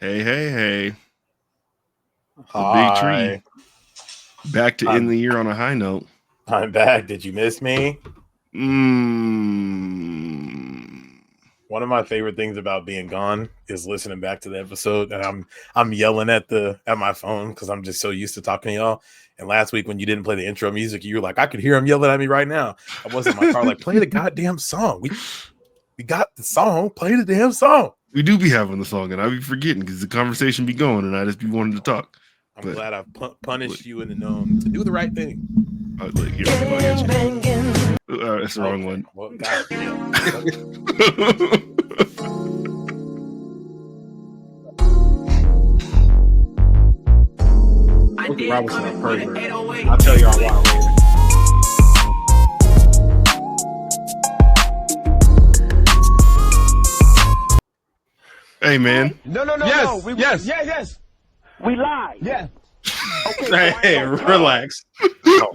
Hey. The big Hi. tree. Back to end the year on a high note. I'm back. Did you miss me? One of my favorite things about being gone is listening back to the episode, and I'm yelling at my phone because I'm just so used to talking to y'all. And last week when you didn't play the intro music, you were like, I could hear him yelling at me right now. I was in my car like, play the goddamn song. We got the song. Play the damn song. We do be having the song, and I be forgetting because the conversation be going, and I just be wanting to talk. I'm glad I've punished you in the known to do the right thing. Look, here, that's the wrong one. Well, goddamn. Robinson a pervert. I'll tell y'all why later. Hey, man. No. Yes. We lied. Yeah. Okay. Hey, relax.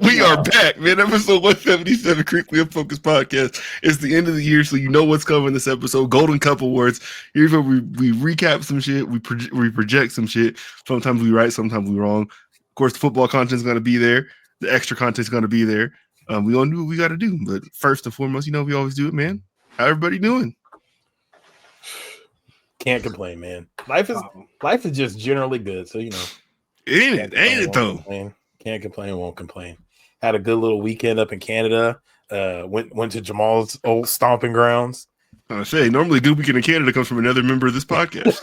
We are back, man. Episode 177, Critically Unfocused Podcast. It's the end of the year, so you know what's coming this episode. Golden Cup Awards. Here's where we recap some shit. We project some shit. Sometimes we right, sometimes we wrong. Of course, the football content's going to be there. The extra content's going to be there. We gonna do what we got to do. But first and foremost, you know we always do it, man. How everybody doing? Can't complain, man. Life is just generally good, so you know. Ain't it though? Can't complain, won't complain. Had a good little weekend up in Canada. Went to Jamal's old stomping grounds. I say normally a good weekend in Canada comes from another member of this podcast.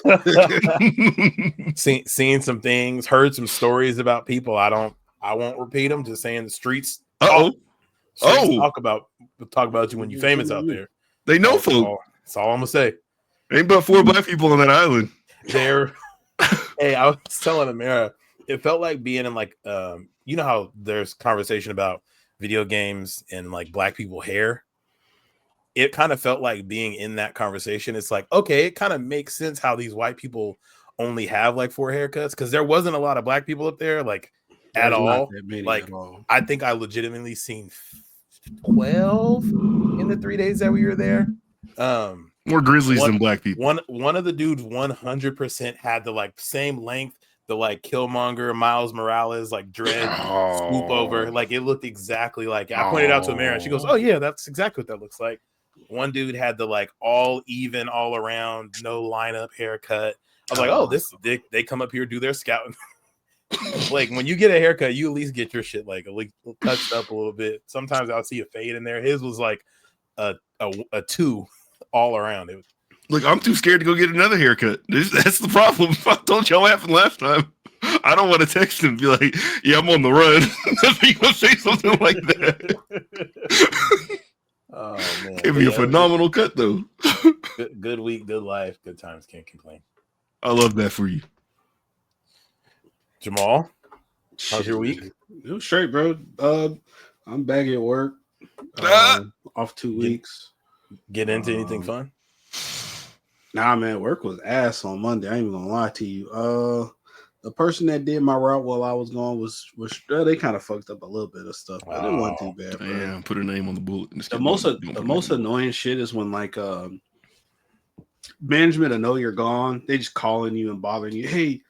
Seeing some things, heard some stories about people. I won't repeat them. Just saying the streets. Talk about you when you're famous out there. They know folk. That's all I'm gonna say. Ain't but 4 black people on that island. Hey, I was telling Amira, it felt like being in like you know how there's conversation about video games and like black people hair. It kind of felt like being in that conversation. It's like, okay, it kind of makes sense how these white people only have like 4 haircuts because there wasn't a lot of black people up there like at all. Like I think I legitimately seen 12 in the 3 days that we were there. More grizzlies than black people. One of the dudes 100% had the like same length, the like Killmonger, Miles Morales, like dread swoop over. Like it looked exactly like I pointed out to Amira and she goes, oh yeah, that's exactly what that looks like. One dude had the like all even, all around, no lineup haircut. I was like, oh, they come up here, do their scouting. Like when you get a haircut, you at least get your shit like touched up a little bit. Sometimes I'll see a fade in there. His was like a 2 all around. Look, I'm too scared to go get another haircut. That's the problem. I told y'all what happened last time. I don't want to text him and be like, yeah, I'm on the run. You gonna say something like that. Oh man. Gave me a phenomenal cut though. Good week, good life, good times, can't complain. I love that for you. Jamal, how's your week? It was straight, bro. I'm back at work. Off 2 weeks. Get into anything fun? Nah, man, work was ass on Monday. I ain't even gonna lie to you. The person that did my route while I was gone was they kind of fucked up a little bit of stuff, but it wasn't too bad. Bro. Yeah, put her name on the bullet. The most annoying shit is when like management will know you're gone. They just calling you and bothering you. Hey,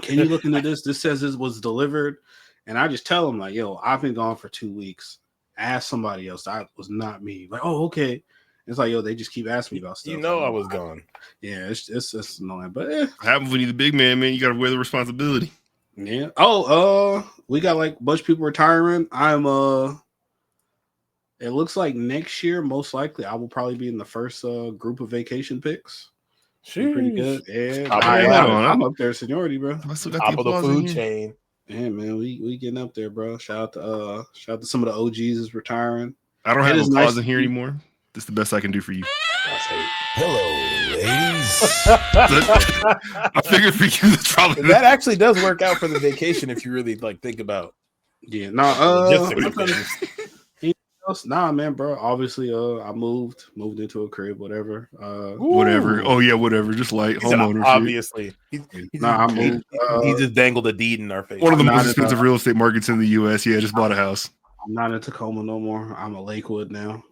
can you look into this? This says this was delivered, and I just tell them like, yo, I've been gone for 2 weeks. Ask somebody else. That was not me. Like, oh, okay. It's like, yo, they just keep asking me about stuff. You know, I was gone. Yeah, it's annoying, but happens when you're the big man, man. You got to wear the responsibility. Yeah. We got like a bunch of people retiring. It looks like next year, most likely, I will probably be in the first group of vacation picks. Pretty good. Yeah, I'm up there, seniority, bro. Top of the food chain. Yeah, man, we getting up there, bro. Shout out to some of the OGs is retiring. I don't have applause in here anymore. This is the best I can do for you. Hello, ladies. I figured for you that's probably that actually does work out for the vacation if you really like think about. Yeah, nah, man, bro. Obviously, I moved into a crib, whatever. Whatever. Oh yeah, whatever. Just like homeowner. Obviously, I moved. He just dangled a deed in our face. One of the most expensive real estate markets in the U.S. Yeah, just bought a house. I'm not in Tacoma no more. I'm a Lakewood now.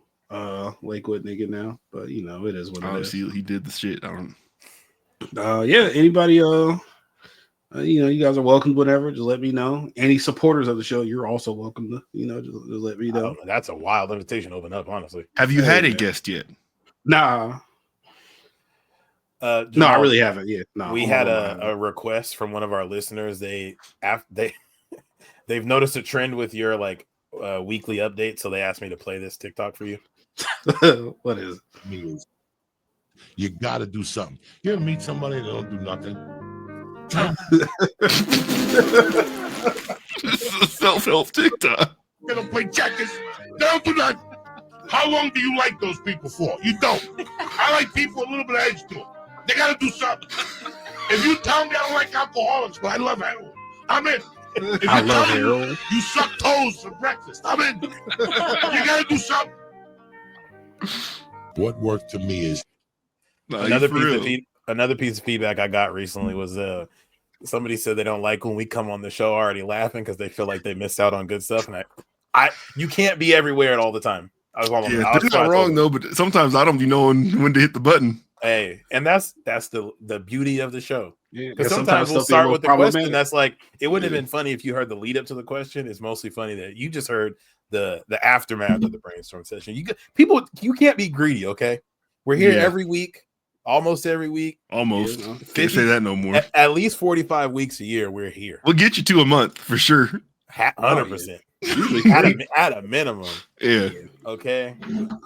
Lakewood nigga now, but you know it is what it is. He did the shit. Yeah, anybody you guys are welcome to whatever. Just let me know. Any supporters of the show, you're also welcome to, just let me I know. don't know. That's a wild invitation to open up, honestly. Have you had a man. guest yet? Nah. Jamal, No, I really haven't. Yeah, no. We had a request from one of our listeners. They've noticed a trend with your weekly update, so they asked me to play this TikTok for you. What is Me is you got to do something. You ever meet somebody that don't do nothing? This is a self-help TikTok. They don't play checkers. They don't do nothing. How long do you like those people for? You don't. I like people with a little bit of edge to them. They got to do something. If you tell me I don't like alcoholics, but I love heroin, I'm in. If you I love tell me heroin. you suck toes for breakfast, I'm in. You got to do something. What worked to me is Another piece of feedback I got recently was somebody said they don't like when we come on the show already laughing because they feel like they missed out on good stuff. And you can't be everywhere all the time. They're not wrong though, but sometimes I don't be knowing when to hit the button. Hey, and that's the beauty of the show. Yeah, because sometimes we'll start with the question that's like, it wouldn't have been funny if you heard the lead up to the question. It's mostly funny that you just heard the aftermath of the brainstorm session. You can't be greedy, okay? We're here every week, almost every week. Almost. Can't say that no more. At least 45 weeks a year, we're here. We'll get you to a month for sure. 100%. At a minimum. Yeah. Okay.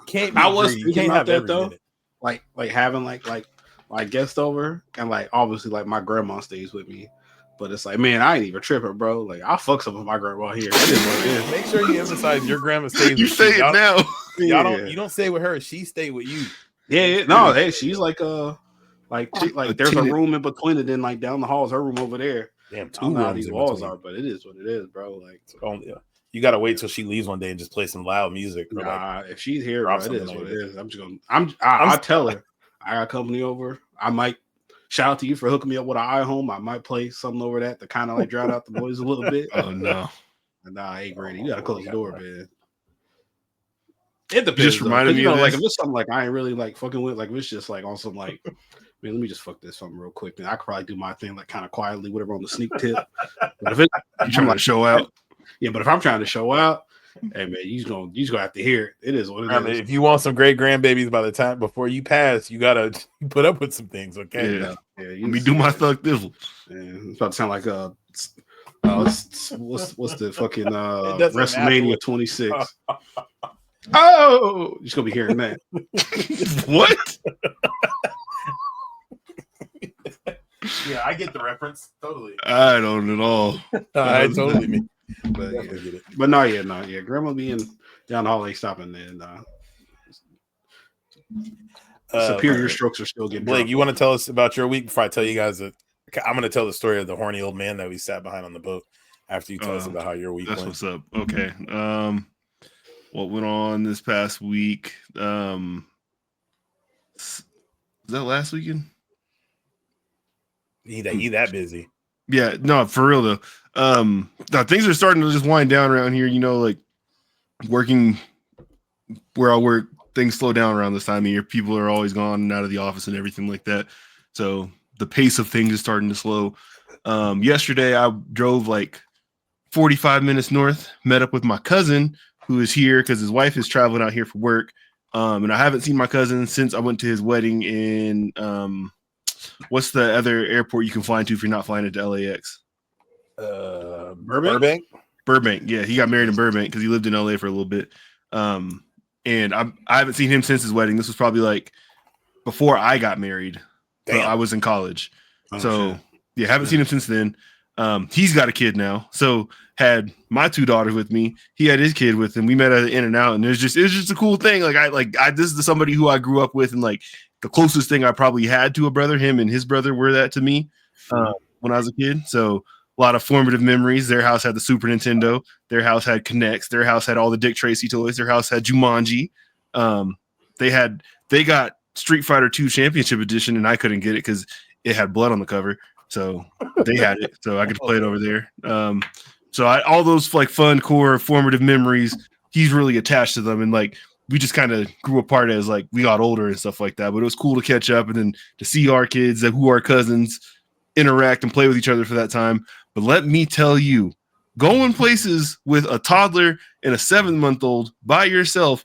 Can't be I was greedy. thinking You can't about have that every though. minute. Like having like guests over, and like obviously like my grandma stays with me, but it's like, man, I ain't even tripping, bro. Like I'll fuck some of my grandma here. It is what it is. Make sure you emphasize your grandma stays with you. Say it now. You don't stay with her. She stay with you. Yeah, no, hey, she's like there's a room in between it, and like down the hall is her room over there. Damn, I don't know how these walls are, but it is what it is, bro. Like, you gotta wait till she leaves one day and just play some loud music. Nah, if she's here, bro, it is what it is. I'll tell her I got company over. I might shout out to you for hooking me up with an iHome. I might play something over that to kind of like drown out the boys a little bit. Oh no, nah, hey Grady, you gotta close the door, man. It depends. You just reminded me of like this. if it's something like I ain't really like fucking with, like if it's just like on some like, man, let me just fuck this something real quick. Then I could probably do my thing like kind of quietly, whatever on the sneak tip. But if you trying to show out, yeah. But if I'm trying to show out, hey man, you just gonna have to hear it. It is what it is. If you want some great grandbabies by the time before you pass, you gotta put up with some things, okay? Yeah. Let me do my thug dizzle. Yeah, it's about to sound like what's the fucking WrestleMania 26. Oh, you're just gonna be hearing that. What? Yeah, I get the reference. Totally. I don't at all. I totally mean. But no, yeah. Grandma being down the hall ain't stopping then. Superior strokes are still getting. Blake, you want to tell us about your week before I tell you guys that I'm going to tell the story of the horny old man that we sat behind on the boat after you tell us about how your week that's went. What's up. Okay. What went on this past week? Is that last weekend? He that busy. Yeah, no, for real though. Now things are starting to just wind down around here, like working where I work, things slow down around this time of year. People are always gone and out of the office and everything like that. So the pace of things is starting to slow. Yesterday I drove like 45 minutes north, met up with my cousin who is here because his wife is traveling out here for work. And I haven't seen my cousin since I went to his wedding in what's the other airport you can fly into if you're not flying into LAX? Burbank. Yeah, he got married in Burbank because he lived in LA for a little bit. And I haven't seen him since his wedding. This was probably like before I got married. So I was in college. Yeah, haven't seen him since then. He's got a kid now. So had my two daughters with me. He had his kid with him. We met at the In-N-Out, and it's just a cool thing. This is somebody who I grew up with, and like the closest thing I probably had to a brother. Him and his brother were that to me when I was a kid. So a lot of formative memories. Their house had the Super Nintendo. Their house had Connects. Their house had all the Dick Tracy toys. Their house had Jumanji. They got Street Fighter 2 Championship Edition, and I couldn't get it because it had blood on the cover. So they had it, so I could play it over there. All those like fun, core, formative memories. He's really attached to them, and like we just kind of grew apart as like we got older and stuff like that. But it was cool to catch up and then to see our kids who are cousins interact and play with each other for that time. But let me tell you, going places with a toddler and a 7-month-old by yourself,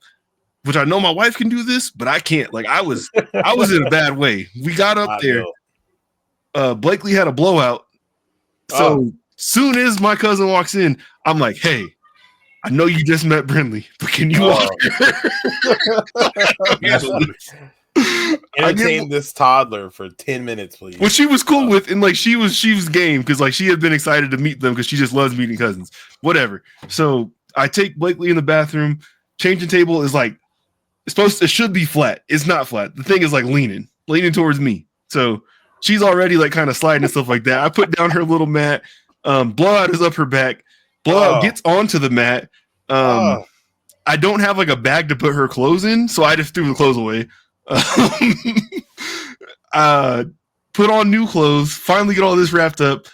which I know my wife can do this, but I can't. Like I was in a bad way. We got up there. Blakely had a blowout. So soon as my cousin walks in, I'm like, hey, I know you just met Brindley, but can you walk entertain this toddler for 10 minutes, please? Well, she was cool with, and like she was game because like she had been excited to meet them because she just loves meeting cousins. Whatever. So I take Blakely in the bathroom. Changing table is like it should be flat. It's not flat. The thing is like leaning towards me. So she's already like kind of sliding and stuff like that. I put down her little mat. Blowout is up her back. Blowout gets onto the mat. I don't have like a bag to put her clothes in, so I just threw the clothes away. Put on new clothes. Finally get all this wrapped up.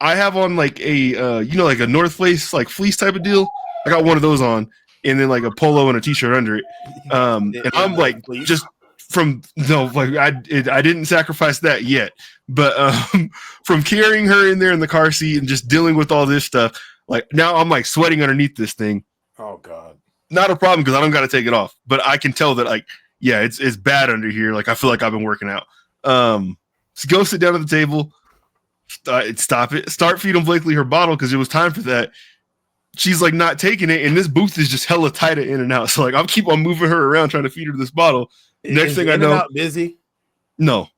I have on like a like a North Face like fleece type of deal. I got one of those on, and then like a polo and a t-shirt under it. And I'm like just I didn't sacrifice that yet, but from carrying her in there in the car seat and just dealing with all this stuff. Like now I'm like sweating underneath this thing. Oh God. Not a problem because I don't got to take it off, but I can tell that like, yeah, it's bad under here. Like I feel like I've been working out. So go sit down at the table, start feeding Blakely her bottle because it was time for that. She's like not taking it, and this booth is just hella tight in and out. So like I'll keep on moving her around trying to feed her this bottle. Next thing I know, busy. No.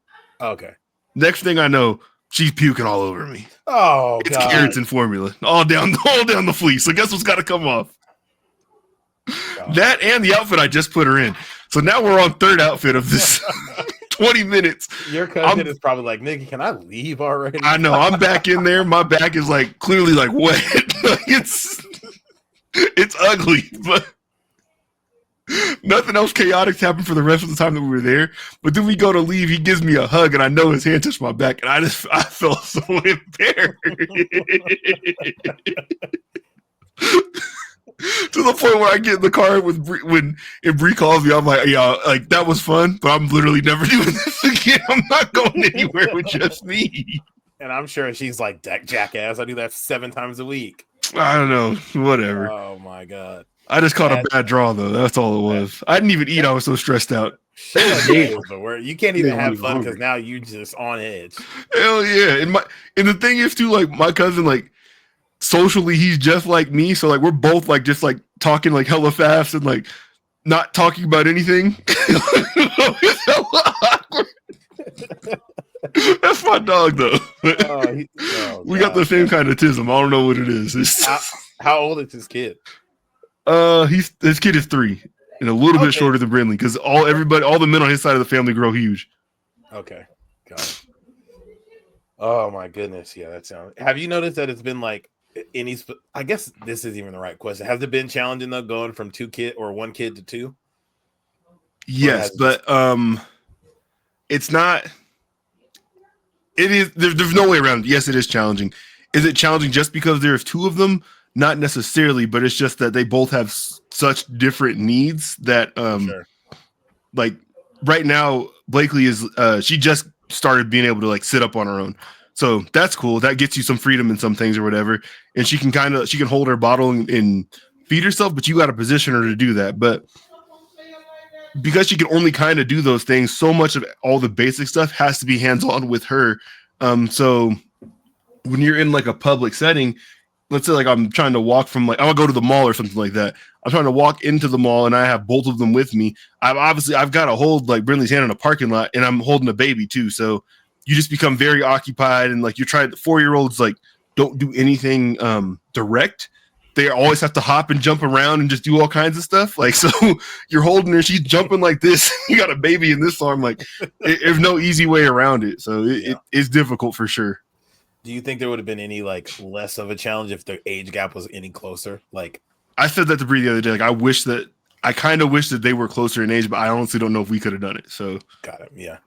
Okay. Next thing I know, she's puking all over me. Oh, it's God. carrots and formula all down the fleece. So guess what's got to come off? God. That and the outfit I just put her in. So now we're on third outfit of this 20 minutes. Your cousin is probably like, nigga, can I leave already? I know. I'm back in there. My back is like clearly like wet. It's ugly, but nothing else chaotic happened for the rest of the time that we were there. But then we go to leave. He gives me a hug, and I know his hand touched my back, and I felt so embarrassed. To the point where I get in the car when Bree calls me, I'm like, yeah, like that was fun, but I'm literally never doing this again. I'm not going anywhere with just me. And I'm sure she's like, jackass, I do that 7 times a week. I don't know, whatever. Oh my God. I just caught a bad draw though. That's all it was. I didn't even eat. I was so stressed out. You can't even have fun because now you just on edge. Hell yeah. And the thing is too, like my cousin, like socially he's just like me. So like we're both like just like talking like hella fast and like not talking about anything. It's hella awkward. That's my dog though. We got the same kind of tism. I don't know what it is. How old is his kid? His kid is 3 and a little bit shorter than Brindley because all the men on his side of the family grow huge. Okay, got it. Oh my goodness, yeah, that sounds. Have you noticed that it's been like any? I guess this is even the right question. Has it been challenging though, going from 1 kid to 2? Yes, but it's not. It is. There's no way around it. Yes, it is challenging. Is it challenging just because there's 2 of them? Not necessarily, but it's just that they both have such different needs that, sure. Like right now, Blakely is, she just started being able to like sit up on her own. So that's cool. That gets you some freedom in some things or whatever. And she can hold her bottle and feed herself, but you got to position her to do that. But because she can only kind of do those things, so much of all the basic stuff has to be hands-on with her. So when you're in like a public setting, let's say like I'm trying to walk from like, I'm gonna go to the mall or something like that. I'm trying to walk into the mall and I have both of them with me. I've got to hold like Brindley's hand in a parking lot and I'm holding a baby too. So you just become very occupied and like you're trying. 4-year-olds like don't do anything direct. They always have to hop and jump around and just do all kinds of stuff. Like, so you're holding her, she's jumping like this. You got a baby in this arm. Like there's no easy way around it. So it's difficult for sure. Do you think there would have been any like less of a challenge if the age gap was any closer? Like I said that to Bree the other day. Like I kind of wish that they were closer in age, but I honestly don't know if we could have done it. So got it. Yeah.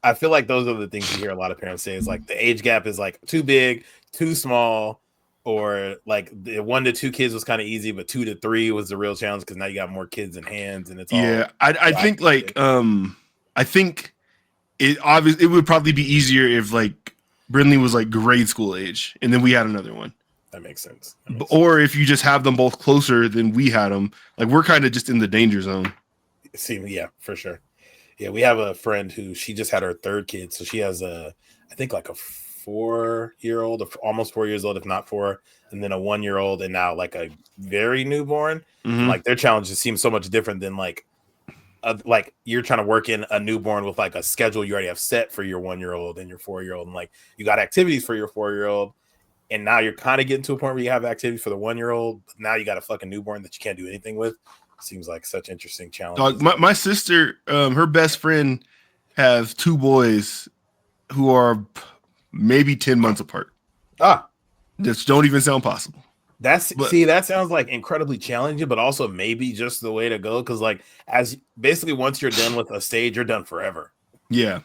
I feel like those are the things you hear a lot of parents say is like the age gap is like too big, too small. or like the 1 to 2 kids was kind of easy, but 2 to 3 was the real challenge because now you got more kids in hands and it's all. I think like I think it would probably be easier if like Brindley was like grade school age and then we had another one. That makes sense. Or if you just have them both closer than we had them, like we're kind of just in the danger zone. See, yeah, for sure. Yeah, we have a friend who she just had her 3rd kid, so she has I think like a 4-year-old, almost 4 years old, if not 4, and then a 1-year-old, and now like a very newborn. Mm-hmm. Like their challenges seem so much different than like you're trying to work in a newborn with like a schedule you already have set for your 1-year-old and your 4-year-old, and like you got activities for your 4-year-old, and now you're kind of getting to a point where you have activities for the 1-year-old, but now you got a fucking newborn that you can't do anything with. Seems like such interesting challenges. My sister, her best friend, has 2 boys who are maybe 10 months apart. Just don't even sound possible. That sounds like incredibly challenging, but also maybe just the way to go. Because like as basically once you're done with a stage, you're done forever. Yeah,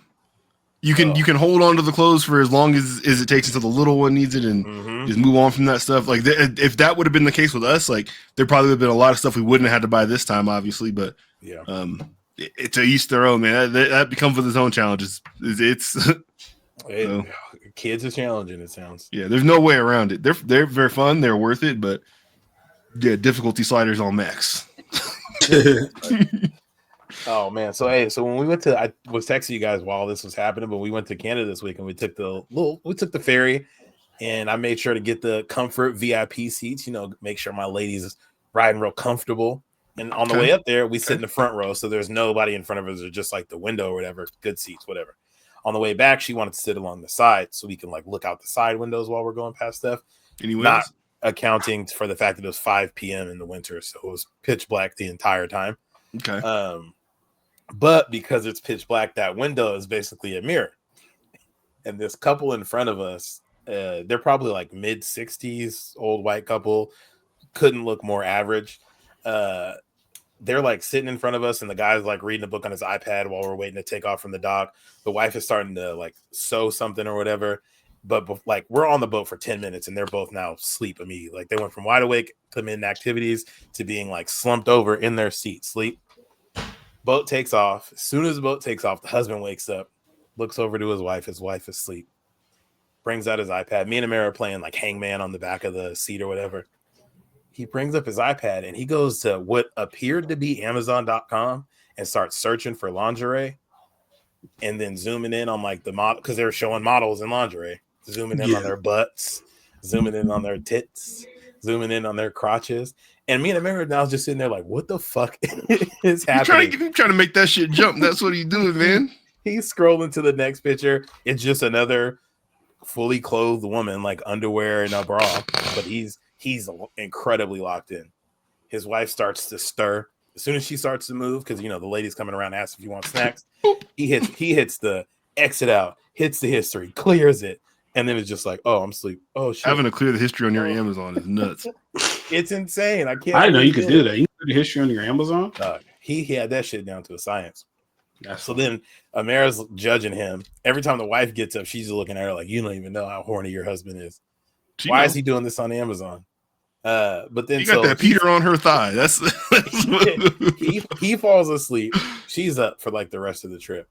you can hold on to the clothes for as long as it takes until the little one needs it, and just move on from that stuff. Like if that would have been the case with us, like there probably would have been a lot of stuff we wouldn't have had to buy this time, obviously. But yeah, it's to each their own, man. That becomes with its own challenges. Kids is challenging. It sounds. Yeah, there's no way around it. They're very fun. They're worth it, but yeah, difficulty sliders on max. Oh man, so when we went I was texting you guys while this was happening, but we went to Canada this week and we took the ferry, and I made sure to get the comfort VIP seats. Make sure my ladies is riding real comfortable. And on the way up there, we sit in the front row, so there's nobody in front of us, or just like the window or whatever, good seats, whatever. On the way back, she wanted to sit along the side so we can like look out the side windows while we're going past stuff. Not accounting for the fact that it was 5 p.m. in the winter, so it was pitch black the entire time. Okay. But because it's pitch black, that window is basically a mirror. And this couple in front of us, they're probably like mid-60s, old white couple, couldn't look more average. They're like sitting in front of us, and the guy's like reading a book on his iPad while we're waiting to take off from the dock. The wife is starting to like sew something or whatever. But like we're on the boat for 10 minutes and they're both now asleep immediately. Like they went from wide awake to mid activities to being like slumped over in their seat, sleep. Boat takes off. As soon as the boat takes off, the husband wakes up, looks over to his wife. His wife is asleep. Brings out his iPad. Me and Amara are playing like Hangman on the back of the seat or whatever. He brings up his iPad and he goes to what appeared to be Amazon.com and starts searching for lingerie, and then zooming in on like the model, because they were showing models in lingerie, zooming in on their butts, zooming in on their tits, zooming in on their crotches. And me and Amara now just sitting there like, what the fuck is happening? He's trying to make that shit jump. That's what he's doing, man. He's scrolling to the next picture. It's just another fully clothed woman, like underwear and a bra, but he's incredibly locked in. His wife starts to stir. As soon as she starts to move, because the lady's coming around asking if you want snacks, he hits the exit out, hits the history, clears it, and then it's just like, oh, I'm asleep. Oh shit. Having to clear the history on your Amazon is nuts. It's insane. I didn't know you could do that. You can do the history on your Amazon. He had that shit down to a science. So then Amara's judging him. Every time the wife gets up, she's looking at her like, you don't even know how horny your husband is. Why is he doing this on Amazon? But then you got that Peter on her thigh. That's he falls asleep. She's up for like the rest of the trip.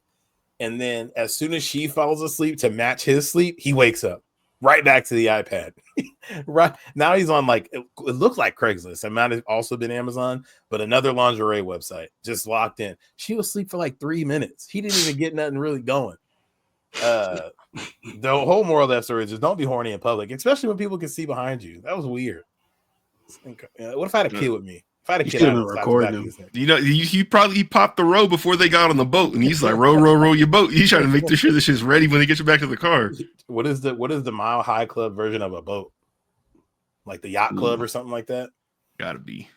And then as soon as she falls asleep to match his sleep, he wakes up right back to the iPad. Right now he's on like it looks like Craigslist. It might have also been Amazon, but another lingerie website, just locked in. She was asleep for like 3 minutes. He didn't even get nothing really going. The whole moral of that story is just don't be horny in public, especially when people can see behind you. That was weird. What if I had a kid with me? If I had a kid, I would record him. He popped the row before they got on the boat, and he's like, row your boat. He's trying to make sure this shit's ready when they get you back to the car. What is the Mile High Club version of a boat? Like the Yacht Club or something like that? Gotta be.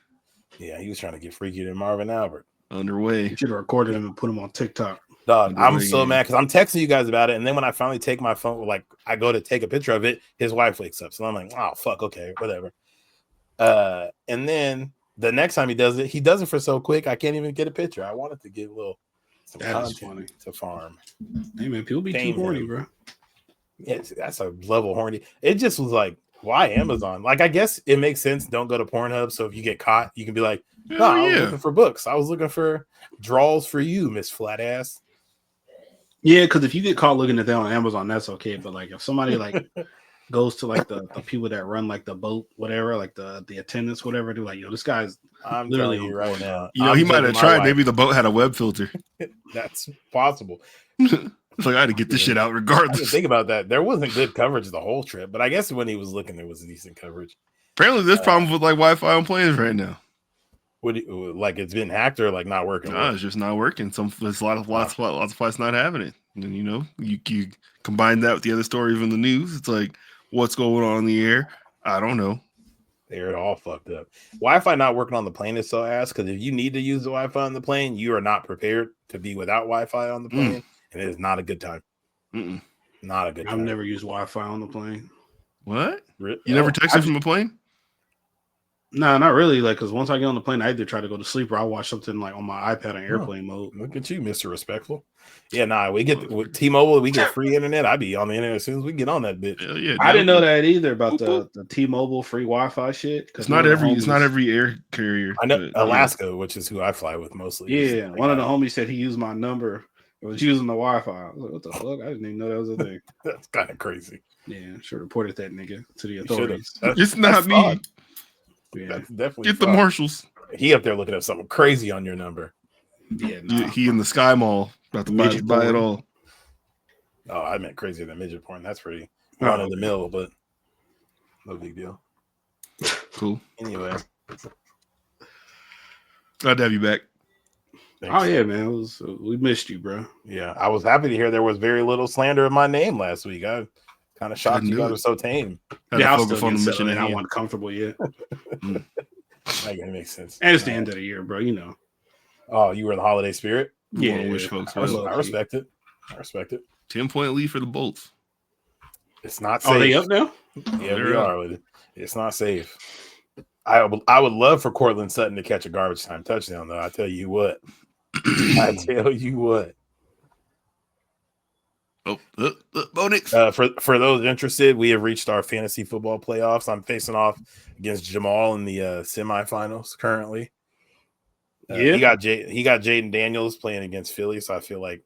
Yeah, he was trying to get freakier than Marvin Albert. Underway. You should have recorded him and put him on TikTok. Dog, I'm so mad because I'm texting you guys about it, and then when I finally take my phone, like I go to take a picture of it, his wife wakes up. So I'm like, oh fuck, okay, whatever. And then the next time he does it for so quick I can't even get a picture. I wanted to get some content to farm. Hey man, people be too horny, bro. Yeah, that's a level horny. It just was like Why Amazon? Like, I guess it makes sense. Don't go to Pornhub. So if you get caught, you can be like, no, Hell I was yeah. looking for books. I was looking for draws for you, Miss Flat Ass. Yeah, because if you get caught looking at that on Amazon, that's okay. But like if somebody like goes to like the people that run like the boat, whatever, like the attendants, whatever, they're like, yo, this guy's I'm literally telling you on right now. You know, I'm he might judging have my tried. wife. Maybe the boat had a web filter. That's possible. It's like I had to get this shit out I didn't regardless. think about that. There wasn't good coverage the whole trip, but I guess when he was looking, there was decent coverage. Apparently, there's problems with like Wi-Fi on planes right now. Like it's been hacked or like not working? No, it's just not working. There's lots of flights not having it. And then, you know, you combine that with the other stories in the news. It's like, what's going on in the air? I don't know. They're all fucked up. Wi-Fi not working on the plane is so ass because if you need to use the Wi-Fi on the plane, you are not prepared to be without Wi-Fi on the plane, and it is not a good time. Not a good time. I've never used Wi-Fi on the plane. What? You never texted from a plane? No, not really. Like, because once I get on the plane, I either try to go to sleep or I watch something like on my iPad on airplane mode. Look at you, Mr. Respectful. Yeah, nah, we get with T-Mobile, we get free internet. I'd be on the internet as soon as we get on that bitch. Hell yeah, I didn't know that either about the T-Mobile free Wi-Fi shit. It's not every air carrier. I know Alaska, which is who I fly with mostly. Yeah, one of the homies said he used my number. It was using the Wi-Fi. I was like, what the fuck? I didn't even know that was a thing. That's kind of crazy. Yeah, should have reported that nigga to the authorities. It's not me. Fraud. Yeah, That's definitely Get the fraud. marshals. He up there looking at something crazy on your number. yeah. Nah. He in the Sky Mall about to buy it all. Oh, I meant crazier than midget porn. That's pretty run of the mill, but no big deal. Cool. Anyway, Glad to have you back. thanks. Oh yeah, man. We missed you, bro. Yeah, I was happy to hear there was very little slander of my name last week. I kind of shocked you guys were so tame. Had Yeah, to I was focus still on the mission mission at and I hand. wasn't comfortable yet. That makes sense. And it's the end of the year, bro. You know. Oh, you were in the holiday spirit? We Yeah, wanna wish folks I well. respect it. I respect it. 10-point lead for the Bolts. It's not safe. Are they up now? Yeah, we They're up. are with it. It's not safe. I would love for Cortland Sutton to catch a garbage time touchdown, though. I tell you what. I tell you what. Oh, Bo Nix. For those interested, we have reached our fantasy football playoffs. I'm facing off against Jamal in the semifinals currently. Yeah. He got Jaden Daniels playing against Philly, so I feel like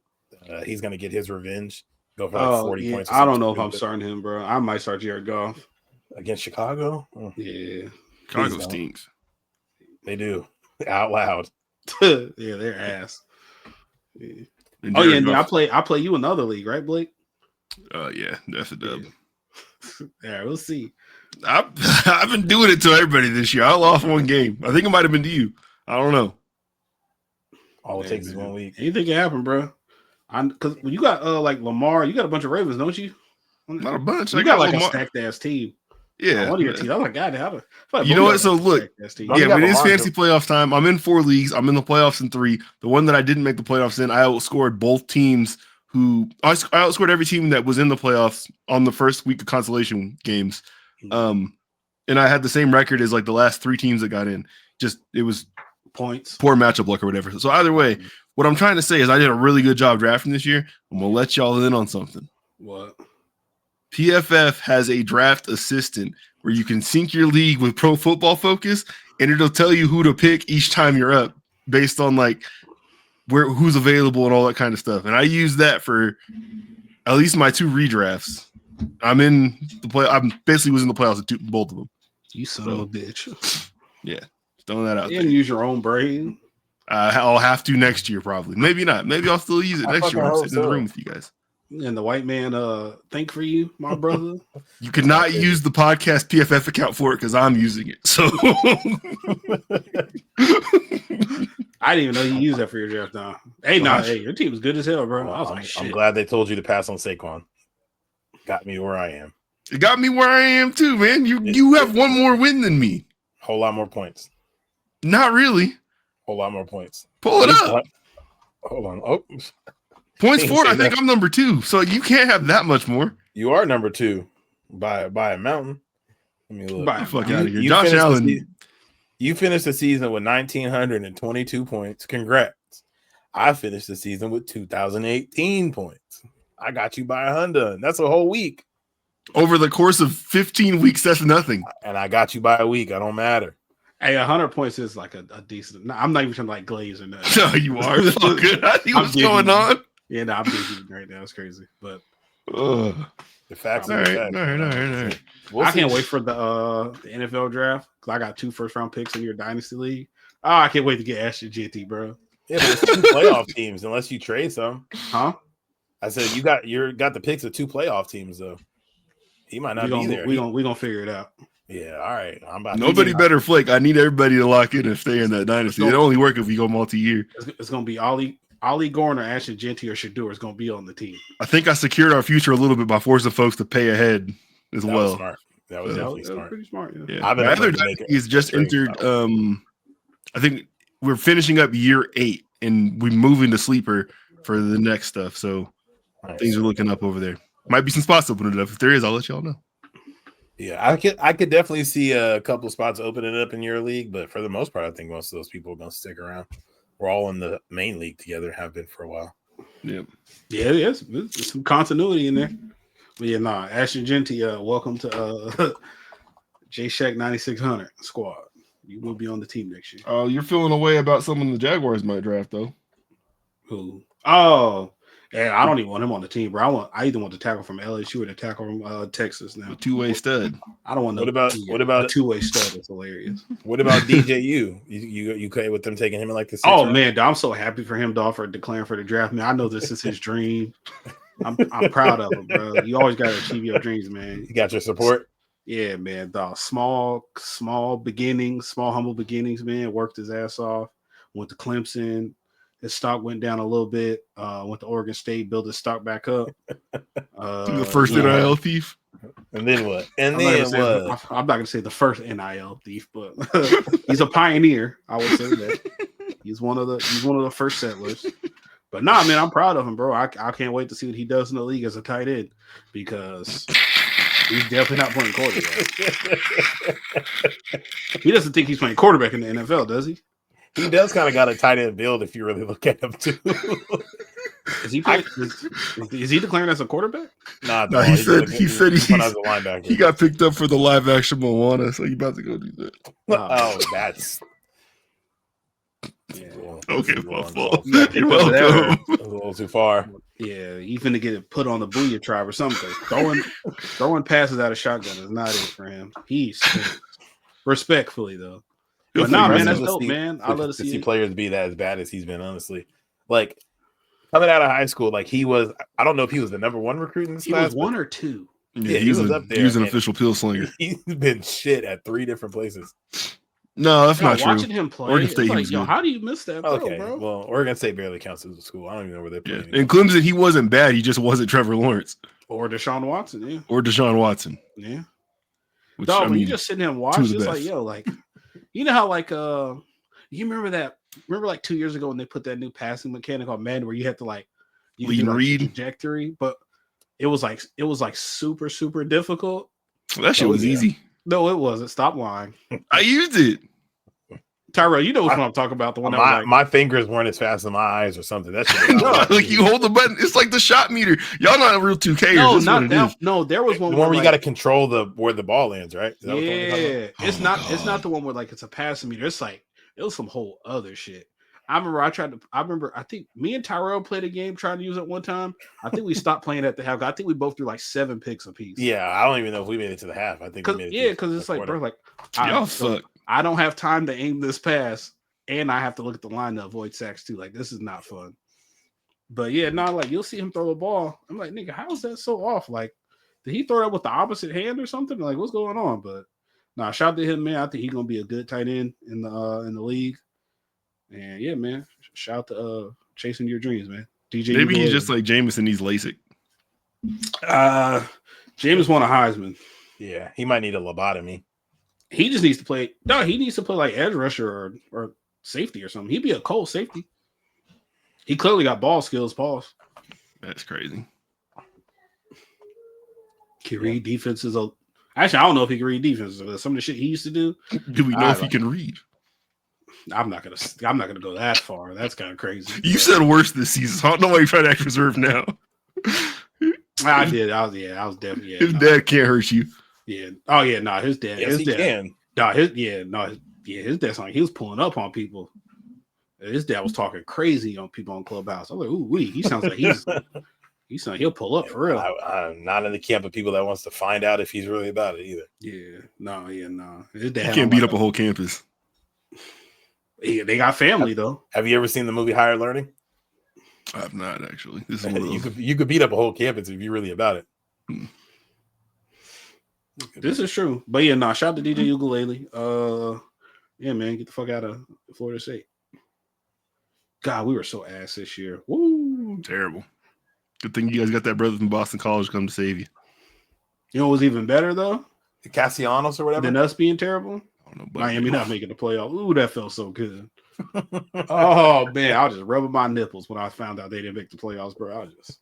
he's going to get his revenge. Go for like 40 points. Or I don't know if something I'm starting him, bro. I might start Jared Goff. against Chicago. Yeah. Chicago don't. stinks. They do out loud. Yeah, they're ass. Yeah. And Oh yeah, Jared and then Goff- I play you in the other league, right, Blake? yeah, that's a dub. Yeah, we'll see. I've been doing it to everybody this year. I lost one game. I think it might have been to you. I don't know. All it takes is 1 week. Anything can happen, bro. Because when you got like Lamar, you got a bunch of Ravens, don't you? Not a bunch. You I got like Lamar. a stacked ass team. Yeah. One of your teams. I was like, God, how the You know what? So look, You yeah, got but it is Lamar, fantasy playoff time. I'm in 4 leagues. I'm in the playoffs in 3. The one that I didn't make the playoffs in, I outscored both teams I outscored every team that was in the playoffs on the first week of consolation games. And I had the same record as like the last 3 teams that got in. Just it was points. poor matchup luck or whatever. So either way, what I'm trying to say is I did a really good job drafting this year. I'm gonna let y'all in on something. What? PFF has a draft assistant where you can sync your league with Pro Football Focus, and it'll tell you who to pick each time you're up based on like who's available and all that kind of stuff. And I use that for at least my 2 redrafts. I'm in the play. I'm basically was in the playoffs at both of them. You son of a bitch. Yeah, just throwing that out You there. didn't use your own brain. I'll have to next year probably. Maybe not. Maybe I'll still use it I next year. fucking I'm hope sitting in the so. room with you guys. And the white man think for you, my brother. You could not use the podcast PFF account for it because I'm using it. So I didn't even know you used that for your draft now. Hey, hey, your team's good as hell, bro. I was like, I'm shit. glad they told you to pass on Saquon. Got me where I am. it got me where I am too, man. You have one more win than me. Whole lot more points. Not really. Whole lot more points. Pull it up. Hold on. Oh, Points for it. I Say think that. I'm number 2. So you can't have that much more. you are number 2 by a mountain. Let me look. By Get the fuck You- out of here. you Josh finished the Allen. You finished the season with 1,922 points. Congrats. I finished the season with 2,018 points. I got you by 100. That's a whole week. Over the course of 15 weeks, that's nothing. And I got you by a week. I don't matter. Hey, 100 points is like a decent. No, I'm not even trying to like glaze or nothing. No, you are. It's all good. I see what's going on. Yeah, no, I'm digging right now. It's crazy, but Ugh. The facts All are right, the all facts. right, all right. We'll I see. can't wait for the NFL draft because I got 2 first-round picks in your dynasty league. Oh, I can't wait to get Ashton Jitty, bro. Yeah, but it's 2 playoff teams unless you trade some. Huh? I said you got the picks of 2 playoff teams though. He might not be there. We gonna figure it out. Yeah, all right. I'm about Nobody better flake. I need everybody to lock in and stay in that dynasty. It only work if we go multi-year. It's gonna be Ollie Gordon or Ashton Jitty or Shador is gonna be on the team. I think I secured our future a little bit by forcing folks to pay ahead as That well. was smart. That was definitely That was smart. pretty smart. Yeah. Yeah. I've been My other looking to make dynasty is just trade entered. style. I think we're finishing up year 8 and we move into sleeper for the next stuff. So Nice. things are looking up over there. Might be some spots opening up. If there is, I'll let y'all know. Yeah, I could definitely see a couple spots opening up in your league, but for the most part, I think most of those people are going to stick around. We're all in the main league together, have been for a while. Yep. Yeah, there's some continuity in there. But yeah, nah, Ashton Jitty, welcome to J Shack 9600 squad. You will be on the team next year. Oh, you're feeling away about someone the Jaguars might draft though. Who? Oh, yeah, I don't even want him on the team, bro. I either want to tackle from LSU or to tackle from Texas now. A 2-way stud. I don't want What about a 2-way stud. It's hilarious. What about DJU? You okay with them taking him in like the 6th Oh round? man, I'm so happy for him, dog, for declaring for the draft. Man, I know this is his dream. I'm proud of him, bro. You always got to achieve your dreams, man. You got your support. Yeah, man. Dog. Small beginnings, small humble beginnings, man. Worked his ass off. Went to Clemson. His stock went down a little bit. Went to Oregon State, built his stock back up. The first yeah. NIL thief. And then what? And I'm not then gonna say- what? I'm not gonna say the first NIL thief, but he's a pioneer. I would say that he's one of the first settlers. But nah, man, I'm proud of him, bro. I can't wait to see what he does in the league as a tight end because he's definitely not playing quarterback. He doesn't think he's playing quarterback in the NFL, does he? He does kind of got a tight end build if you really look at him too. Is he declaring as a quarterback? Nah, No, he said he's a linebacker. he got picked up for the live action Moana, so he about to go do that. Oh, that's Yeah. Okay, that's a my little fault. Yeah, You're because welcome. a little too far. Yeah, even to get it put on the Booyah tribe or something. Throwing passes out of shotgun is not it for him. He's respectfully though. He'll But nah, figure man, it that's out. dope, man. I love to see it. players be that as bad as he's been, honestly. Like coming out of high school, like he was. I don't know if he was the number 1 recruit in this He class. was 1 or 2. Yeah, he was up He was there, an and- official pill slinger. He's been shit at 3 different places. No, that's not Watching true. him play, Oregon it's State, he like, was yo, good. how do you miss that throw, Okay, bro? well, Oregon State barely counts as a school. I don't even know where they're Yeah. playing. In Clemson, he wasn't bad. He just wasn't Trevor Lawrence Or Deshaun Watson, yeah. or Deshaun Watson. Yeah. Which, Dog, I when mean, you just sit there and watch, two it's of the like, best. yo, like, you know how, like, you remember like 2 years ago when they put that new passing mechanic on Madden where you had to, like, you could Lead do, and like, read? trajectory, but it was like super, super difficult. that shit was yeah. easy. No, it wasn't. Stop lying. I used it. Tyrell, you know which one I'm talking about. The one that was My, like, my fingers weren't as fast as my eyes or something. That's shit was No, like you hold the button. It's like the shot meter. Y'all not a real 2K. no, That's not what it that. is. No, there was the one one where you like, got to control where the ball lands, right? Is that what the one you're talking yeah, about? it's not the one where like it's a passing meter. It's like it was some whole other shit. I remember I think me and Tyrell played a game trying to use it one time. I think we stopped playing at the half. I think we both threw like 7 picks apiece. Yeah, I don't even know if we made it to the half. I think we made it. Because it's the like, bro, quarter. like Y'all suck. I don't have time to aim this pass, and I have to look at the line to avoid sacks too. Like this is not fun. But yeah, no, like you'll see him throw the ball. I'm like, nigga, how is that so off? Like, did he throw that with the opposite hand or something? Like, what's going on? But nah, shout out to him, man. I think he's gonna be a good tight end in the league. And yeah, man, shout out to chasing your dreams, man. DJ, Maybe he's just like Jameson needs LASIK. James won a Heisman. Yeah, he might need a lobotomy. He just needs to play. No, he needs to play like edge rusher or safety or something. He'd be a cold safety. He clearly got ball skills, Pauls. That's crazy. Can read defenses. Actually, I don't know if he can read defenses. Some of the shit he used to do. Do we know I if he like- can read? I'm not gonna go that far. That's kind of crazy. You said worse this season. So I don't know why you're trying to act reserved now. I did. I was definitely. His dad can't hurt you. Yeah. Oh yeah. No, his dad. Yes, his he dad. can. No, his dad's like he was pulling up on people. His dad was talking crazy on people on Clubhouse. I was like, ooh, he sounds like he'll pull up for real. I'm not in the camp of people that wants to find out if he's really about it either. Yeah. No. His He dad can't beat up a whole campus. Yeah, they got family though. Have you ever seen the movie Higher Learning? I've not actually. This is one of those. You could beat up a whole campus if you're really about it. This is true. But yeah, shout out to DJ Ukulele. Yeah, man, get the fuck out of Florida State. God, we were so ass this year. Woo. Terrible. Good thing you guys got that brother from Boston College come to save you. You know what was even better though? The Castellanos or whatever. Than us being terrible? I don't know, but Miami not making the playoff. Ooh, that felt so good. Oh man, I was just rubbing my nipples when I found out they didn't make the playoffs, bro. I was just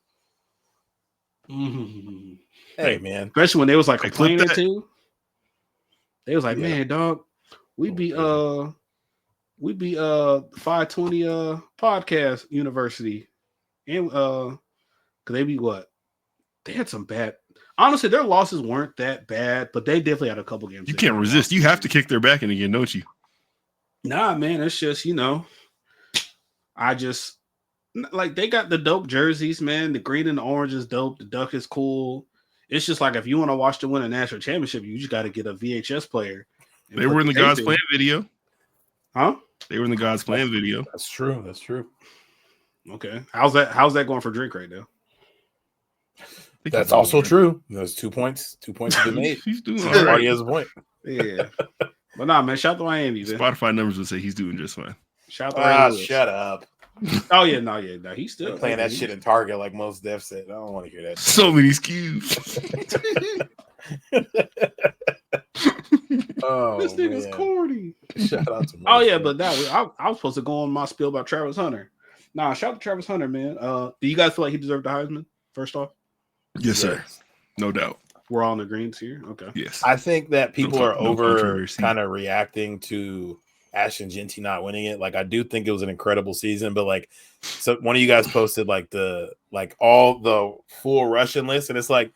Hey man, especially when they was like Hey, complaining clip that. too. They was like, Yeah. man, dog, we be 520 podcast university. And cause they be what? They had some bad. Honestly, their losses weren't that bad, but they definitely had a couple games. you can't resist. You have to kick their back in again, don't you? Nah, man, it's just I just like they got the dope jerseys, man. The green and the orange is dope. The duck is cool. It's just like if you want to watch them win a national championship, you just got to get a VHS player. They were in the God's Plan video. Huh? They were in the God's Plan video. that's true. That's true. Okay. How's that going for Drake right now? That's also true. There's 2 points. 2 points have been made. He's doing all Everybody right. has a point. Yeah. But nah, man, shout out to Miami, man. Spotify numbers would say he's doing just fine. Shout out to Ray Lewis. Shut up. Oh yeah, no, he's still They're playing that shit in Target like most devs said. I don't want to hear that. So many SKUs. Oh, This nigga's man. corny. Shout out to me. Oh yeah, but I was supposed to go on my spiel about Travis Hunter. Nah, shout out to Travis Hunter, man. Do you guys feel like he deserved the Heisman? First off, Yes, sir. No doubt. we're all in agreement here. Okay. Yes. I think that people are No over controversy. kind of reacting to Ashton Genty not winning it. Like I do think it was an incredible season, but like so one of you guys posted like all the full Russian list, and it's like,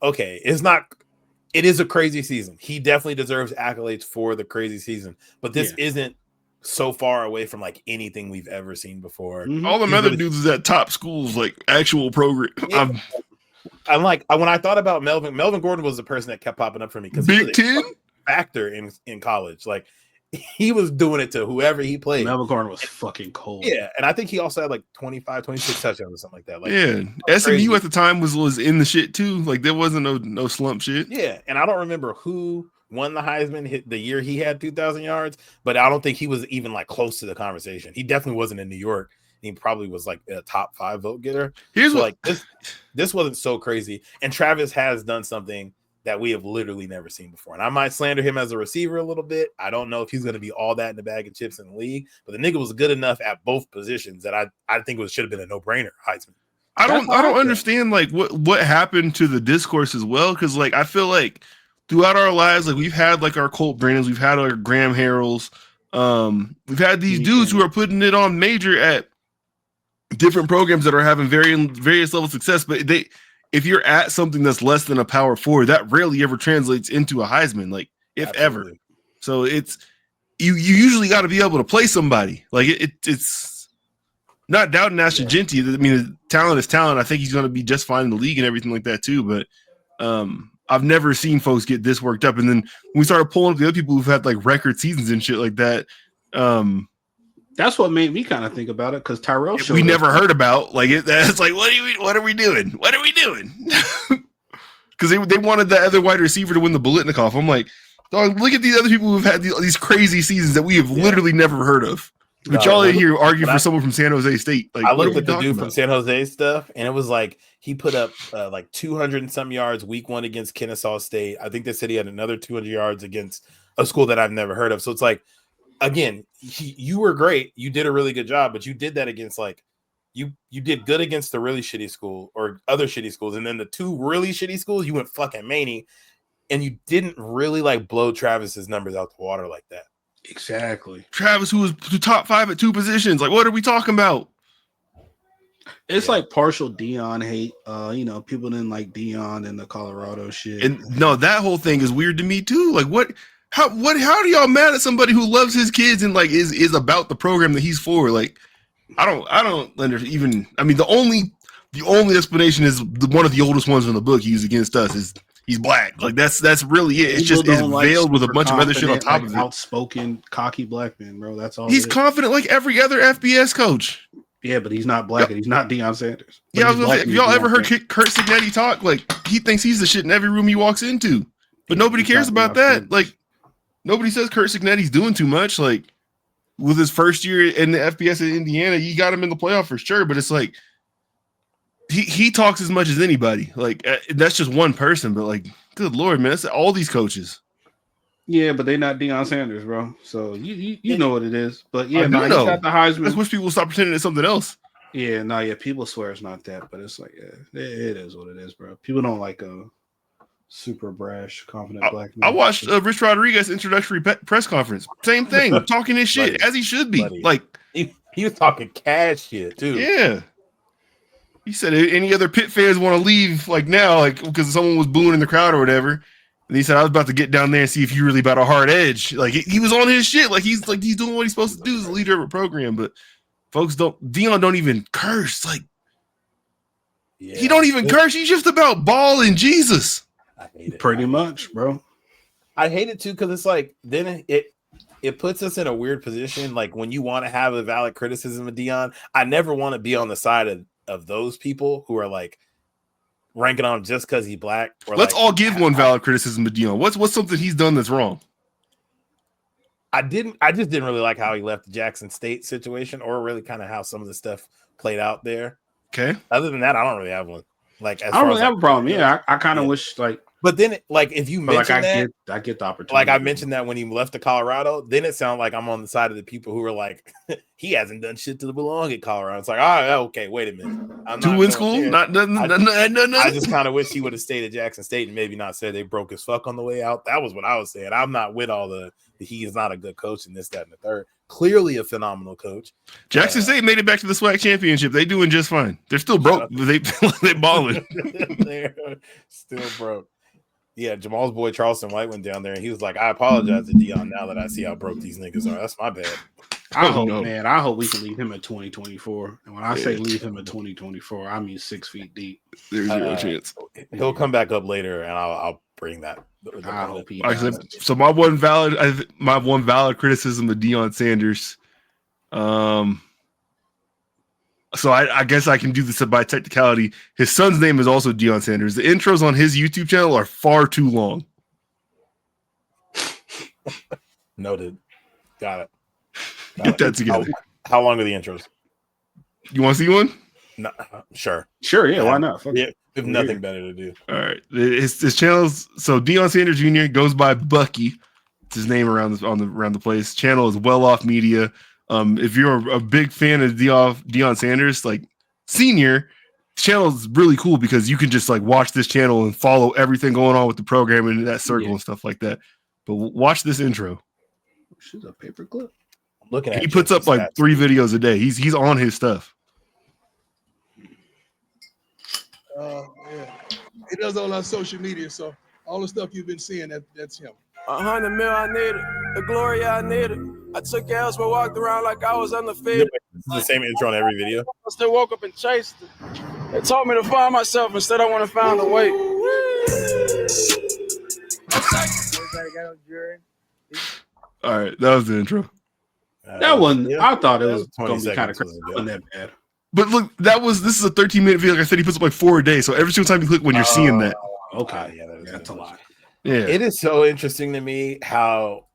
okay, it is a crazy season. He definitely deserves accolades for the crazy season, but this isn't so far away from like anything we've ever seen before. Mhm. All them He's other really- dudes is at top schools, like actual program. Yeah. I'm like when I thought about Melvin Gordon was the person that kept popping up for me because he Big was Ten. a factor in college. Like he was doing it to whoever he played. Melvin Gordon was fucking cold. Yeah, and I think he also had like 25, 26 touchdowns or something like that. Like, Yeah, SMU crazy. at the time was in the shit too. Like there wasn't no slump shit. yeah, and I don't remember who won the Heisman the year he had 2,000 yards, but I don't think he was even like close to the conversation. He definitely wasn't in New York. He probably was like a top 5 vote getter. Here's So what like this wasn't so crazy. And Travis has done something that we have literally never seen before. And I might slander him as a receiver a little bit. I don't know if he's going to be all that in the bag of chips in the league, but the nigga was good enough at both positions that I think it should have been a no-brainer Heisman. I don't That's awesome. understand like what happened to the discourse as well, because like I feel like throughout our lives, like we've had like our Colt Brandons, we've had our Graham Harrells, we've had these dudes who are putting it on major at different programs that are having various levels of success, but if you're at something that's less than a power 4, that rarely ever translates into a Heisman, like if ever. Absolutely. So it's you usually got to be able to play somebody. Like it's not doubting Ashton Genty. I mean, talent is talent. I think he's going to be just fine in the league and everything like that too. But I've never seen folks get this worked up. And then when we started pulling up the other people who've had like record seasons and shit like that, That's what made me kind of think about it because Tyrell showed we up. never heard about. Like that's like what are we doing? What are we doing? Because they wanted the other wide receiver to win the Bolitnikoff. I'm like, dog, look at these other people who've had these crazy seasons that we have literally never heard of. But y'all in here argue for someone from San Jose State. Like, I what are looked we at the talking dude from about? San Jose stuff, and it was like he put up like 200 and some yards week 1 against Kennesaw State. I think they said he had another 200 yards against a school that I've never heard of. So it's like, again, you were great. You did a really good job, but you did that against like you did good against the really shitty school or other shitty schools, and then the 2 really shitty schools you went fucking many, and you didn't really like blow Travis's numbers out the water like that. Exactly. Travis, who was top 5 at 2 positions. Like, what are we talking about? It's like partial Dion hate. People didn't like Dion and the Colorado shit. And no, that whole thing is weird to me too. Like what? How do y'all mad at somebody who loves his kids and like is about the program that he's for? Like, I don't even. I mean, the only explanation is one of the oldest ones in the book. He's against us. Is he's black? Like that's really it. It's just it's veiled with a bunch of other shit on top of it. Outspoken, cocky black man, bro. That's all. He's confident like every other FBS coach. Yeah, but he's not black and he's not Deion Sanders. But yeah, if y'all ever heard Kurt Signetti talk, like he thinks he's the shit in every room he walks into, but nobody cares about that. Like nobody says Kurt Signetti's doing too much. Like with his first year in the FBS in Indiana, you got him in the playoff for sure. But it's like he talks as much as anybody. Like that's just one person, but like, good Lord, man, that's all these coaches. Yeah, but they're not Deion Sanders, bro. So you know what it is. But yeah, he's got the Heisman. I wish people stop pretending it's something else. Yeah, people swear it's not that, but it's like it is what it is, bro. People don't like a super brash, confident black man. I watched Rich Rodriguez introductory press conference. Same thing, talking his shit as he should be. Like he was talking cash shit too. Yeah. He said any other Pitt fans want to leave like now, like because someone was booing in the crowd or whatever. And he said, I was about to get down there and see if you really about a hard edge. Like he was on his shit. Like he's doing what he's supposed to do as a leader of a program. But folks Dion don't even curse. Like he don't even curse. He's just about ball and Jesus. I hate it. Pretty much, bro. I hate it too because it's like then it puts us in a weird position. Like when you want to have a valid criticism of Dion, I never want to be on the side of those people who are like ranking on him just because he's black. Let's all give one valid criticism to Dion. What's something he's done that's wrong? I just didn't really like how he left the Jackson State situation, or really kind of how some of the stuff played out there. Okay. Other than that, I don't really have one. Like I don't really have a problem. Yeah, I kind of wish like. But then, like, if you mention I get the opportunity. Like I mentioned that when he left to Colorado, then it sounded like I'm on the side of the people who are like, he hasn't done shit to belong at Colorado. It's like, okay, wait a minute. I'm to win school? Not I just kind of wish he would have stayed at Jackson State and maybe not said they broke his fuck on the way out. That was what I was saying. I'm not with all the he is not a good coach and this, that, and the third. Clearly a phenomenal coach. Jackson State made it back to the SWAC championship. They doing just fine. They're still broke. They balling. They're still broke. Yeah, Jamal's boy Charleston White went down there and he was like, I apologize to Dion now that I see how broke these niggas are. That's my bad. I hope we can leave him at 2024. And when I say leave him at 2024, I mean 6 feet deep. There's zero chance. He'll come back up later and I'll bring that. I hope he so my one valid criticism of Deion Sanders. So I guess I can do this by technicality. His son's name is also Deion Sanders. The intros on his YouTube channel are far too long. Noted. Got it. Get that together. How long are the intros? You want to see one? No, sure. Yeah, why not? Yeah, we have nothing better to do. All right. His channel's so Deion Sanders Jr. goes by Bucky. It's his name around the place. Channel is Well Off Media. If you're a big fan of Deion Sanders, like senior, channel is really cool because you can just like watch this channel and follow everything going on with the program and that circle and stuff like that. But watch this intro. She's a paperclip. Looking at he puts up like 3 videos a day. He's on his stuff. Yeah. He does all our social media, so all the stuff you've been seeing, that's him. 100 mil I needed, the glory I needed. I took L's but walked around like I was undefeated. This is the same intro on every video. I still woke up and chased it. They told me to find myself, instead I want to find a way. All right, that was the intro. That one, I thought it was going to be kind of crazy. It wasn't that bad. But look, this is a 13-minute video. Like I said, he puts up like 4 a day. So every single time you click when you're seeing that. Okay. That's a lot. Yeah. It is so interesting to me how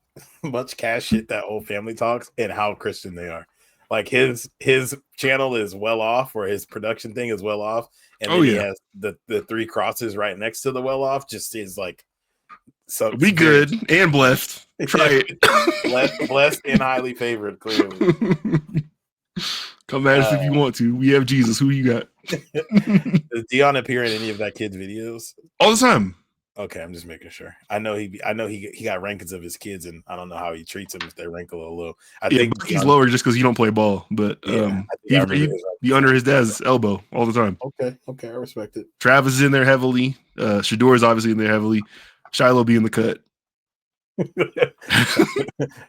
much cash shit that whole family talks and how Christian they are. Like his channel is Well Off, or his production thing is Well Off. And then he has the 3 crosses right next to the Well Off, just is like, so we good and blessed. Try it. blessed and highly favored, clearly. Come at us if you want to. We have Jesus. Who you got? Does Dion appear in any of that kid's videos? All the time. Okay, I'm just making sure. I know he got rankings of his kids, and I don't know how he treats them if they rank a little low. I think Bucky's lower just because you don't play ball, but I think I he'd remember his be under his dad's elbow all the time. Okay, I respect it. Travis is in there heavily. Shador is obviously in there heavily. Shiloh be in the cut.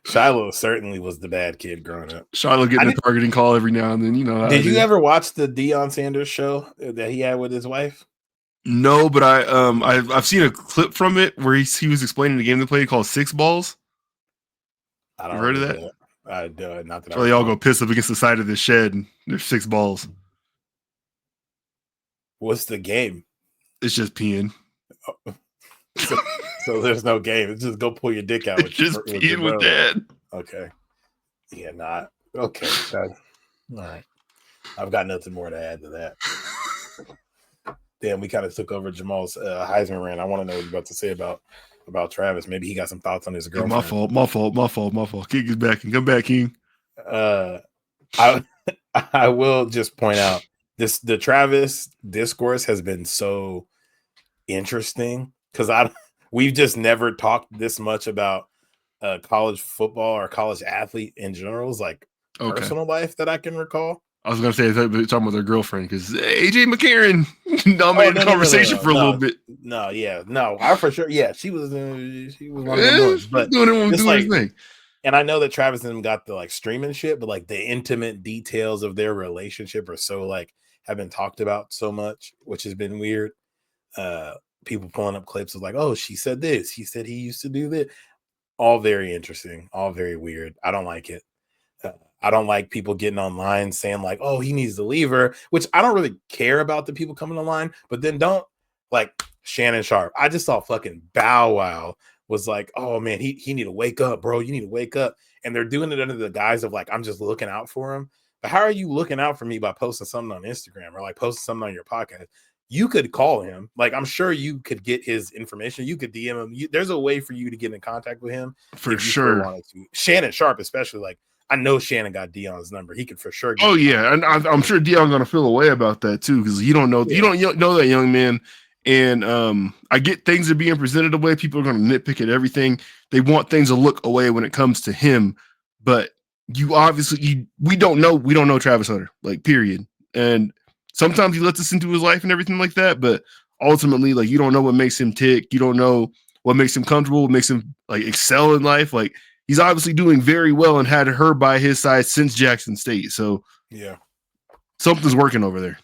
Shiloh certainly was the bad kid growing up. Shiloh getting a targeting call every now and then. You know. Did you ever watch the Deion Sanders show that he had with his wife? No, but I've seen a clip from it where he was explaining the game they played called Six Balls. I don't heard of that? I do not that. Where they all go piss up against the side of the shed and there's 6 balls. What's the game? It's just peeing. So there's no game. It's just go pull your dick out. It's just peeing with dad. Okay. Yeah, not okay. All right. I've got nothing more to add to that. Damn, we kind of took over Jamal's Heisman rant. I want to know what you're about to say about Travis. Maybe he got some thoughts on his girlfriend. My fault. King is back and come back, King. I will just point out the Travis discourse has been so interesting because we've just never talked this much about college football or college athlete in general's like personal life that I can recall. I was gonna say talking about their girlfriend because AJ McCarron dominated the conversation for a little bit. I for sure. Yeah, she was one of the ones, but doing his thing. And I know that Travis and them got the like streaming shit, but like the intimate details of their relationship are so like have been talked about so much, which has been weird. People pulling up clips of like, oh, she said this, he said he used to do that. All very interesting, all very weird. I don't like it. I don't like people getting online saying like, oh, he needs to leave her, which I don't really care about the people coming online, but then don't like Shannon Sharp. I just saw fucking Bow Wow was like, oh man, he need to wake up, bro. You need to wake up. And they're doing it under the guise of like, I'm just looking out for him. But how are you looking out for me by posting something on Instagram or like posting something on your podcast? You could call him. Like, I'm sure you could get his information. You could DM him. There's a way for you to get in contact with him. For sure. Shannon Sharp, especially, like, I know Shannon got Deion's number. He could for sure. Oh yeah, and I'm sure Deion's gonna feel a way about that too because you don't know you don't know that young man. And I get things are being presented away. People are gonna nitpick at everything. They want things to look away when it comes to him. But you obviously we don't know Travis Hunter, like period. And sometimes he lets us into his life and everything like that. But ultimately, like you don't know what makes him tick. You don't know what makes him comfortable, what makes him like excel in life. Like he's obviously doing very well and had her by his side since Jackson State. So yeah, something's working over there.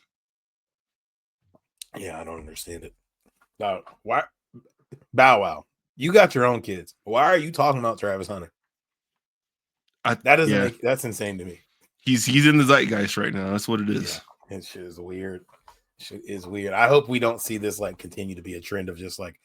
Yeah, I don't understand it. Now, why Bow Wow? You got your own kids. Why are you talking about Travis Hunter? That's insane to me. He's in the zeitgeist right now. That's what it is. Yeah, it shit is weird. Shit is weird. I hope we don't see this like continue to be a trend of just like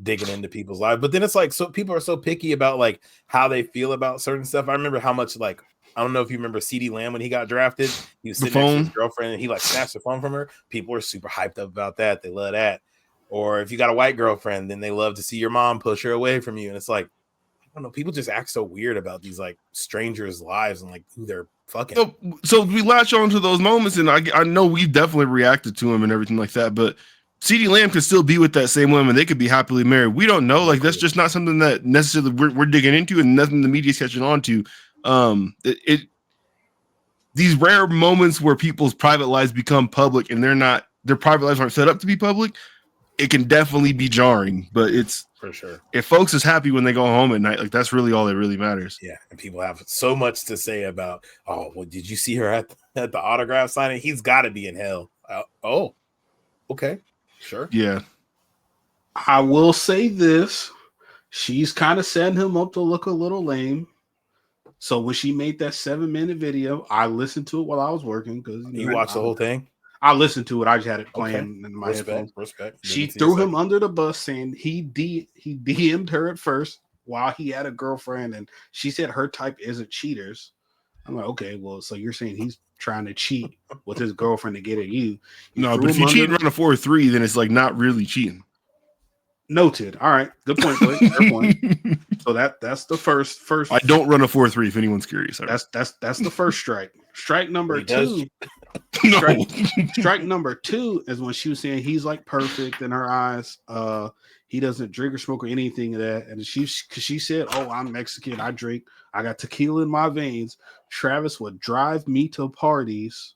digging into people's lives. But then it's like so people are so picky about like how they feel about certain stuff. I remember how much like I don't know if you remember CeeDee Lamb when he got drafted. He was sitting next to his girlfriend and he like snatched the phone from her. People were super hyped up about that. They love that. Or if you got a white girlfriend, then they love to see your mom push her away from you. And it's like, I don't know, people just act so weird about these like strangers' lives and like who they're fucking. So we latch on to those moments, and I know we've definitely reacted to him and everything like that. But CeeDee Lamb could still be with that same woman. They could be happily married. We don't know. Like that's just not something that necessarily we're digging into, and nothing the media's catching on to. These rare moments where people's private lives become public, and their private lives aren't set up to be public. It can definitely be jarring, but it's for sure. If folks is happy when they go home at night, like that's really all that really matters. Yeah, and people have so much to say about. Oh, well, did you see her at the autograph signing? He's got to be in hell. Oh, okay, sure. Yeah, I will say this: she's kind of setting him up to look a little lame. So when she made that 7-minute video, I listened to it while I was working because you watched the whole thing. I listened to it. I just had it playing in my headphones. Respect. She threw him under the bus, saying he DM'd her at first while he had a girlfriend, and she said her type isn't cheaters. I'm like, okay, well, so you're saying he's trying to cheat with his girlfriend to get at you? No, but if you cheat around a 4-3, then it's like not really cheating. Noted. All right, good point. Good point. So that's the first. I don't run a 4-3. If anyone's curious, that's the first strike. Strike number 2. No. Strike number 2 is when she was saying he's like perfect in her eyes. He doesn't drink or smoke or anything of that. And she said, "Oh, I'm Mexican. I drink. I got tequila in my veins." Travis would drive me to parties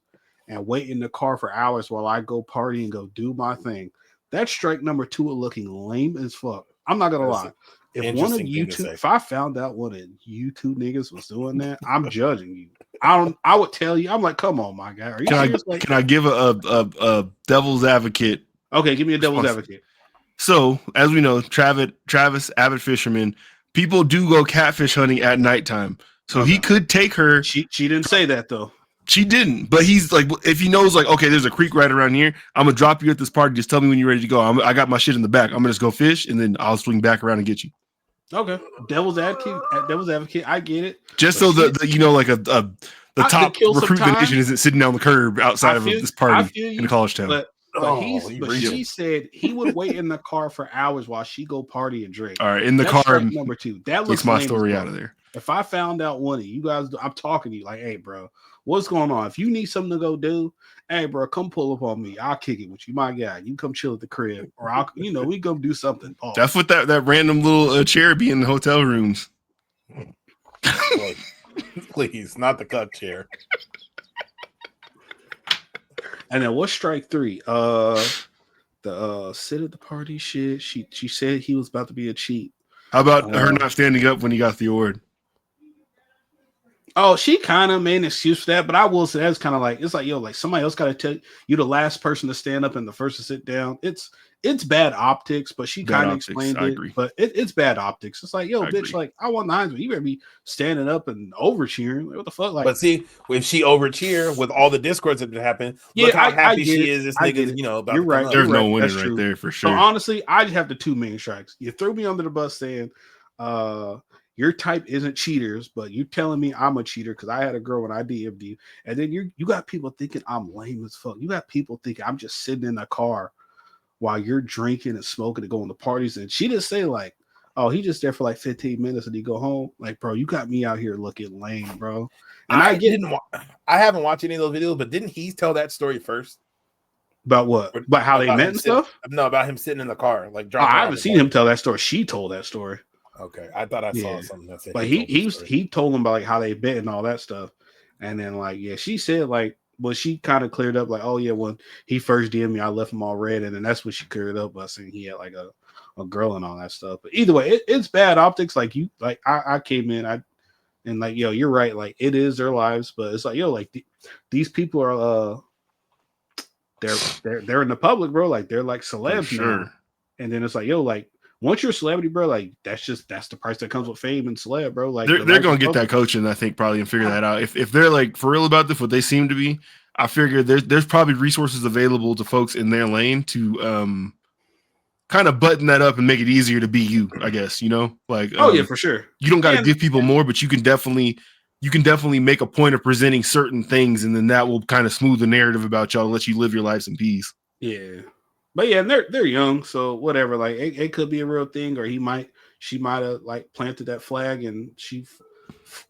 and wait in the car for hours while I go party and go do my thing. That's strike number 2 of looking lame as fuck. I'm not gonna lie. If one of you two, if I found out one of you two niggas was doing that, I'm judging you. I would tell you. I'm like, come on, my guy. Are you serious? Can I give a devil's advocate? Okay, give me a devil's advocate. So, as we know, Travis, avid fisherman, people do go catfish hunting at nighttime. So he could take her. She didn't say that though. She didn't, but he's like, if he knows, like, okay, there's a creek right around here, I'm gonna drop you at this party. Just tell me when you're ready to go. I got my shit in the back. I'm gonna just go fish, and then I'll swing back around and get you. Okay, devil's advocate. I get it. Just so the like the top recruit in the nation isn't sitting down the curb outside of this party in a college town. But she said he would wait in the car for hours while she go party and drink. All right, in the car. Number 2. That looks my story out of there. If I found out one of you guys, I'm talking to you like, hey, bro, what's going on? If you need something to go do, hey, bro, come pull up on me. I'll kick it with you, my guy. You come chill at the crib, or I'll, we go do something. Oh. That's what that random little chair be in the hotel rooms. Please, not the cup chair. And then what's strike 3? The sit at the party shit. She said he was about to be a cheat. How about her not standing up when he got the award? Oh, she kind of made an excuse for that, but I will say that's kind of like, it's like, yo, like somebody else got to tell you the last person to stand up and the first to sit down. It's bad optics, but she kind of explained it. But it's bad optics. It's like, yo, bitch, like I won the Heisman. You better be standing up and over cheering. Like, what the fuck? Like, but see, if she over cheer with all the discords that happened, look how happy she is. This nigga, about you're right. There's no winner right there for sure. So honestly, I just have the 2 main strikes. You threw me under the bus saying, your type isn't cheaters, but you telling me I'm a cheater because I had a girl when I DM'd you, and then you got people thinking I'm lame as fuck. You got people thinking I'm just sitting in a car while you're drinking and smoking and going to parties. And she didn't say like, oh, he just there for like 15 minutes and he go home. Like, bro, you got me out here looking lame, bro. And I haven't watched any of those videos, but didn't he tell that story first? About what? About how they met and stuff? No, about him sitting in the car. Like, I haven't seen him tell that story. She told that story. Okay, I thought I saw something that said. But he told them about like how they bet and all that stuff, and then like she said like, well, she kind of cleared up like, oh yeah, when he first DM'd me, I left him all red, and then that's what she cleared up by saying he had like a girl and all that stuff. But either way, it's bad optics. Like I came in, and like, yo, you're right, like it is their lives, but it's like, yo, like these people are they're in the public, bro. Like they're like celebs now, and then it's like, yo, like. Once you're a celebrity, bro, like that's the price that comes with fame and celeb, bro. Like they're gonna get that coaching, I think, probably and figure that out. If they're like for real about this, what they seem to be, I figure there's probably resources available to folks in their lane to kind of button that up and make it easier to be you, I guess, like yeah, for sure. You don't got to give people more, but you can definitely make a point of presenting certain things, and then that will kind of smooth the narrative about y'all, let you live your lives in peace. Yeah. But yeah, and they're young, so whatever. Like it could be a real thing, or she might have like planted that flag and she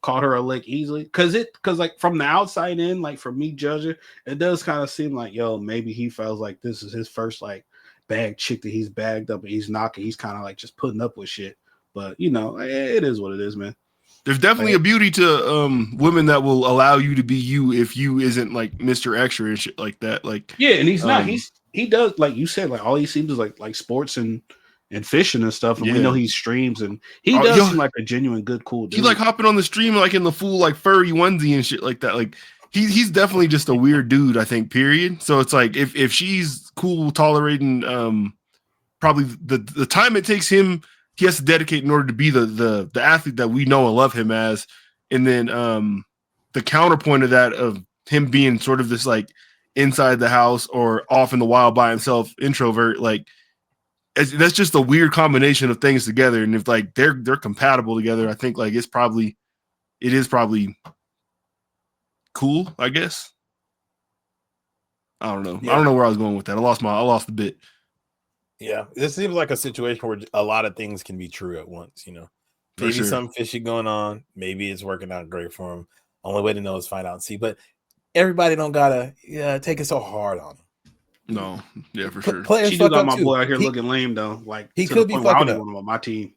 caught her a lick easily. Cause like from the outside in, like from me judging, it does kind of seem like, yo, maybe he feels like this is his first like bag chick that he's bagged up and he's knocking. He's kind of like just putting up with shit. But it is what it is, man. There's definitely a beauty to women that will allow you to be you if you isn't like Mr. Extra and shit like that. Like and he's not. He does, like you said, like all he seems is like sports and fishing and stuff. And we know he streams and he does seem like a genuine good, cool dude. He like hopping on the stream like in the full like furry onesie and shit like that. Like he's definitely just a weird dude, I think, period. So it's like if she's cool tolerating probably the time it takes him, he has to dedicate in order to be the athlete that we know and love him as. And then the counterpoint of that of him being sort of this like inside the house or off in the wild by himself introvert, like that's just a weird combination of things together. And if like they're compatible together, I think like it is probably cool, I guess. I don't know. I don't know where I was going with that. I lost the bit. Yeah, this seems like a situation where a lot of things can be true at once, Maybe something fishy going on. Maybe it's working out great for him. Only way to know is find out and see. But everybody don't gotta take it so hard on him. No, yeah, for sure. Players She do fuck got up my too. boy out here looking lame though. Like he to could the be point where I fucking don't up. even want him on my team.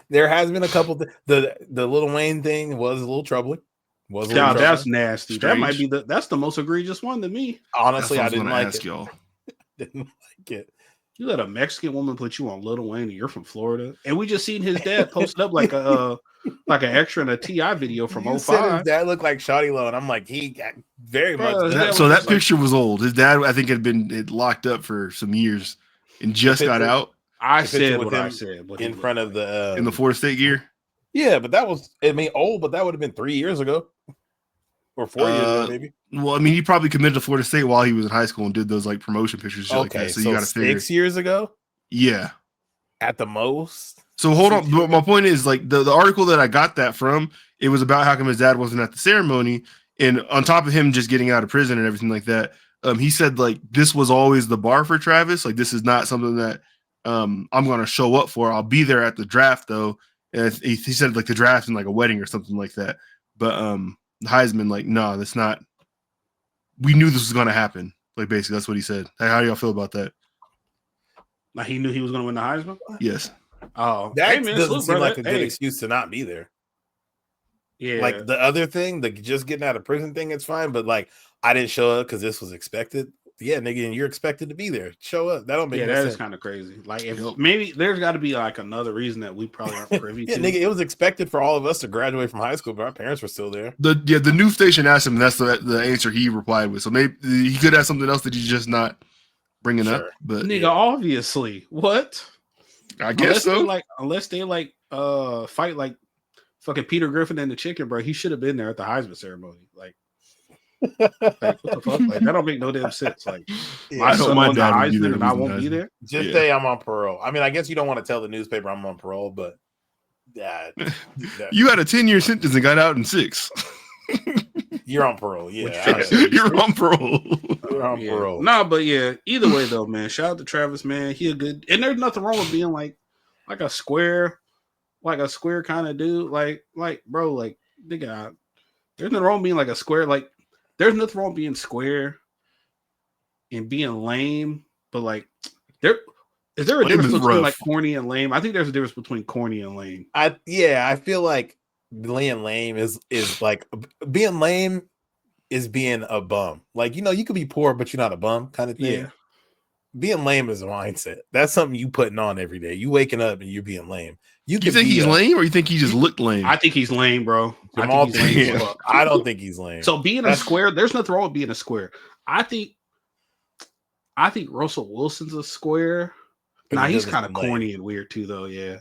There has been a couple. The Lil Wayne thing was a little troubling. Was a little Now troubling. that's nasty. That might Strange. be that's the most egregious one to me. Honestly, I That's what didn't gonna like ask it. y'all. Didn't like it. You let a Mexican woman put you on Lil Wayne and you're from Florida. And we just seen his dad posted up like a like an extra in a TI video from You said his 05. dad looked like Shawty Lo, and I'm like, he got very Bro, much. his does. dad So was that just like- picture was old. His dad, I think, had locked up for some years and just got picture- out I the picture said with what I him said. What in front of the in the Florida State gear. Yeah, but that was old, but that would have been 3 years ago. Or 4 years ago, maybe. Well, I mean, he probably committed to Florida State while he was in high school and did those like promotion pictures. Shit like Okay, that. So you got to figure. 6 years ago Yeah. at the most. So hold on. But my point is, like the article that I got that from, it was about how come his dad wasn't at the ceremony, and on top of him just getting out of prison and everything like that, he said like this was always the bar for Travis. Like this is not something that I'm going to show up for. I'll be there at the draft though. And he said like the draft and like a wedding or something like that. But Heisman, like, no, that's not. We knew this was going to happen. Like basically, that's what he said. How do y'all feel about that? Like he knew he was going to win the Heisman. Yes. Oh, That hey, man, doesn't salute, seem brother. like a good excuse to not be there. Yeah, Like the other thing, the just getting out of prison thing, it's fine. But like, I didn't show up because this was expected. Yeah, nigga, and you're expected to be there. Show up. That don't make no that sense. is kind of crazy. Like, if maybe there's got to be like another reason that we probably aren't privy Yeah, to. nigga, it was expected for all of us to graduate from high school, but our parents were still there. The news station asked him, and that's the answer he replied with. So maybe he could have something else that he's just not bringing up. But Nigga, obviously, what? I guess unless they fight like fucking Peter Griffin and the chicken, bro. He should have been there at the Heisman ceremony. Like what the fuck? Like that don't make no damn sense. Like my son won the Heisman and I won't be there. Just say I'm on parole. I mean, I guess you don't want to tell the newspaper I'm on parole, but you had a 10-year sentence and got out in 6. You're on parole. Yeah, you're on parole. You're on parole. No, but yeah, either way though, man. Shout out to Travis, man. He a good, and there's nothing wrong with being like a square kind of dude. Like bro, like nigga, there's nothing wrong with being like a square. Like there's nothing wrong with being square and being lame, but like is there a difference between like corny and lame? I think there's a difference between corny and lame. I feel like being lame is like being lame is being a bum. Like, you know, you could be poor, but you're not a bum kind of thing. Yeah. Being lame is a mindset. That's something you putting on every day. You waking up and you're being lame. You think he's lame, or you think he just looked lame? I think he's lame, bro. I don't think he's lame. So being a square, there's nothing wrong with being a square. I think Russell Wilson's a square. Nah, he's kind of corny and weird too, though. Yeah,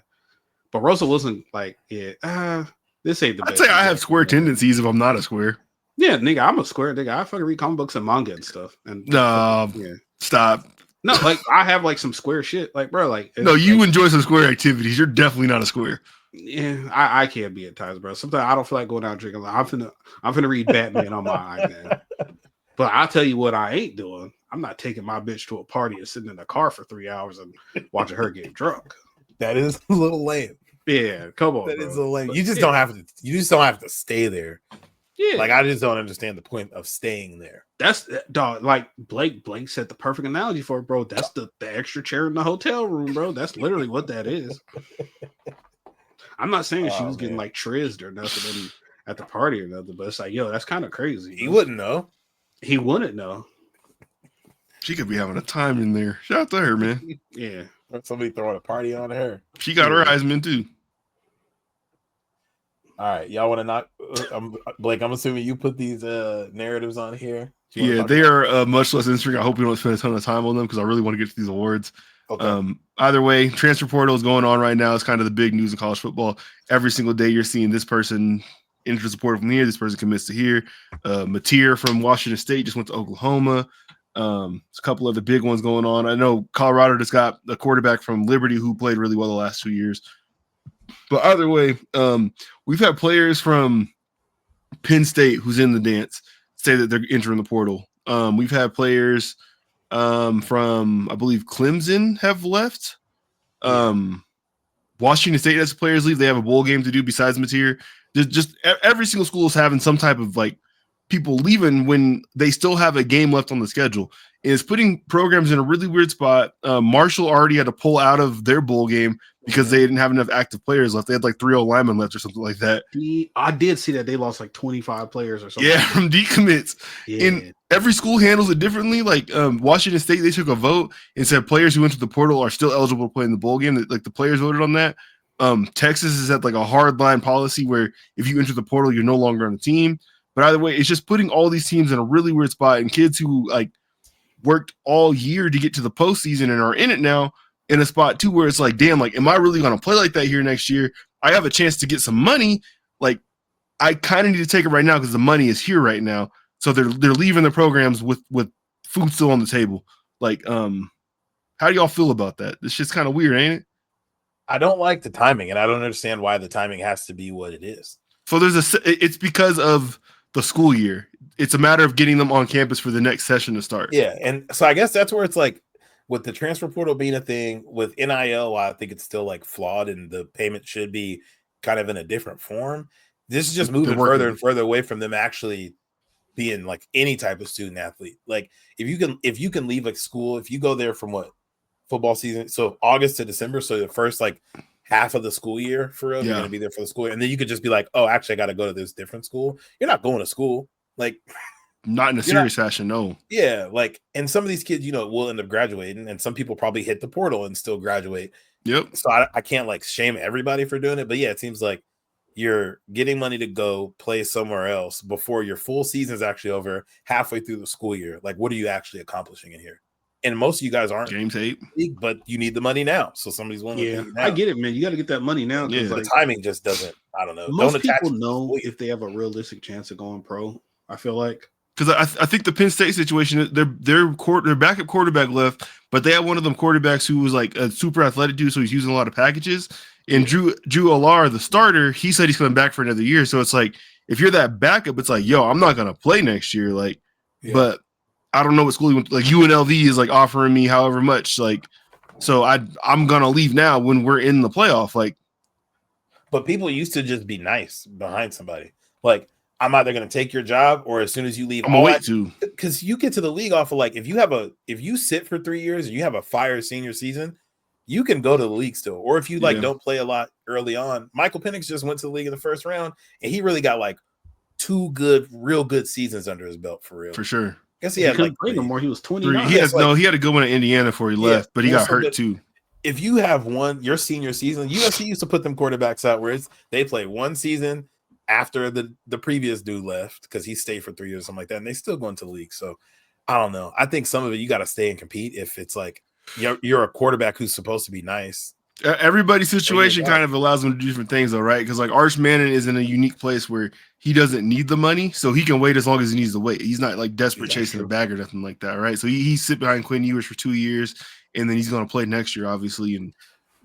but Russell Wilson, like, this ain't the best. I'd say I have square tendencies if I'm not a square. Yeah, nigga, I'm a square nigga. I fucking read comic books and manga and stuff. And stop. No, like I have like some square shit. Like, bro, like no, you enjoy some square activities. You're definitely not a square. Yeah, I can't be at times, bro. Sometimes I don't feel like going out drinking. Like, I'm finna read Batman on my iPad. But I'll tell you what I ain't doing. I'm not taking my bitch to a party and sitting in a car for 3 hours and watching her get drunk. That is a little lame. Yeah, come on. That bro. is a lame. You just don't have to. You just don't have to stay there. Yeah, like I just don't understand the point of staying there. That's dog. Like Blake said the perfect analogy for it, bro. That's the extra chair in the hotel room, bro. That's literally what that is. I'm not saying she was getting like trizzed or nothing at the party or nothing, but it's like, yo, that's kind of crazy. He wouldn't know. He wouldn't know. She could be having a time in there. Shout out to her, man. Yeah. Somebody throwing a party on her. She got her Heisman too. All right, y'all want to knock? Blake, I'm assuming you put these narratives on here. Yeah, they are much less interesting. I hope we don't spend a ton of time on them because I really want to get to these awards. Okay. Either way, transfer portal is going on right now. It's kind of the big news in college football. Every single day you're seeing this person enters the portal from here. This person commits to here. Mateer from Washington State just went to Oklahoma. There's a couple of the big ones going on. I know Colorado just got a quarterback from Liberty who played really well the last 2 years. But either way, we've had players from Penn State who's in the dance say that they're entering the portal. We've had players from, I believe, Clemson have left. Washington State has players leave. They have a bowl game to do besides Mateer. Just every single school is having some type of like people leaving when they still have a game left on the schedule. And it's putting programs in a really weird spot. Marshall already had to pull out of their bowl game because they didn't have enough active players left. They had like 3 linemen left or something like that. I did see that they lost like 25 players or something. Yeah, from decommits. Yeah. And every school handles it differently. Like Washington State, they took a vote and said players who went to the portal are still eligible to play in the bowl game. Like the players voted on that. Texas is at like a hard line policy where if you enter the portal, you're no longer on the team. But either way, it's just putting all these teams in a really weird spot, and kids who like worked all year to get to the postseason and are in it now in a spot too where it's like, damn, like, am I really going to play like that here next year? I have a chance to get some money. Like, I kind of need to take it right now because the money is here right now. So they're leaving the programs with food still on the table. Like, how do y'all feel about that? This shit's kind of weird, ain't it? I don't like the timing, and I don't understand why the timing has to be what it is. So it's because of the school year. It's a matter of getting them on campus for the next session to start. Yeah, and so I guess that's where it's like with the transfer portal being a thing, with NIL, I think it's still like flawed and the payment should be kind of in a different form. This is just moving further and further away from them actually being like any type of student athlete. Like if you can leave a school, if you go there from what football season, so August to December, so the first like half of the school year for real, you're going to be there for the school year. And then you could just be like, oh, actually I got to go to this different school. You're not going to school. Like not in a serious fashion, no. Yeah, like, and some of these kids, you know, will end up graduating, and some people probably hit the portal and still graduate. Yep. So I can't like shame everybody for doing it, but yeah, it seems like you're getting money to go play somewhere else before your full season is actually over halfway through the school year. Like, what are you actually accomplishing in here? And most of you guys aren't James 8, but you need the money now. So somebody's willing to pay you now. I get it, man. You got to get that money now. Yeah. Like, the timing just doesn't. I don't know. Most people know if they have a realistic chance of going pro. I feel like. Because I think the Penn State situation, their backup quarterback left, but they had one of them quarterbacks who was like a super athletic dude, so he's using a lot of packages. And Drew Alar, the starter, he said he's coming back for another year. So it's like if you're that backup, it's like, yo, I'm not gonna play next year. Like, but I don't know what school like UNLV is like offering me however much. Like, so I'm gonna leave now when we're in the playoff. Like, but people used to just be nice behind somebody. Like, I'm either going to take your job or as soon as you leave, I'm gonna wait to, because you get to the league off of like, if you sit for 3 years and you have a fire senior season, you can go to the league still. Or if you like don't play a lot early on, Michael Penix just went to the league in the first round and he really got like 2 real good seasons under his belt for real. For sure. I guess he had like no more. He was 29. He had a good one in Indiana before he left, but he got hurt too. If you have your senior season, USC used to put them quarterbacks out where they play one season after the previous dude left because he stayed for 3 years or something like that, and they still go into the league. So I don't know. I think some of it you got to stay and compete if it's like you're a quarterback who's supposed to be nice. Everybody's situation kind of allows them to do different things, though, right? Because like Arch Manning is in a unique place where he doesn't need the money, so he can wait as long as he needs to wait. He's not like desperate chasing the bag or nothing like that, right? So he sit behind Quinn Ewers for 2 years, and then he's going to play next year, obviously, and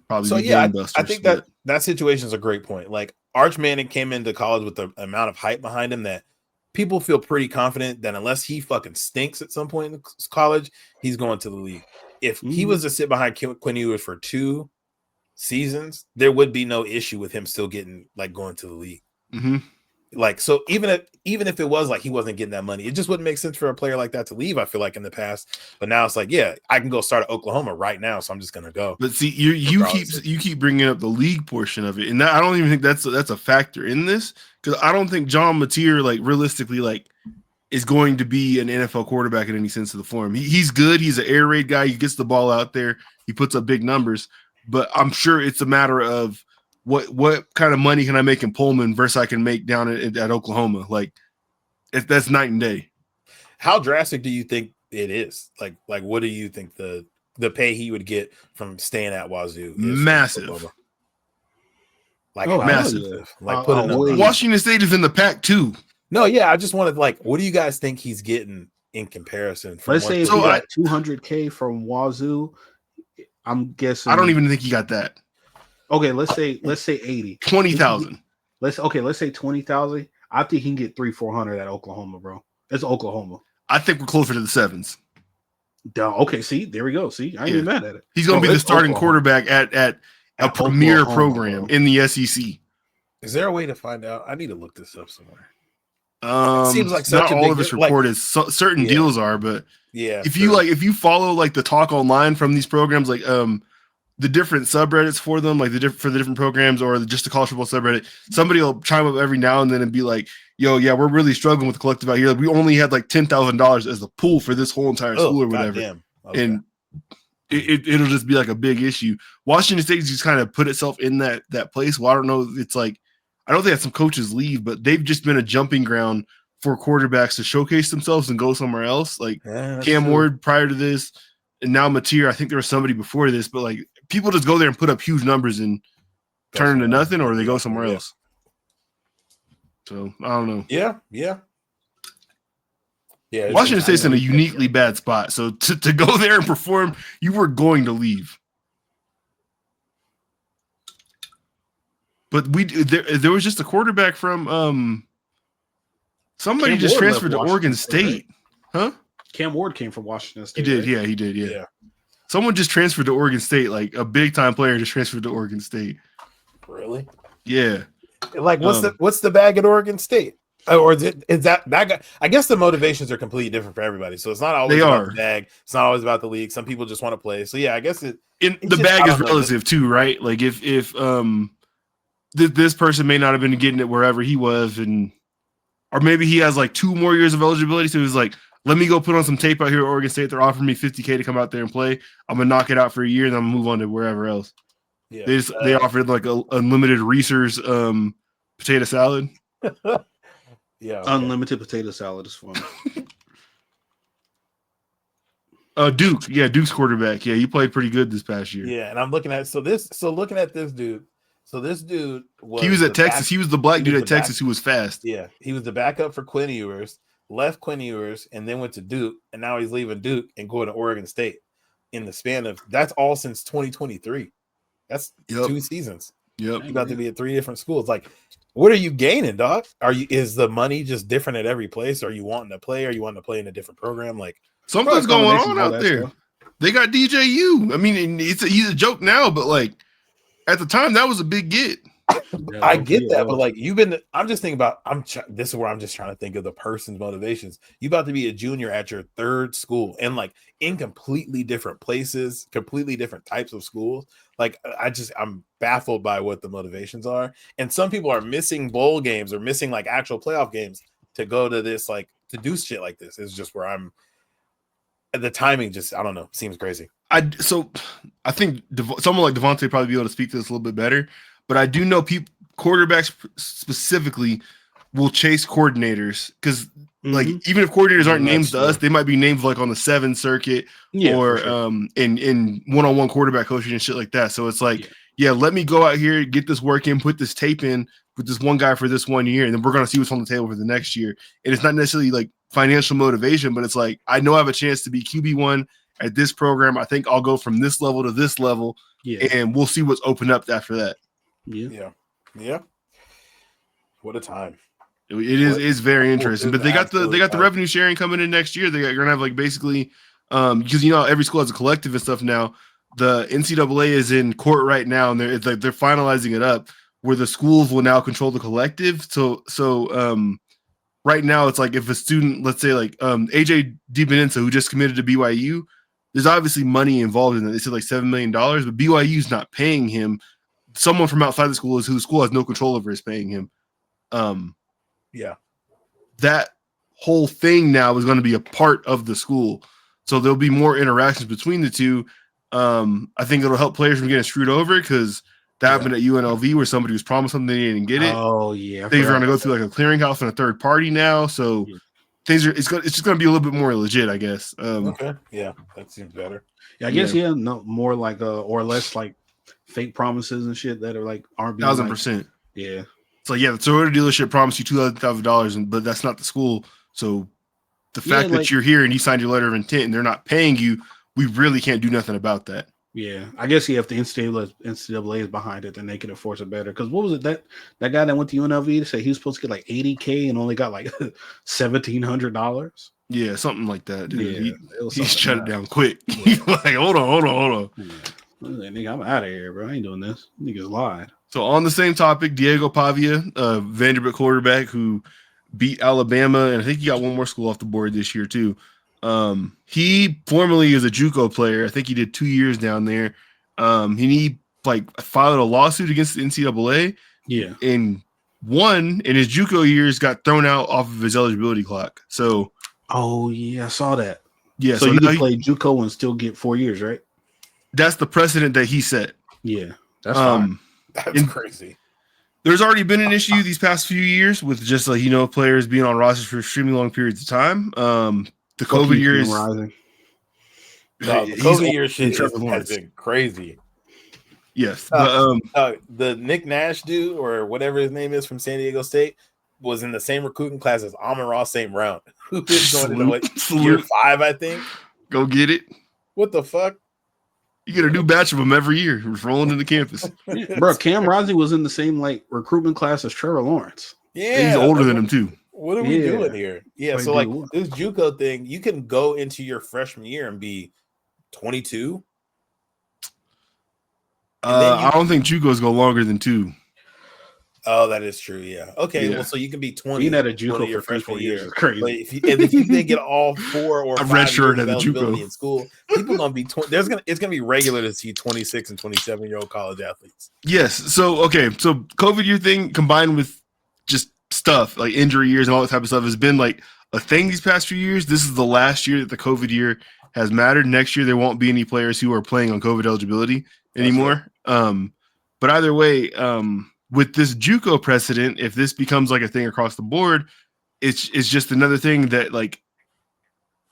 probably. So I think that situation is a great point. Like Arch Manning came into college with the amount of hype behind him that people feel pretty confident that unless he fucking stinks at some point in college, he's going to the league. If he was to sit behind Quinn Ewers for 2 seasons, there would be no issue with him still getting like going to the league. Mm-hmm. Like, so even if it was like he wasn't getting that money, it just wouldn't make sense for a player like that to leave. I feel like in the past, but now it's like, yeah, I can go start at Oklahoma right now, so I'm just gonna go. But see, you keep bringing up the league portion of it, and I don't even think that's a factor in this because I don't think John Mateer like realistically like is going to be an NFL quarterback in any sense of the form. He's good. He's an air raid guy. He gets the ball out there. He puts up big numbers. But I'm sure it's a matter of what kind of money can I make in Pullman versus I can make down at Oklahoma. Like, that's night and day. How drastic do you think it is? Like what do you think the pay he would get from staying at Wazoo is? Massive. Massive. Like Washington State is in the pack too. No, yeah, I just wanted what do you guys think he's getting in comparison? Let's say if he got $200K from Wazoo. I'm guessing. I don't even think he got that. Okay, let's say 80. 20,000. Let's say 20,000. I think he can get 300-400 at Oklahoma, bro. It's Oklahoma. I think we're closer to the 7s. Okay, see, there we go. See, I ain't even mad at it. He's going to be the starting quarterback at a premier Oklahoma, program in the SEC. Is there a way to find out? I need to look this up somewhere. seems like not such a all big of it's deal. Like, reported. Certain yeah. deals are, but yeah, if true. you follow like the talk online from these programs, like the different subreddits for them, like for the different programs, or just the college football subreddit, somebody will chime up every now and then and be like, "Yo, yeah, we're really struggling with the collective out here. Like, we only had like $10,000 as the pool for this whole entire school or whatever." Goddamn. Okay. And it'll just be like a big issue. Washington State just kind of put itself in that place. Well, I don't know. It's like, I don't think that some coaches leave, but they've just been a jumping ground for quarterbacks to showcase themselves and go somewhere else. Like Cam Ward prior to this, and now Mateer. I think there was somebody before this, but like people just go there and put up huge numbers and turn into nothing, or they go somewhere else. So I don't know. Yeah. Washington State's in a uniquely bad spot. So to go there and perform, you were going to leave. But there was just a quarterback from somebody just transferred to Oregon State. Huh? Cam Ward came from Washington State. He did, right? he did. Yeah. Someone just transferred to Oregon State, like a big time player just transferred to Oregon State. Really? Yeah. Like what's the bag at Oregon State? Or is that bag? I guess the motivations are completely different for everybody. So it's not always about the bag. It's not always about the league. Some people just want to play. So yeah, I guess the bag is relative too, right? Like if this person may not have been getting it wherever he was, or maybe he has like 2 more years of eligibility. So he's like, let me go put on some tape out here at Oregon State. They're offering me $50K to come out there and play. I'm gonna knock it out for a year and I'm gonna move on to wherever else. Yeah, they offered like a unlimited Reese's potato salad. Yeah, okay. Unlimited potato salad is fun. Duke, Duke's quarterback. Yeah, he played pretty good this past year. Yeah, and I'm looking at looking at this dude. So this dude he was at Texas. He was the black dude at Texas who was fast. Yeah, he was the backup for Quinn Ewers. Left Quinn Ewers and then went to Duke, and now he's leaving Duke and going to Oregon State. In the span of that's all since 2023. That's 2 seasons. Yep, you about to be at 3 different schools. Like, what are you gaining, dog? Is the money just different at every place? Are you wanting to play? Are you wanting to play in a different program? Like, something's going on out there. Stuff. They got DJU. I mean, he's a joke now, but like at the time, that was a big get. I get that, but like I'm just thinking about. This is where I'm just trying to think of the person's motivations. You about to be a junior at your 3rd school, and like in completely different places, completely different types of schools. Like I'm baffled by what the motivations are, and some people are missing bowl games or missing like actual playoff games to go to this, like to do shit like this. Is just where I'm. The timing just I don't know seems crazy. I think someone like Devontae probably be able to speak to this a little bit better. But I do know quarterbacks specifically will chase coordinators because, like, even if coordinators aren't named to us, they might be named like on the 7 circuit or in one-on-one quarterback coaching and shit like that. So it's like, let me go out here, get this work in, put this tape in with this one guy for this 1 year, and then we're gonna see what's on the table for the next year. And it's not necessarily like financial motivation, but it's like I know I have a chance to be QB1 at this program. I think I'll go from this level to this level, and we'll see what's opened up after that. Yeah. What a time! It's very interesting. But they got the revenue sharing coming in next year. You're gonna have like basically because every school has a collective and stuff now. The NCAA is in court right now, and they're finalizing it up where the schools will now control the collective. So right now it's like if a student, let's say like AJ DiBenenza, who just committed to BYU, there's obviously money involved in that. They said like $7 million, but BYU's not paying him. Someone from outside the school who the school has no control over is paying him. That whole thing now is going to be a part of the school. So there'll be more interactions between the two. I think it'll help players from getting screwed over because that happened at UNLV where somebody was promised something they didn't get it. Oh yeah. Things are going to go through like a clearinghouse and a third party now. So it's just going to be a little bit more legit, I guess. Okay. Yeah. That seems better. Yeah. I guess, no more like, or less like, fake promises and shit that are like aren't being 1,000%. Yeah. So the Toyota dealership promised you $200,000, but that's not the school. So the fact that you're here and you signed your letter of intent and they're not paying you, we really can't do nothing about that. Yeah, I guess if the NCAA is behind it, then they can enforce it better. Because what was it that guy that went to UNLV to say he was supposed to get like $80K and only got like $1,700? Yeah, something like that. Dude. Yeah, he shut it down quick. He's like, hold on. Yeah. Nigga, I'm out of here, bro. I ain't doing this. Niggas lied. So on the same topic, Diego Pavia, Vanderbilt quarterback, who beat Alabama, and I think he got one more school off the board this year too. He formerly is a JUCO player. I think he did 2 years down there. He like filed a lawsuit against the NCAA. Yeah. And one in his JUCO years got thrown out off of his eligibility clock. So, oh yeah, I saw that. Yeah, so you can play JUCO and still get 4 years, right? That's the precedent that he set. Yeah, that's fine. That's crazy. There's already been an issue these past few years with just players being on rosters for extremely long periods of time. The COVID year is rising. No, the COVID year shit has been crazy. Yes, the Nick Nash dude or whatever his name is from San Diego State was in the same recruiting class as Amon-Ra St. Brown, who is going into year 5, I think. Go get it. What the fuck? You get a new batch of them every year, rolling into campus. Bro, Cam Rising was in the same recruitment class as Trevor Lawrence. Yeah, he's older than him too. What are we doing here? Yeah, so this JUCO thing, you can go into your freshman year and be 22. I don't think JUCOs go longer than 2. Oh, that is true. Yeah. Okay. Yeah. Well, so you can be 20. Being at a JUCO your freshman year is crazy. But if you didn't get all 4 or 5 red shirt years at of the eligibility JUCO in school, people gonna be it's gonna be regular to see 26 and 27-year-old college athletes. Yes. So so COVID year thing combined with just stuff like injury years and all that type of stuff has been like a thing these past few years. This is the last year that the COVID year has mattered. Next year there won't be any players who are playing on COVID eligibility anymore. But either way, with this JUCO precedent, if this becomes like a thing across the board, it's just another thing that like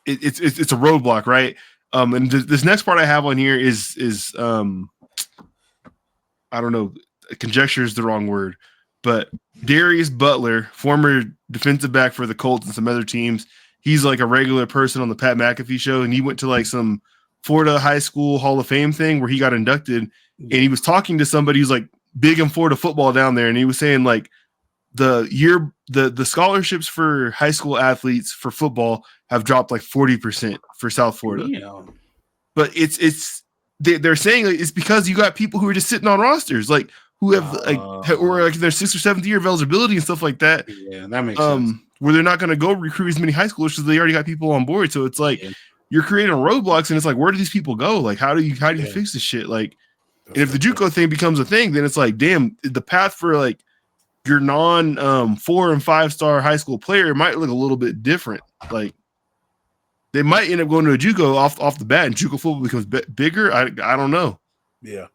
it's a roadblock, right? And this next part I have on here is I don't know, conjecture is the wrong word, but Darius Butler, former defensive back for the Colts and some other teams, he's like a regular person on the Pat McAfee show, and he went to like some Florida High School Hall of Fame thing where he got inducted, and he was talking to somebody who's like big in Florida football down there, and he was saying like the scholarships for high school athletes for football have dropped like 40% for South Florida. Yeah. But they're saying it's because you got people who are just sitting on rosters, like who have or like their 6th or 7th year of eligibility and stuff like that. Yeah, that makes sense. Where they're not going to go recruit as many high schoolers because they already got people on board. So it's like you're creating roadblocks, and it's like, where do these people go? Like, how do you fix this shit? Like, and if the JUCO thing becomes a thing, then it's like, damn, the path for like your non 4 and 5 star high school player might look a little bit different. Like, they might end up going to a JUCO off the bat, and JUCO football becomes bigger. I don't know. Yeah.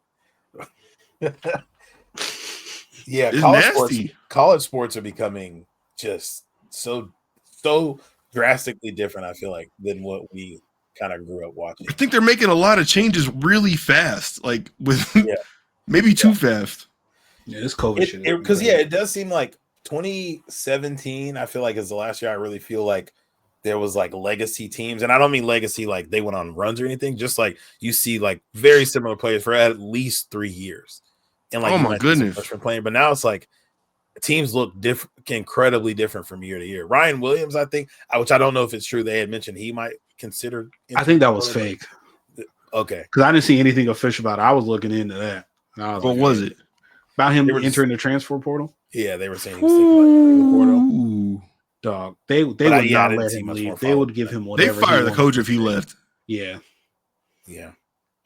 Yeah, it's college sports are becoming just so drastically different, I feel like, than what we kind of grew up watching. I think they're making a lot of changes really fast, like with maybe too fast. Yeah, this COVID shit. Because it does seem like 2017, I feel like, is the last year I really feel like there was like legacy teams, and I don't mean legacy like they went on runs or anything, just like you see like very similar players for at least 3 years. And like, oh my goodness, freshman playing, but now it's like teams look incredibly different from year to year. Ryan Williams, I think, which I don't know if it's true, they had mentioned he might consider. I think that was fake. Okay, because I didn't see anything official about it. I was looking into that. What was it about him entering the transfer portal? Yeah, they were saying he was thinking the portal. Dog, they would not let him leave. They would give him whatever. They fire the coach if he left. Yeah. I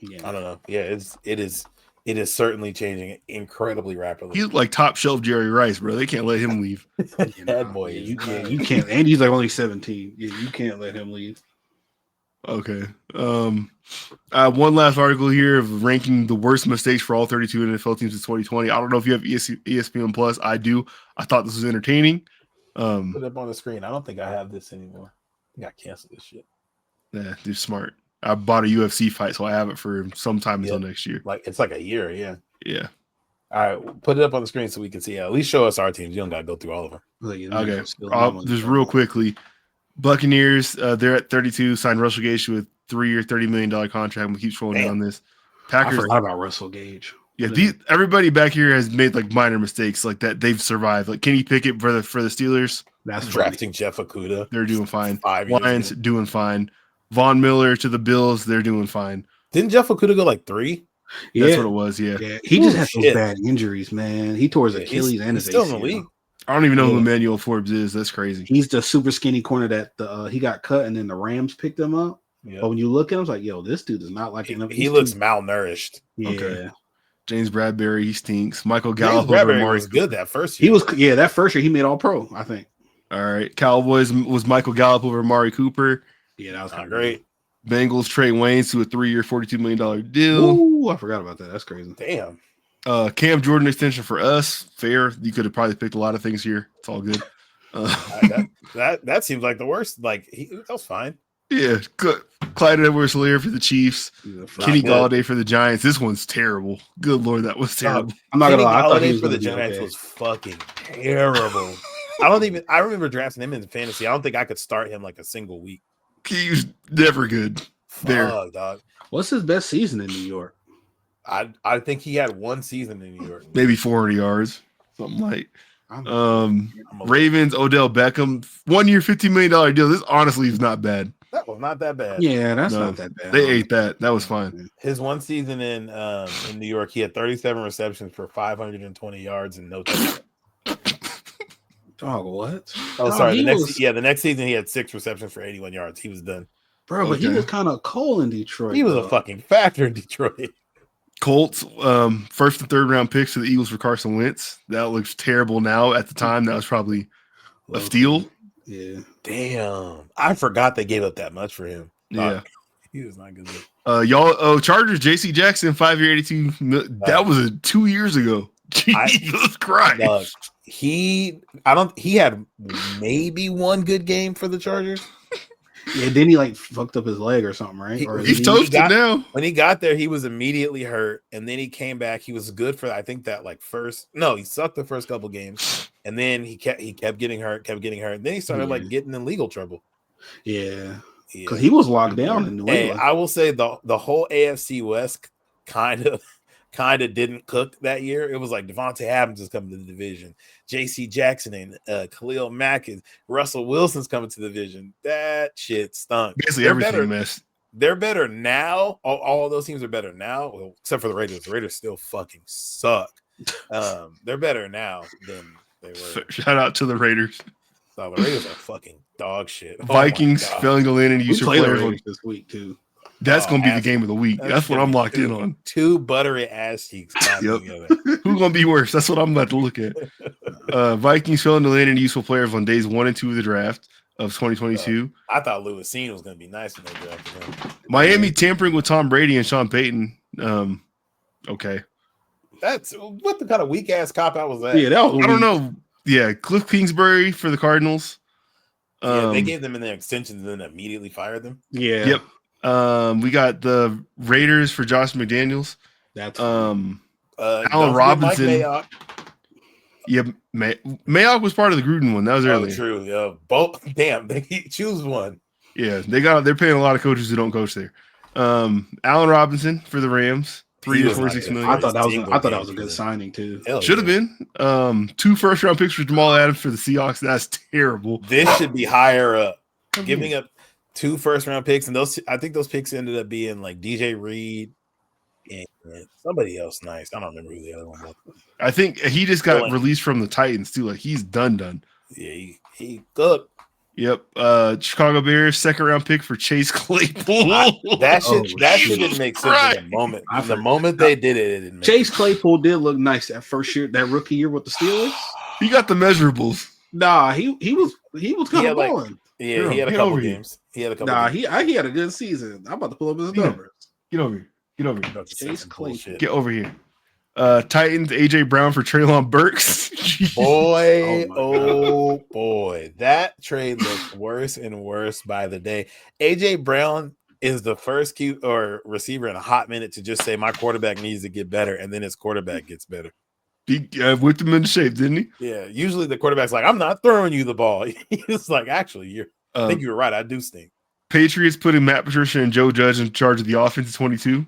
don't know. Yeah, it is certainly changing incredibly rapidly. He's like top shelf Jerry Rice, bro. They can't let him leave. That boy, you can't. And he's like only 17. Yeah, you can't let him leave. Okay. One last article here of ranking the worst mistakes for all 32 NFL teams in 2020. I don't know if you have ESPN Plus. I do. I thought this was entertaining. Put it up on the screen. I don't think I have this anymore. I think I canceled this shit. Yeah, dude, smart. I bought a UFC fight, so I have it for sometime until next year. Like it's like a year, yeah. Yeah. All right, put it up on the screen so we can see. At least show us our teams. You don't gotta go through all of them. Okay. Just real quickly, Buccaneers. They're at 32. Signed Russell Gage to a 3-year, $30 million contract. We keep scrolling down this. Packers. I forgot about Russell Gage. Yeah, everybody back here has made like minor mistakes like that. They've survived. Like Kenny Pickett for the Steelers. That's drafting Jeff Okudah. They're doing fine. Lions doing fine. Von Miller to the Bills. They're doing fine. Didn't Jeff Okudah go like 3? Yeah. That's what it was. Yeah. He just had those bad injuries, man. He tore his Achilles and his still ACL. in the league. I don't even know who Yeah. Emmanuel Forbes is. That's crazy. He's the super skinny corner that he got cut, and then the Rams picked him up. Yeah. But when you look at him, it's like, yo, this dude is not like He looks malnourished. Yeah. Okay. James Bradbury, he stinks. Michael James Gallup over Bradbury Amari was good Cooper. that first year. He was that first year he made all pro, I think. All right. Cowboys was Michael Gallup over Amari Cooper. Yeah, that was Not kind of great. Bengals Trey Waynes to a 3-year, $42 million deal. Ooh, I forgot about that. That's crazy. Damn. Cam Jordan extension for us. Fair. You could have probably picked a lot of things here. It's all good. That seems like the worst. Like that was fine. Yeah. Good. Clyde Edwards-Helaire for the Chiefs. Kenny good. Galladay for the Giants. This one's terrible. Good Lord, that was terrible. I'm not Kenny gonna lie. I thought he Galladay was for the gonna be Giants okay. was fucking terrible. I remember drafting him in fantasy. I don't think I could start him like a single week. He was never good. There. Fuck, dog. What's his best season in New York? I think he had one season in New York. Maybe 400 yards. Something like. I'm Ravens, Odell Beckham, 1 year, $15 million deal. This honestly is not bad. That was not that bad. Yeah, that's No, not that bad. They ate that. That was fine. His one season in New York, he had 37 receptions for 520 yards and no touchdowns. Dog, what? Oh, Dog, sorry. he The was- next season he had 6 receptions for 81 yards. He was done. Bro, but he Okay. was kind of cold in Detroit. He was though. a fucking factor in Detroit. Colts, first and third round picks to the Eagles for Carson Wentz. That looks terrible now. At the time, that was probably a steal. Yeah. Damn. I forgot they gave up that much for him. Yeah. He was not good. Chargers, JC Jackson, 5-year, 82 million. That was 2 years ago. Jesus Christ. He had maybe one good game for the Chargers. Yeah, then he like fucked up his leg or something, right? He's toasted now. When he got there, he was immediately hurt, and then he came back. He was good for I think that he sucked the first couple games, and then he kept getting hurt, and then he started like getting in legal trouble. Yeah, because he was locked down in New England. I will say the whole AFC West kind of didn't cook that year. It was like Devontae Adams is coming to the division, J.C. Jackson and Khalil Mack and Russell Wilson's coming to the division. That shit stunk. Basically, everything messed. They're better now. All of those teams are better now, well, except for the Raiders. The Raiders still fucking suck. They're better now than they were. Shout out to the Raiders. So the Raiders are fucking dog shit. Oh Vikings failing to land and use play the players Raiders this week too. That's going to be the game of the week. That's what I'm locked in on. 2 buttery ass cheeks. Yep. Who's going to be worse? That's what I'm about to look at. Vikings failing to land any useful players on days 1 and 2 of the draft of 2022. I thought Lewis Cine was going to be nice when they drafted him. Miami tampering with Tom Brady and Sean Payton. Okay. That's what the kind of weak ass cop out was that? Yeah, that was I don't know. Yeah, Cliff Kingsbury for the Cardinals. They gave them in their extensions and then immediately fired them. Yeah. Yep. We got the Raiders for Josh McDaniels. That's Allen Don't Robinson. forget Mike Mayock. Yeah, Mayock was part of the Gruden one. That was early. True. Yeah. Both. Damn. They choose one. Yeah, they're paying a lot of coaches who don't coach there. Allen Robinson for the Rams, 3 years, $46 million. I thought that was a good signing too. Should have been 2 first round picks for Jamal Adams for the Seahawks. That's terrible. This should be higher up. Giving up 2 first round picks, and I think those picks ended up being like DJ Reed and somebody else nice. I don't remember who the other one was. I think he just got released from the Titans too. Like he's done. Yeah, he cooked. Yep. Chicago Bears 2nd round pick for Chase Claypool. That shit didn't make sense in the moment. The moment they did it, it didn't make Chase sense. Claypool did look nice that first year, that rookie year with the Steelers. He got the measurables. Nah, he was kind of like- balling. Yeah, he had a Get couple over here. games. He had a couple. Nah, games. he had a good season. I'm about to pull up his numbers. Get over here. Get over here. That's Chase some Claypool. bullshit. Get over here. Titans AJ Brown for Treylon Burks. Boy, Oh my boy, that trade looks worse and worse by the day. AJ Brown is the first receiver in a hot minute to just say my quarterback needs to get better, and then his quarterback gets better. He whipped him into shape, didn't he? Yeah, usually the quarterback's like, I'm not throwing you the ball. He's like, actually, I think you're right. I do stink. Patriots putting Matt Patricia and Joe Judge in charge of the offense at 22.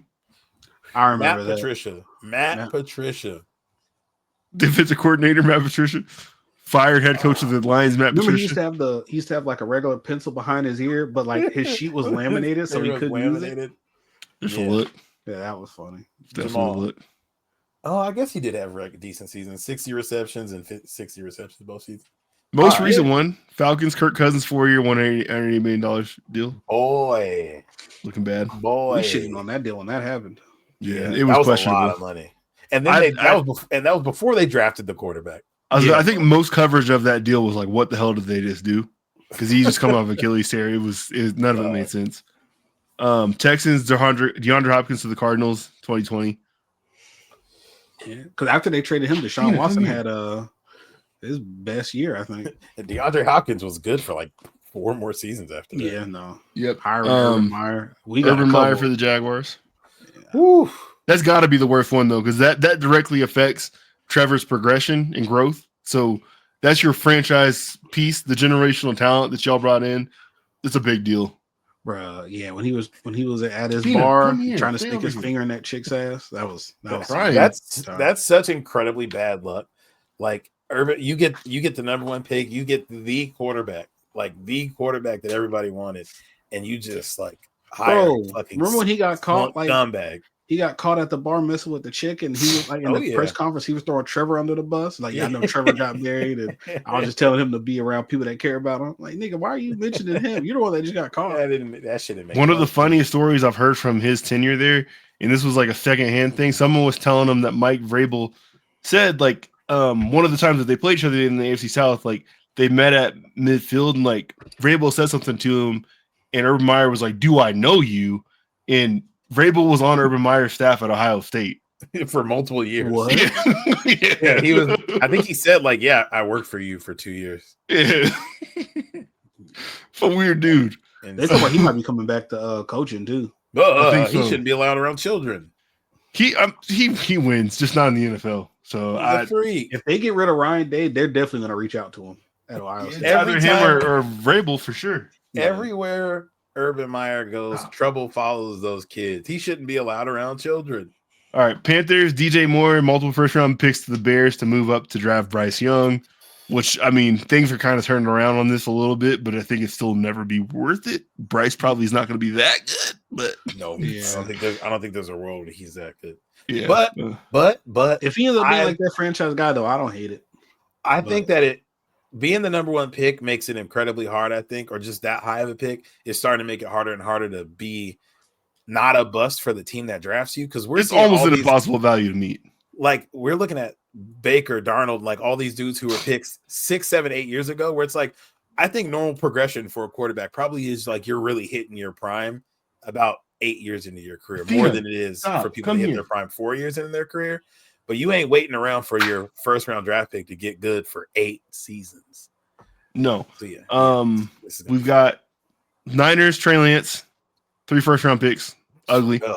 I remember that. Matt Patricia. Defensive coordinator Matt Patricia. Fired head coach of the Lions, Matt Remember, Patricia. he used to have like a regular pencil behind his ear, but like his sheet was laminated, so he couldn't use it. Just Yeah. a look. Yeah, that was funny. Definitely Jamal. a look. Oh, I guess he did have like a decent season. 60 receptions and 60 receptions both seasons. Most recent one, Falcons, Kirk Cousins, 4-year, $180 million deal. Boy. Looking bad. Boy. We shitting on that deal when that happened. Yeah, Yeah, it was that was questionable. a lot of money. And then that was before they drafted the quarterback. I think most coverage of that deal was like, what the hell did they just do? Because he just come off Achilles tear. None of it made sense. Texans, DeAndre Hopkins to the Cardinals, 2020. Yeah, because after they traded him, Deshaun Watson had his best year, I think. And DeAndre Hopkins was good for like 4 more seasons after that. Yeah, no. Yep. Urban Meyer. We got Urban Meyer for the Jaguars. Woo. That's got to be the worst one, though, because that directly affects Trevor's progression and growth. So that's your franchise piece, the generational talent that y'all brought in. It's a big deal. Bruh, yeah, when he was at his Tina, bar come here, trying to stay stick over his here. finger in that chick's ass, that was right. That's such incredibly bad luck. Like Urban, you get the number 1 pick, you get the quarterback, like the quarterback that everybody wanted, and you just like hire fucking. Remember when he got caught like scumbag? He got caught at the bar messing with the chick, and he was like in the press conference, he was throwing Trevor under the bus. Like, I know Trevor got married, and I was just telling him to be around people that care about him. Like, nigga, why are you mentioning him? You're the one that just got caught. That shit didn't make One of the funniest stories I've heard from his tenure there, and this was like a secondhand thing. Someone was telling him that Mike Vrabel said, like, one of the times that they played each other in the AFC South, like they met at midfield, and like Vrabel said something to him, and Urban Meyer was like, "Do I know you?" And Vrabel was on Urban Meyer's staff at Ohio State for multiple years. What? Yeah, he was. I think he said, like, "Yeah, I worked for you for 2 years." Yeah, a weird dude. And they talk about he might be coming back to coaching too. I think he shouldn't be allowed around children. He wins, just not in the NFL. So if they get rid of Ryan Day, they're definitely going to reach out to him at Ohio State. Either him or Vrabel for sure. Everywhere Urban Meyer goes, trouble follows those kids. He shouldn't be allowed around children. All right, Panthers, DJ Moore, multiple first-round picks to the Bears to move up to draft Bryce Young, which, I mean, things are kind of turning around on this a little bit, but I think it's still never be worth it. Bryce probably is not going to be that good, but no, I don't think there's a world where he's that good. Yeah, but if he ends up being like that franchise guy, though, I don't hate it. I think that being the number 1 pick makes it incredibly hard, I think, or just that high of a pick is starting to make it harder and harder to be not a bust for the team that drafts you, because it's almost an impossible value to meet. Like, we're looking at Baker, Darnold, like all these dudes who were picked 6, 7, 8 years ago, where it's like, I think normal progression for a quarterback probably is like you're really hitting your prime about 8 years into your career, more than it is for people to hit their prime 4 years into their career. But you ain't waiting around for your first round draft pick to get good for 8 seasons. No. So yeah. We've got Niners, Trey Lance, 3 first-round picks. Ugly. Ugh.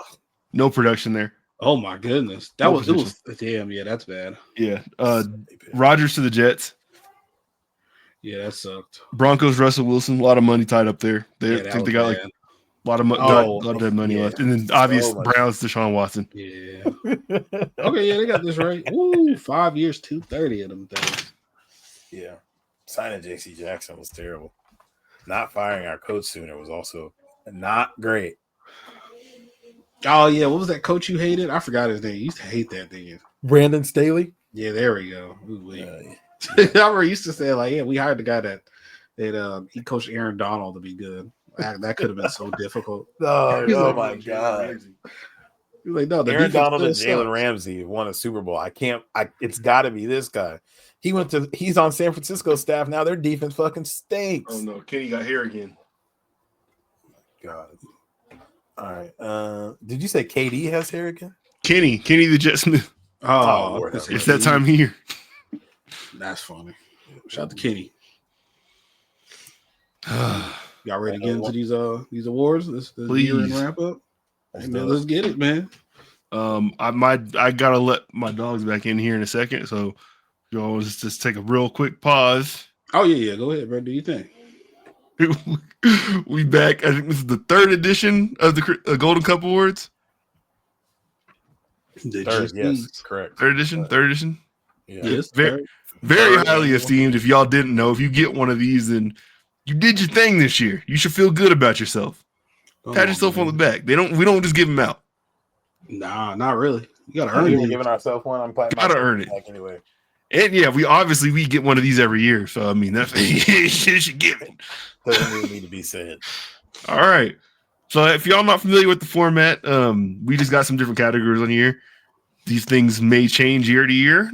No production there. Oh my goodness. It was damn, yeah, that's bad. Yeah. Rodgers to the Jets. Yeah, that sucked. Broncos, Russell Wilson, a lot of money tied up there. I think they got like a lot of money left. And then obvious Browns, Deshaun Watson. Yeah. Okay, yeah, they got this right. Woo, 5 years, 230 of them things. Yeah. Signing J.C. Jackson was terrible. Not firing our coach sooner was also not great. Oh, yeah. What was that coach you hated? I forgot his name. You used to hate that thing. Brandon Staley? Yeah, there we go. I remember used to say, like, yeah, we hired the guy that he coached Aaron Donald to be good. That could have been so difficult. Oh my God. He's like, no, Aaron Donald and Jalen Ramsey won a Super Bowl. It's got to be this guy. He's on San Francisco staff now. Their defense fucking stinks. Oh no, Kenny got hair again. God. All right. Did you say KD has hair again? Kenny the Jet Smith. Oh, it's that time of year. That's funny. Shout out to Kenny. Y'all ready to get into these awards? This year and wrap up. Hey, man, let's get it, man. I gotta let my dogs back in here in a second, so y'all just take a real quick pause. Oh yeah, go ahead, bro. Do you think? We back. I think this is the 3rd edition of the Golden Cup Awards. Yes, correct. 3rd edition. Yeah. Yes, very highly esteemed. If y'all didn't know, if you get one of these, then you did your thing this year. You should feel good about yourself. Pat yourself on the back. We don't just give them out. Nah, not really. You gotta Are earn we it. giving ourselves one? I'm playing Gotta earn it. back anyway. And yeah, we get one of these every year. So I mean, that's it should give it. Doesn't need to be said. All right. So if y'all not familiar with the format, we just got some different categories on here. These things may change year to year.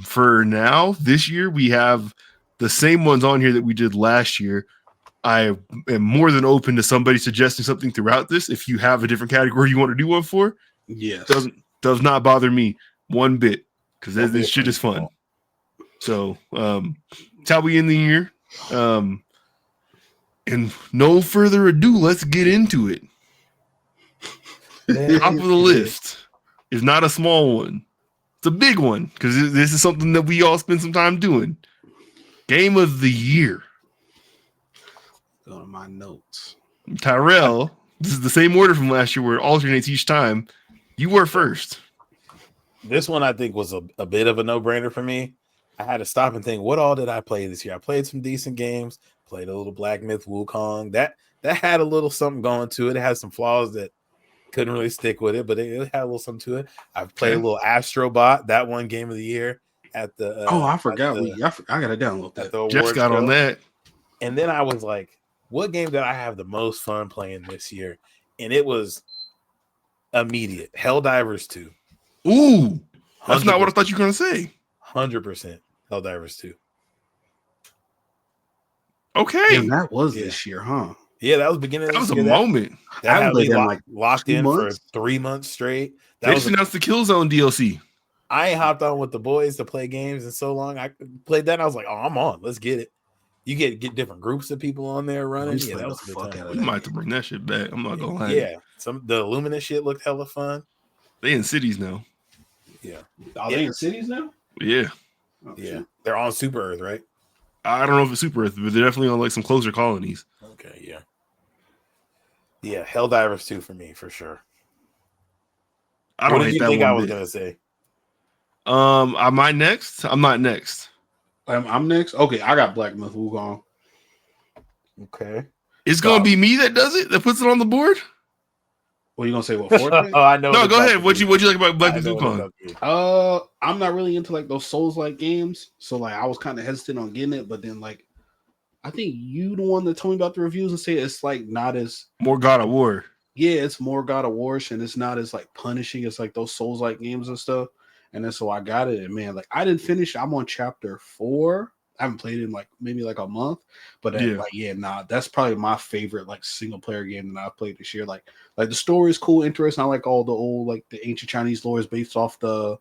For now, this year we have the same ones on here that we did last year. I am more than open to somebody suggesting something throughout this. If you have a different category you want to do one for, Yes. does not bother me one bit because Don't be this shit afraid is to fun. fall. So it's how we end the year. And no further ado, let's get into it. Top of the list is not a small one. It's a big one because this is something that we all spend some time doing. Game of the year. Go to my notes. Tyrell, this is the same order from last year where it alternates each time. You were first. This one I think was a bit of a no-brainer for me. I had to stop and think, what all did I play this year? I played some decent games, played a little Black Myth Wukong. That had a little something going to it. It had some flaws that couldn't really stick with it, but it had a little something to it. I've played a little Astrobot, that one game of the year at the I forgot. I gotta download at that. the Jeff award got show. on that. And then I was like, what game did I have the most fun playing this year? And it was immediate. Helldivers 2. Ooh, that's not what I 100%. thought you were going to say. 100% Helldivers 2. Okay. Damn, that was this year, huh? Yeah, that was beginning of That was this a year. moment. That had me like locked 2 in months? for 3 months straight. They just announced the Killzone DLC. I ain't hopped on with the boys to play games in so long. I played that and I was like, oh, I'm on. Let's get it. You get different groups of people on there running. Yeah, that was a good time. We might have to bring that shit back. I'm not gonna lie. Yeah, the Luminous shit looked hella fun. They in cities now. Yeah. Are they in cities now? Yeah. Oh, Yeah. shoot. They're on Super Earth, right? I don't know if it's Super Earth, but they're definitely on like some closer colonies. Okay, yeah. Yeah, Helldivers 2 for me, for sure. I don't what did hate you that think one I was bit. gonna say? Am I next? I'm not next. I'm next. Okay, I got Black Myth Wukong. Okay. It's gonna be me that does it, that puts it on the board. What are you gonna say? What Fortnite? Oh, I know. No, go ahead. What you like about Black Myth I know Wukong? I'm not really into like those Souls-like games, so like I was kind of hesitant on getting it, but then like I think you the one that told me about the reviews and say it's like not as More God of War. yeah, it's more God of War-ish and it's not as like punishing as like those Souls-like games and stuff. And then so I got it, and man, like I didn't finish. I'm on chapter 4. I haven't played it in like maybe like a month, but that's probably my favorite like single player game that I've played this year. Like the story is cool, interesting. I like all the old like the ancient Chinese lore is based off the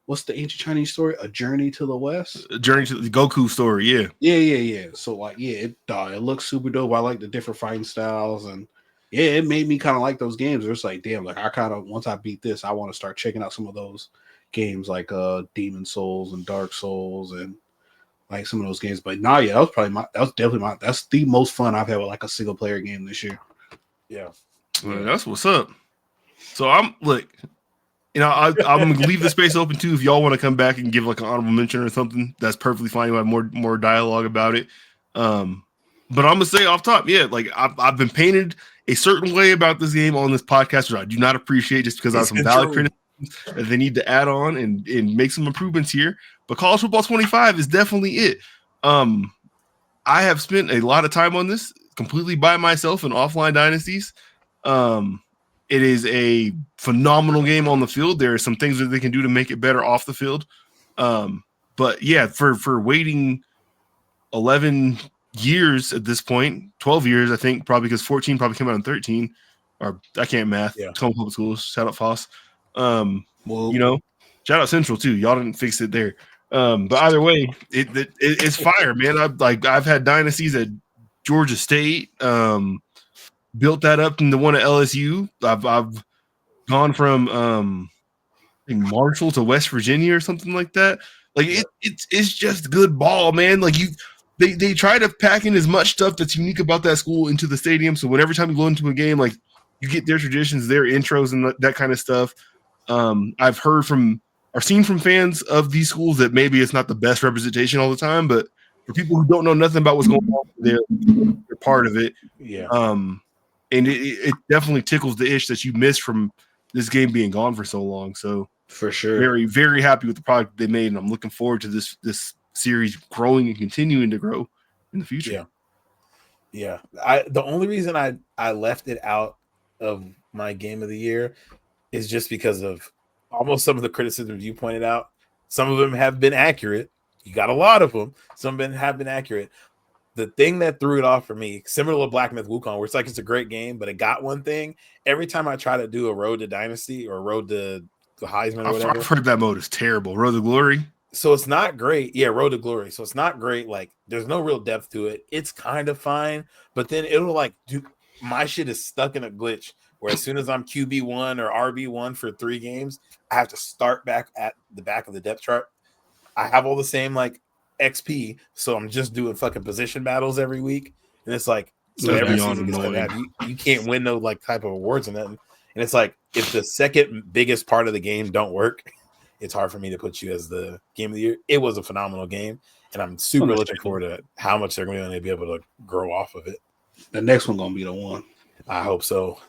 what's the ancient Chinese story? A Journey to the West. A Journey to the Goku story. Yeah. Yeah. So like it looks super dope. I like the different fighting styles and. Yeah, it made me kind of like those games. It's like, damn, like I kind of once I beat this, I want to start checking out some of those games like Demon Souls and Dark Souls and like some of those games. But nah, yeah, that's the most fun I've had with like a single player game this year. Yeah. Well, that's what's up. So I'm like, I'm gonna leave the space open too. If y'all want to come back and give like an honorable mention or something, that's perfectly fine. You have more dialogue about it. But I'm gonna say off top, yeah, like I've been painted a certain way about this game on this podcast, which I do not appreciate just because I have some valid criticisms that they need to add on and make some improvements here. But College Football 25 is definitely it. I have spent a lot of time on this completely by myself in offline dynasties. It is a phenomenal game on the field. There are some things that they can do to make it better off the field. But yeah, for waiting 11 years at this point, 12 years, I think, probably because 14 probably came out in 13, or I can't math. Yeah. Tacoma Public Schools, shout out Foss. Shout out Central too. Y'all didn't fix it there. But either way, it's fire, man. I've had dynasties at Georgia State, built that up into one at LSU. I've gone from I think Marshall to West Virginia or something like that. Like it's just good ball, man. Like they try to pack in as much stuff that's unique about that school into the stadium. So whenever time you go into a game, like you get their traditions, their intros, and that kind of stuff. I've heard from or seen from fans of these schools that maybe it's not the best representation all the time, but for people who don't know nothing about what's going on, they're part of it. Yeah. And it definitely tickles the itch that you missed from this game being gone for so long. So For sure. Very, very happy with the product they made, and I'm looking forward to this series growing and continuing to grow in the future. Yeah. The only reason I left it out of my game of the year is just because of almost some of the criticisms you pointed out. Some of them have been accurate. You got a lot of them. Some of them have been accurate. The thing that threw it off for me, similar to Black Myth Wukong, where it's like it's a great game, but it got one thing. Every time I try to do a Road to Dynasty or Road to the Heisman or whatever, I've heard that mode is terrible. Road to Glory. so it's not great. Yeah, Road to Glory. So it's not great. Like, there's no real depth to it. It's kind of fine, but then it'll like do my shit is stuck in a glitch where as soon as I'm QB1 or RB1 for 3 games, I have to start back at the back of the depth chart. I have all the same like XP, so I'm just doing fucking position battles every week, and it's like so That's every beyond season gets cut annoying. out. You can't win no like type of awards and nothing. And it's like if the second biggest part of the game don't work, it's hard for me to put you as the game of the year. It was a phenomenal game, and I'm super looking forward to how much they're going to be able to grow off of it. The next one gonna be the one. I hope so.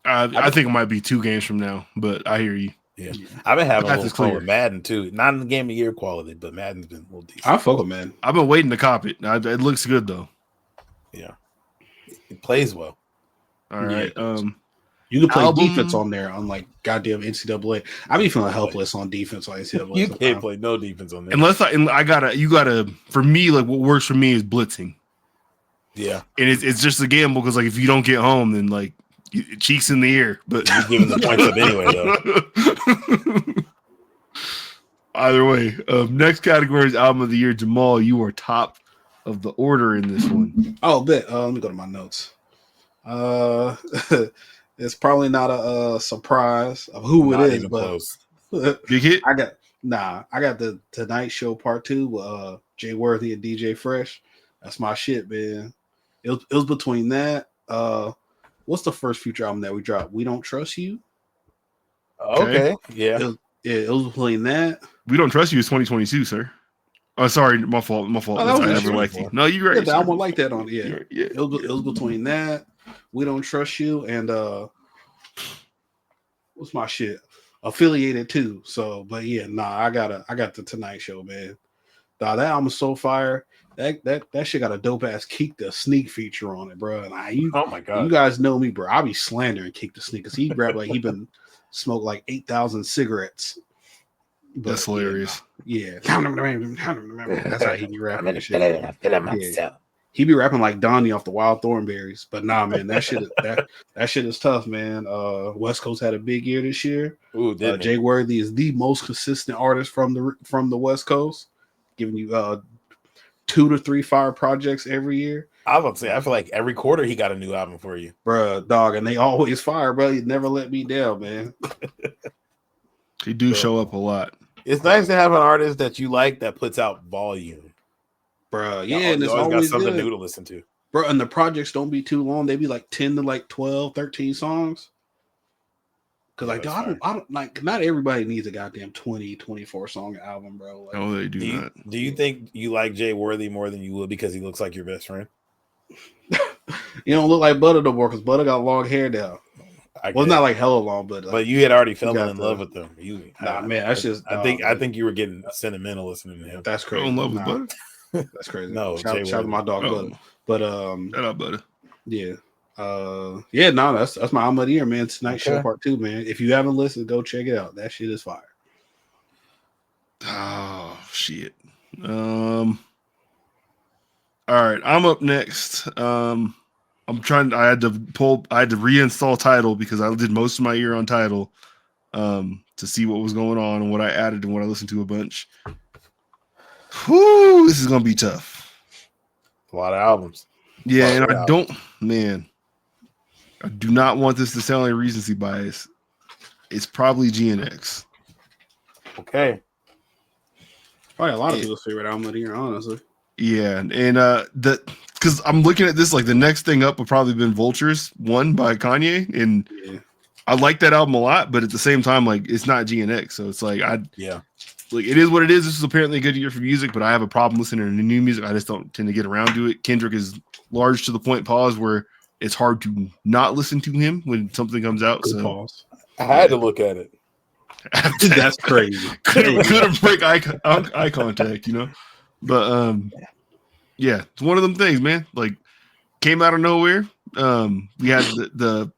I think it might be 2 games from now, but I hear you. Yeah, I've been having a Path little is fun clear. with Madden too. Not in the game of the year quality, but Madden's been a little decent. I fuck with man. I've been waiting to cop it. It looks good though. Yeah, it plays well. All right. You can play Album- defense on there, unlike goddamn NCAA. I be feeling helpless on defense on NCAA. You sometimes. can't play no defense on there. You gotta. For me, like what works for me is blitzing, Yeah, and it's just a gamble because like if you don't get home, then like cheeks in the air. But you're giving the points up anyway, though. Either way, next category is album of the year. Jamal, you are top of the order in this one. Oh, bet. Let me go to my notes. It's probably not a surprise of who Not it is, even but close. Big hit. I got the Tonight Show Part 2 with Jay Worthy and DJ Fresh. That's my shit, man. It was between that. What's the first Future album that we dropped? We Don't Trust You. Okay, yeah. It was between that. We Don't Trust You is 2022, sir. Oh, sorry, my fault. My fault. Oh, that was I just never your liked fault. you. No, you're right. Yeah, the sir. album like that on it. Yeah. Yeah. It was between that. We Don't Trust You and what's my shit? Affiliated too. So, but yeah, I got the Tonight Show, man. That album is so fire. That shit got a dope ass Keek the Sneak feature on it, bro. And Oh my god, you guys know me, bro. I be slandering Keek the Sneak because he rap like he been smoked like 8,000 cigarettes. But, That's hilarious. Yeah. That's how he be rapping. And shit. I feel myself. He be rapping like Donnie off the Wild Thornberries. But nah, man, that shit is tough, man. West Coast had a big year this year. Ooh, didn't Jay Worthy is the most consistent artist from the West Coast, giving you 2 to 3 fire projects every year. I was about to say, I feel like every quarter he got a new album for you, Bruh, dog, and they always fire, bro. You never let me down, man. They do show up a lot. It's nice to have an artist that you like that puts out volume. Bruh, yeah, You and it's always got always something good. new to listen to. Bro, and the projects don't be too long. They be like 10 to like 12, 13 songs. Cause like, that's I don't like, not everybody needs a goddamn 20, 24 song album, bro. Like, No, they do not. Do you think you like Jay Worthy more than you would because he looks like your best friend? you don't look like Butter no more because Butter got long hair now. Well, it's not like hella long, but But you had already fallen got in the- love with them. Nah, man, that's just. I think you were getting sentimental listening to him. that's I crazy. don't love his Nah, butter. that's crazy. No, shout Jay out to Worthy. my dog Butter. Oh, But shout out, butter. yeah. Yeah, no, that's my album of the year, man. Tonight Show Okay. Part 2, man. If you haven't listened, go check it out. That shit is fire. Oh shit. All right, I'm up next. I had to reinstall Tidal because I did most of my year on Tidal to see what was going on and what I added and what I listened to a bunch. Whew, this is gonna be tough. A lot of albums. Yeah, and Wow. I do not want this to sound like recency bias. It's probably GNX. Okay. Probably a lot of people's favorite album of the year, honestly. Yeah, and because I'm looking at this, like the next thing up would probably been Vultures 1 by Kanye, and Yeah. I like that album a lot, but at the same time, like it's not GNX, so it's like Yeah. like it is what it is. This is apparently a good year for music, but I have a problem listening to new music. I just don't tend to get around to it. Kendrick is large to the point pause where it's hard to not listen to him when something comes out. Good So pause. I had to look at it. That's crazy. Couldn't break eye contact, you know. But yeah, it's one of them things, man. Like came out of nowhere. We had the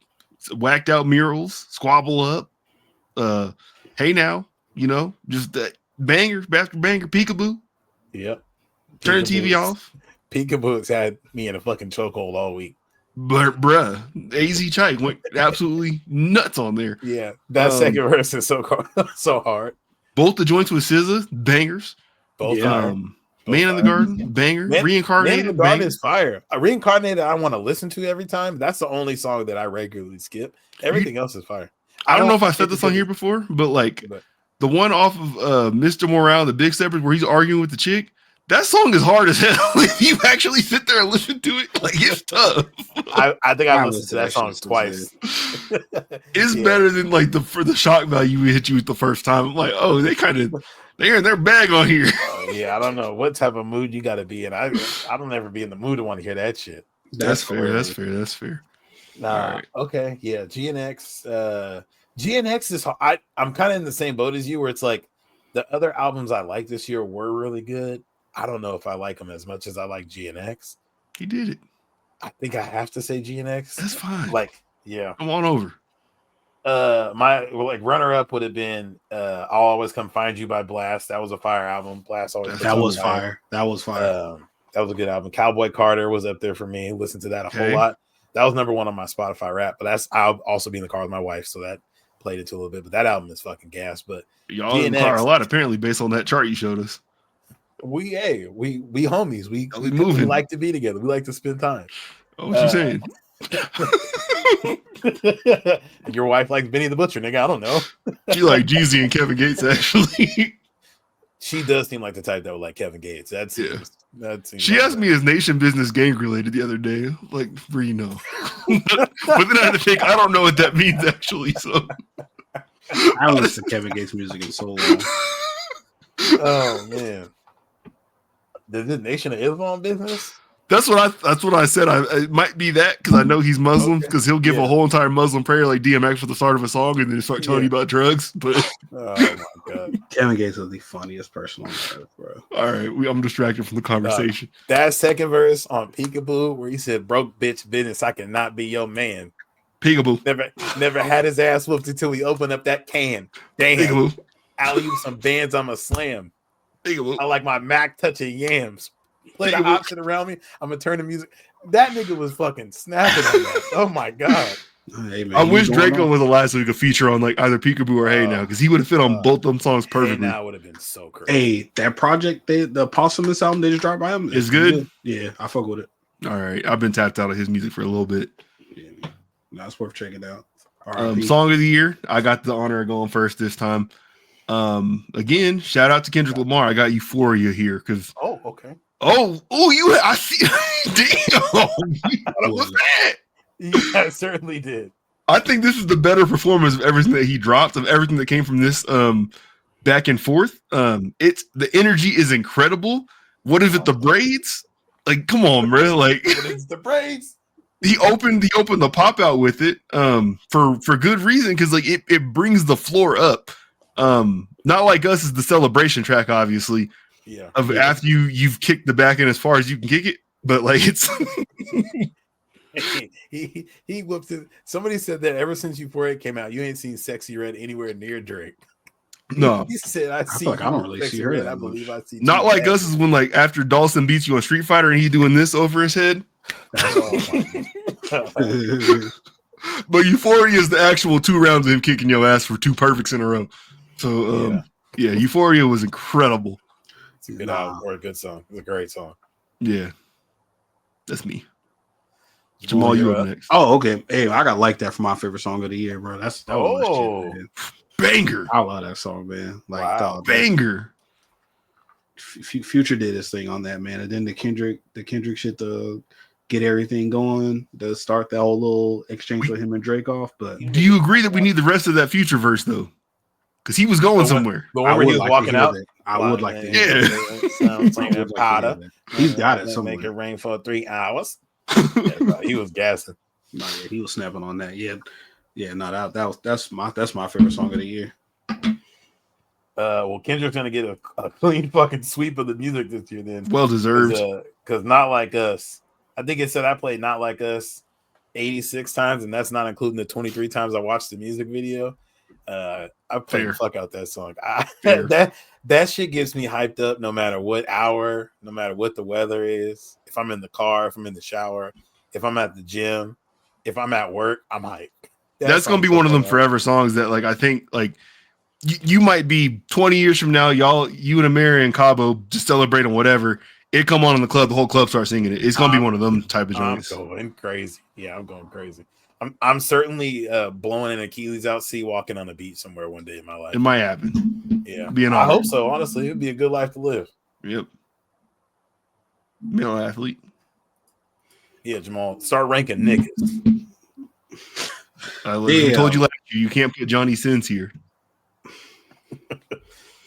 whacked out murals, squabble up. Hey now, you know, just that banger, bastard banger, peekaboo. Yep. Turn the TV off. Peekaboo's had me in a fucking chokehold all week. But bruh, AZ Chike went absolutely nuts on there. Yeah, that second verse is so hard. Both the joints with SZA, bangers. Both Man in the Garden, banger. Reincarnated, Man in the Garden is fire. Reincarnated, I want to listen to every time. That's the only song that I regularly skip. Everything else is fire. I don't know if I said this on here before, but like the one off of Mr. Morale, the Big Steppers, where he's arguing with the chick. That song is hard as hell. If you actually sit there and listen to it, like it's tough. I think I've listened to that song twice. It's better than like for the shock value we hit you with the first time. I'm like, oh, they're in their bag on here. Yeah, I don't know what type of mood you got to be in. I don't ever be in the mood to want to hear that shit. That's fair. That's fair. Nah, right. Okay, yeah, GNX. GNX is. I'm kind of in the same boat as you, where it's like the other albums I liked this year were really good. I don't know if I like them as much as I like GNX. He did it. I think I have to say GNX. That's fine. Like, yeah. Come on over. My runner up would have been I'll Always Come Find You by Blast. That was a fire album. Blast always. That was fire. That was fire. That was a good album. Cowboy Carter was up there for me. Listened to that a whole lot. That was number 1 on my Spotify rap. But I'll also be in the car with my wife, so that played it to a little bit. But that album is fucking gas. But y'all in the car a lot apparently based on that chart you showed us. We homies. We like to be together. We like to spend time. Oh, what you saying? Your wife likes Benny the Butcher, nigga. I don't know. She like Jeezy and Kevin Gates, actually. She does seem like the type that would like Kevin Gates. That seems she asked me, is Nation Business gang related the other day? Like, where you know? But then I had to think, I don't know what that means actually. So I haven't listened to Kevin Gates music in so long. Oh man. The Nation of Islam business? That's what I said. It might be that because I know he's Muslim because he'll give a whole entire Muslim prayer like DMX for the start of a song and then start telling you about drugs. But oh my god, Kevin Gates is the funniest person on earth, bro. All right, I'm distracted from the conversation. That second verse on Peekaboo where he said, "Broke bitch business, I cannot be your man." Peekaboo never had his ass whooped until he opened up that can. Damn, Peekaboo. Alley some bands, I'm a slam. Peekaboo. I like my Mac touching yams. Play the option around me. I'm gonna turn the music. That nigga was fucking snapping on that. Oh my god. Hey, man, I wish Draco was the last week a feature on like either Peekaboo or Hey Now because he would have fit on both them songs perfectly. Hey Now would have been so crazy. Hey, that project, the Posthumous album they just dropped by him, is good. Yeah, I fuck with it. All right, I've been tapped out of his music for a little bit. Yeah, that's worth checking out. Song of the year, I got the honor of going first this time. Again, shout out to Kendrick Lamar. I got Euphoria here because. Oh, okay. I see. Damn, what was that? Yeah, I certainly did. I think this is the better performance of everything that he dropped, of everything that came from this back and forth. It's the energy is incredible. What is it? The braids? Like, come on, bro. Like, what is the braids? He opened the pop out with it for good reason because like it brings the floor up. Not Like Us is the celebration track, obviously. Yeah. After you've kicked the back end as far as you can kick it, but like it's he whooped it. Somebody said that ever since Euphoria came out, you ain't seen Sexy Red anywhere near Drake. No, he said I see. Like I don't really see her. Red, I believe I see. Not Like Us is when like after Dawson beats you on Street Fighter and he doing this over his head. But Euphoria is the actual 2 rounds of him kicking your ass for 2 perfects in a row. So yeah, Euphoria was incredible. It's a good album or a good song. It's a great song. Yeah, that's me. Jamal, you up next. Oh, okay. Hey, I got Like That for my favorite song of the year, bro. That was shit, man. Banger. I love that song, man. Like, wow. Banger. Future did his thing on that, man, and then the Kendrick shit to get everything going, to start that whole little exchange with him and Drake off. But do you agree that we need the rest of that Future verse though? Because he was going somewhere. The one where he was walking out. I would like to. Yeah. He's got it somewhere. Make it rain for 3 hours. He was gassing. No, yeah, he was snapping on that. Yeah. No, that's my favorite song of the year. Well, Kendrick's gonna get a clean fucking sweep of the music this year. Then Well deserved. Because Not Like Us. I think it said I played Not Like Us 86 times, and that's not including the 23 times I watched the music video. I played the fuck out that song. That shit gets me hyped up no matter what hour, no matter what the weather is. If I'm in the car, if I'm in the shower, if I'm at the gym, if I'm at work, I'm hyped. That's gonna be one of them forever songs that, like, I think, like, you might be 20 years from now, you and Amiri and Cabo just celebrating whatever. It come on in the club, the whole club starts singing it. It's gonna be one of them type of joints. I'm going crazy. Yeah, I'm going crazy. I'm certainly blowing an Achilles out, walking on a beach somewhere one day in my life. It might happen. Yeah, I hope so. Honestly, it'd be a good life to live. Yep. Male athlete. Yeah, Jamal, start ranking niggas. I told you last year, you can't put Johnny Sins here.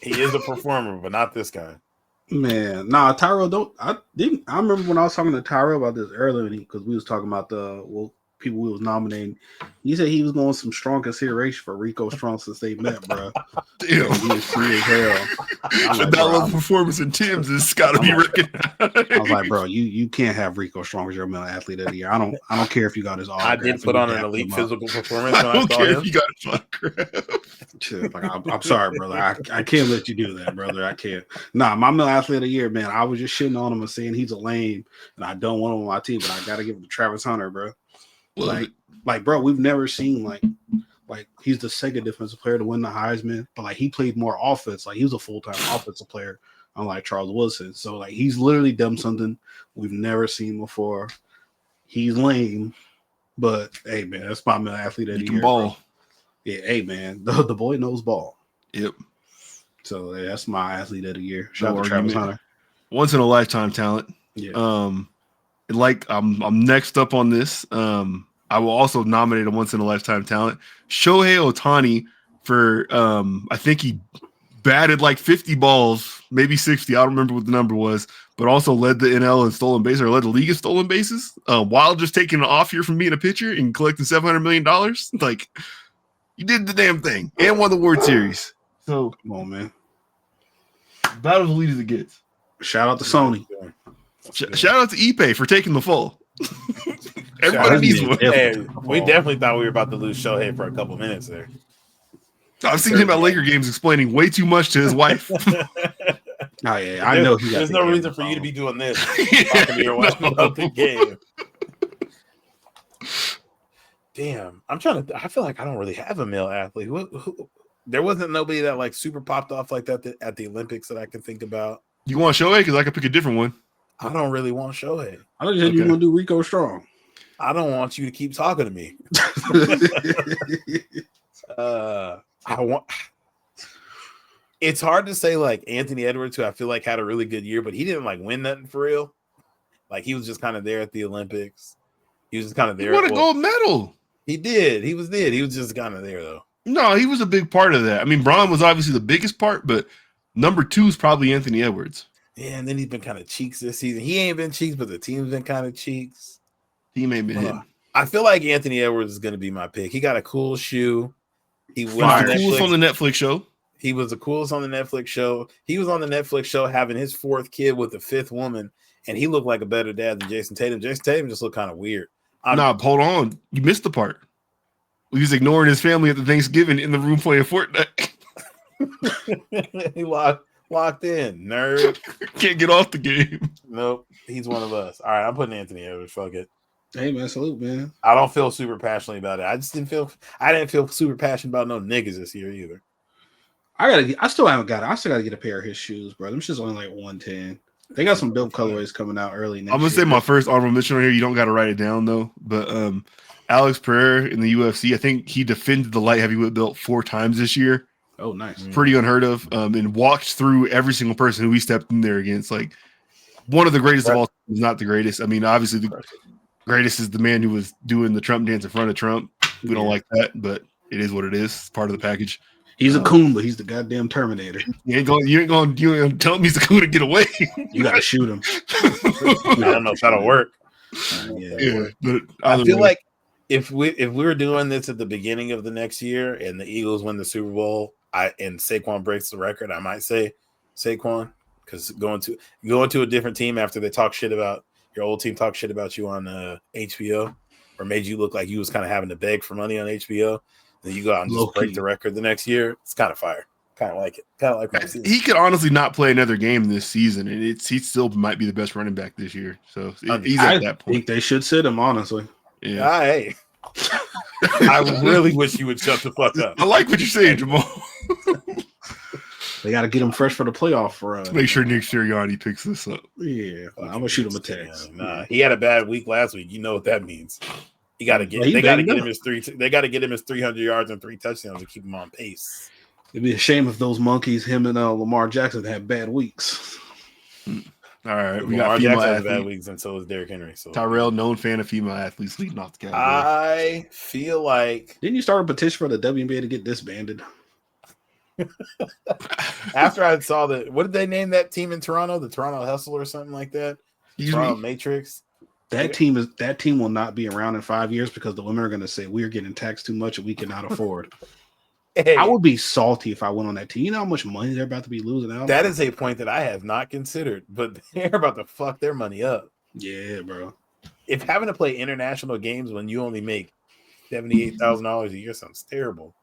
He is a performer, but not this guy. Man, nah, Tyrell I remember when I was talking to Tyrell about this earlier because we was talking about the people we was nominating. He said he was going some strong consideration for Rico Strong since they met, bro. Damn, he was free as hell. That level of performance in Tim's has got to be recognized. I was like, bro, you can't have Rico Strong as your male athlete of the year. I don't care if you got his autograph. I did put on an elite physical performance. I don't care if you got his autograph. Like, I'm sorry, brother. I can't let you do that, brother. I can't. Nah, my male athlete of the year, man. I was just shitting on him and saying he's a lame, and I don't want him on my team, but I gotta give it to Travis Hunter, bro. Like, bro, we've never seen like he's the second defensive player to win the Heisman, but like he played more offense. Like he was a full-time offensive player, unlike Charles Wilson. So like he's literally done something we've never seen before. He's lame, but hey, man, that's my male athlete of the year. Ball. Bro. Yeah, hey, man, the boy knows ball. Yep. So yeah, that's my athlete of the year. Shout out to Travis Hunter. Once in a lifetime talent. Yeah. Like I'm next up on this. I will also nominate a once in a lifetime talent, Shohei Ohtani, for I think he batted like 50 balls, maybe 60. I don't remember what the number was, but also led the NL in stolen bases, or led the league in stolen bases, while just taking an off year from being a pitcher and collecting $700 million. Like, you did the damn thing and won the World Series. So come on, man. About as elite as it gets. Shout out to Sony. Shout out to Ipe for taking the fall. Everybody needs one. Hey, we definitely thought we were about to lose Shohei for a couple minutes there. I've seen him at Laker games explaining way too much to his wife. Oh yeah, I know. There's no reason for you to be doing this. Talking to your wife about the game. Damn, I feel like I don't really have a male athlete. There wasn't nobody that like super popped off like that at the Olympics that I can think about. You want Shohei? Because I could pick a different one. I don't really want Shohei. I thought you said you want to do Rico Strong. I don't want you to keep talking to me. It's hard to say like Anthony Edwards, who I feel like had a really good year, but he didn't like win nothing for real. Like he was just kind of there at the Olympics. He was just kind of there. He won a gold medal. He did. He was just kind of there though. No, he was a big part of that. I mean, Braun was obviously the biggest part, but number 2 is probably Anthony Edwards. Yeah, and then he's been kind of cheeks this season. He ain't been cheeks, but the team's been kind of cheeks. Team ain't been hitting. I feel like Anthony Edwards is going to be my pick. He got a cool shoe. He was the coolest on the Netflix show. He was the coolest on the Netflix show. He was on the Netflix show having his 4th kid with the 5th woman, and he looked like a better dad than Jason Tatum. Jason Tatum just looked kind of weird. Hold on. You missed the part. He was ignoring his family at the Thanksgiving in the room playing Fortnite. He locked in, nerd. Can't get off the game. Nope. He's one of us. All right, I'm putting Anthony Edwards. Fuck it. Hey man, salute, man. I don't feel super passionately about it. I didn't feel super passionate about no niggas this year either. I still haven't got it. I still gotta get a pair of his shoes, bro. Them shit's only like 110. They got some dope colorways coming out early next I'm gonna say my first honorable mention right here. You don't gotta write it down though. But Alex Pereira in the UFC, I think he defended the light heavyweight belt 4 times this year. Oh, nice. Pretty unheard of. And walked through every single person who he stepped in there against. Like, one of the greatest of all time is not the greatest. I mean, obviously the greatest is the man who was doing the Trump dance in front of Trump. We don't like that, but it is what it is. It's part of the package. He's a coon, but he's the goddamn Terminator. You ain't gonna tell him he's a coon to get away. You gotta shoot him. I don't know if that'll work. But I feel like if we were doing this at the beginning of the next year and the Eagles win the Super Bowl, and Saquon breaks the record, I might say Saquon, because going to a different team after they talk shit about your old team, talk shit about you on HBO, or made you look like you was kind of having to beg for money on HBO, then you go out and just break the record the next year. It's kind of fire. Kind of like it. Kind of like he could honestly not play another game this season, and he still might be the best running back this year. So he's at that point. I think they should sit him, honestly. Yeah. Hey. I really wish you would shut the fuck up. I like what you're saying, Jamal. They got to get him fresh for the playoff run. Make sure Nick Sirianni picks this up. Yeah, I'm gonna shoot him a text. Nah, he had a bad week last week. You know what that means. You got to get. They got to get him his They got to get him his 300 yards and 3 touchdowns to keep him on pace. It'd be a shame if those monkeys, him and Lamar Jackson, had bad weeks. All right, we got Jackson has bad weeks, and so is Derrick Henry. So Tyrell, known fan of female athletes, leading off the category. I feel like didn't you start a petition for the WNBA to get disbanded? After I saw what did they name that team in Toronto? The Toronto Hustle or something like that? Toronto Matrix. That team will not be around in 5 years because the women are going to say we're getting taxed too much and we cannot afford. Hey. I would be salty if I went on that team. You know how much money they're about to be losing out? That is a point that I have not considered, but they're about to fuck their money up. Yeah, bro. If having to play international games when you only make $78,000 a year sounds terrible.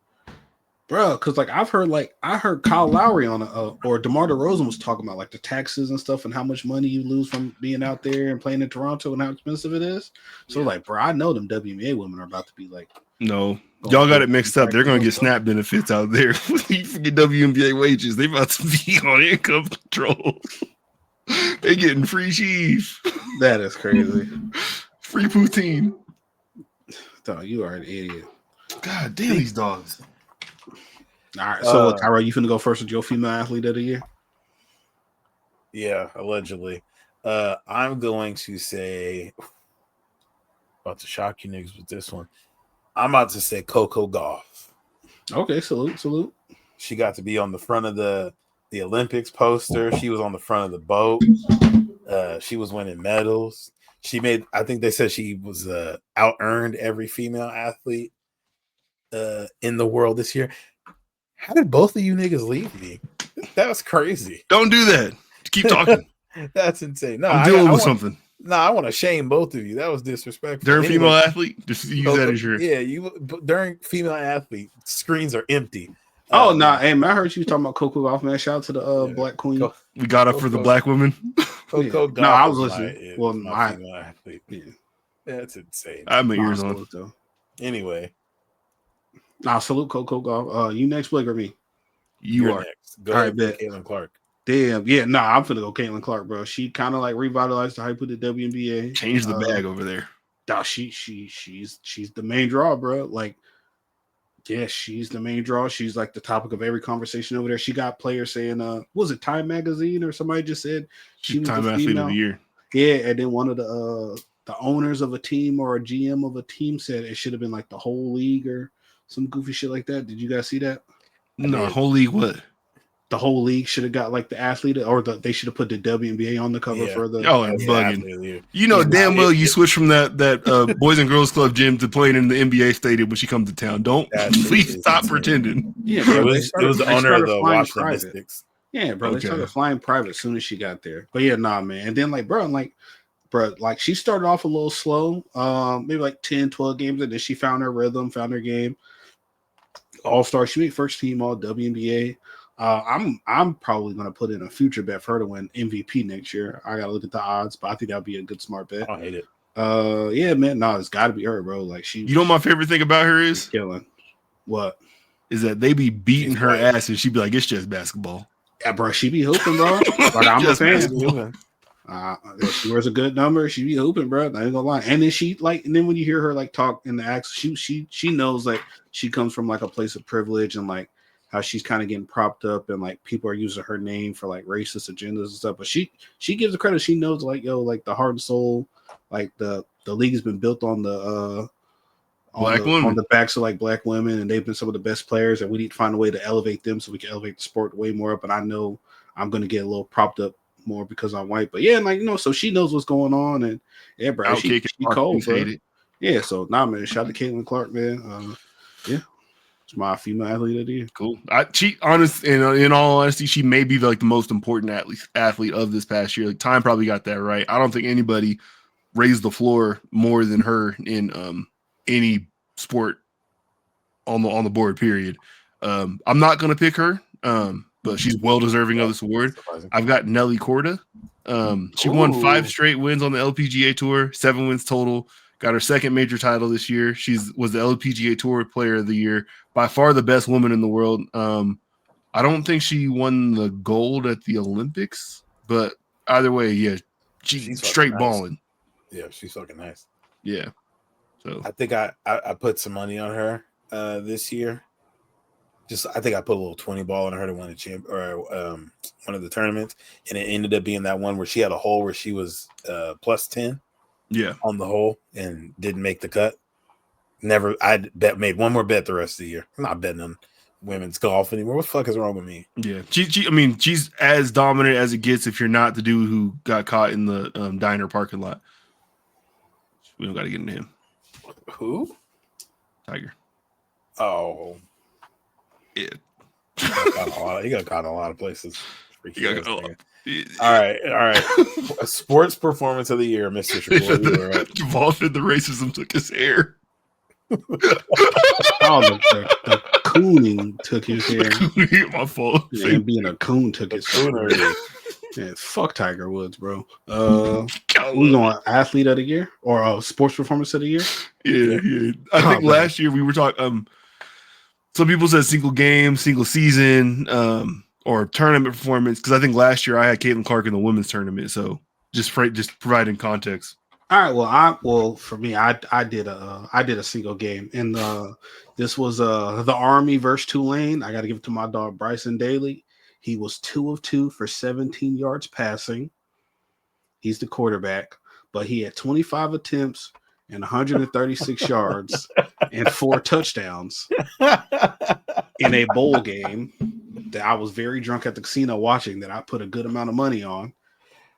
Bro, because I heard Kyle Lowry on or DeMar DeRozan was talking about like the taxes and stuff and how much money you lose from being out there and playing in Toronto and how expensive it is. So bro, I know them WNBA women are about to be like, no, y'all got it mixed up. They're gonna get SNAP benefits out there. You forget WNBA wages. They about to be on income control. They getting free cheese. That is crazy. Free poutine. Dog, you are an idiot. God damn these dogs. All right, so Tyra, you finna go first with your female athlete of the year? Yeah, allegedly. I'm going to say, about to shock you niggas with this one. I'm about to say Coco Gauff. Okay, salute. She got to be on the front of the Olympics poster. She was on the front of the boat. She was winning medals. I think they said she was out-earned every female athlete in the world this year. How did both of you niggas leave me? That was crazy. Don't do that. Keep talking. That's insane. No, I'm dealing with something. No, I want to shame both of you. That was disrespectful. During female athlete, just use that as your. Yeah, during female athlete, screens are empty. Oh no, nah, hey man, I heard you talking about Coco Gauff, man. Shout out to the Black Queen. We got up for the black women. Coco Gauff. No, I was listening. My female athlete. Yeah, that's insane. I have my ears on. Though. Anyway, salute Coco Gauff. You next, Blake, or me? You're are next. Go ahead, Caitlin Clark. Damn, yeah, I'm finna go Caitlin Clark, bro. She kind of like revitalized the hype of the WNBA. Changed the bag over there. She's the main draw, bro. Like, yeah, she's the main draw. She's like the topic of every conversation over there. She got players saying, was it Time Magazine or somebody just said she was Time Athlete of the Year? Yeah, and then one of the owners of a team or a GM of a team said it should have been like the whole league or some goofy shit like that. Did you guys see that? No, whole league what? The whole league should have got like the athlete, or they should have put the WNBA on the cover for the. Oh, and bugging. You know damn well you switch from that Boys and Girls Club gym to playing in the NBA stadium when she comes to town. Don't please stop pretending. Yeah, bro, it was the owner of the Washington Mystics. Yeah, bro, they started flying private as soon as she got there. But yeah, nah, man. And then like she started off a little slow, maybe like 10, 12 games, and then she found her rhythm, found her game. All-star, she made first team all WNBA. I'm probably gonna put in a future bet for her to win MVP next year. I gotta look at the odds, but I think that'd be a good smart bet. I hate it. Yeah, man, no, it's gotta be her, bro. Like you know what my favorite thing about her is? Killing. What? Is that they be beating her ass and she'd be like, it's just basketball. Yeah, bro, she be hooping, bro. Like I'm a fan. She wears a good number. She be hooping, bro. I ain't gonna lie. And then when you hear her like talk in the accent, she knows like she comes from like a place of privilege and like how she's kind of getting propped up and like people are using her name for like racist agendas and stuff. But she gives the credit. She knows like like the heart and soul, like the league has been built on the on the backs of like black women, and they've been some of the best players, and we need to find a way to elevate them so we can elevate the sport way more up. And I know I'm gonna get a little propped up more because I'm white, but yeah, like so she knows what's going on, and yeah, bro, she cold, bro. Yeah, so man, shout out to Caitlin Clark, man. Yeah. It's my female athlete of the year. Cool. In all honesty, she may be the most important athlete of this past year. Like Time probably got that right. I don't think anybody raised the floor more than her in any sport on the board. Period. I'm not gonna pick her, but she's well deserving of this award. I've got Nelly Korda. She won 5 straight wins on the LPGA Tour, 7 wins total. Got her second major title this year. Was the LPGA Tour Player of the Year. By far the best woman in the world. I don't think she won the gold at the Olympics, but either way, yeah, she's straight balling. Yeah, she's fucking nice. Yeah. So I think I put some money on her this year. I think I put a little 20 ball on her to win one of the tournaments, and it ended up being that one where she had a hole where she was plus 10. Yeah, on the hole and didn't make the cut. Made one more bet the rest of the year. I'm not betting on women's golf anymore. What the fuck is wrong with me? Yeah, she's as dominant as it gets. If you're not the dude who got caught in the diner parking lot, we don't got to get into him. Who? Tiger. Oh, yeah. He got caught in a lot of places. All right. Sports performance of the year, Mr. Shakur. Jamal the racism took his hair. The cooning took his hair. My fault. Yeah, being a coon took his hair. Yeah, fuck Tiger Woods, bro. We going athlete of the year or sports performance of the year? Yeah. I think last year we were talking. Some people said single game, single season, or tournament performance, because I think last year I had Caitlin Clark in the women's tournament. So just providing context. All right. For me, I did a single game, and this was the Army versus Tulane. I got to give it to my dog Bryson Daly. He was 2 of 2 for 17 yards passing. He's the quarterback, but he had 25 attempts and 136 yards and 4 touchdowns in a bowl game that I was very drunk at the casino watching, that I put a good amount of money on.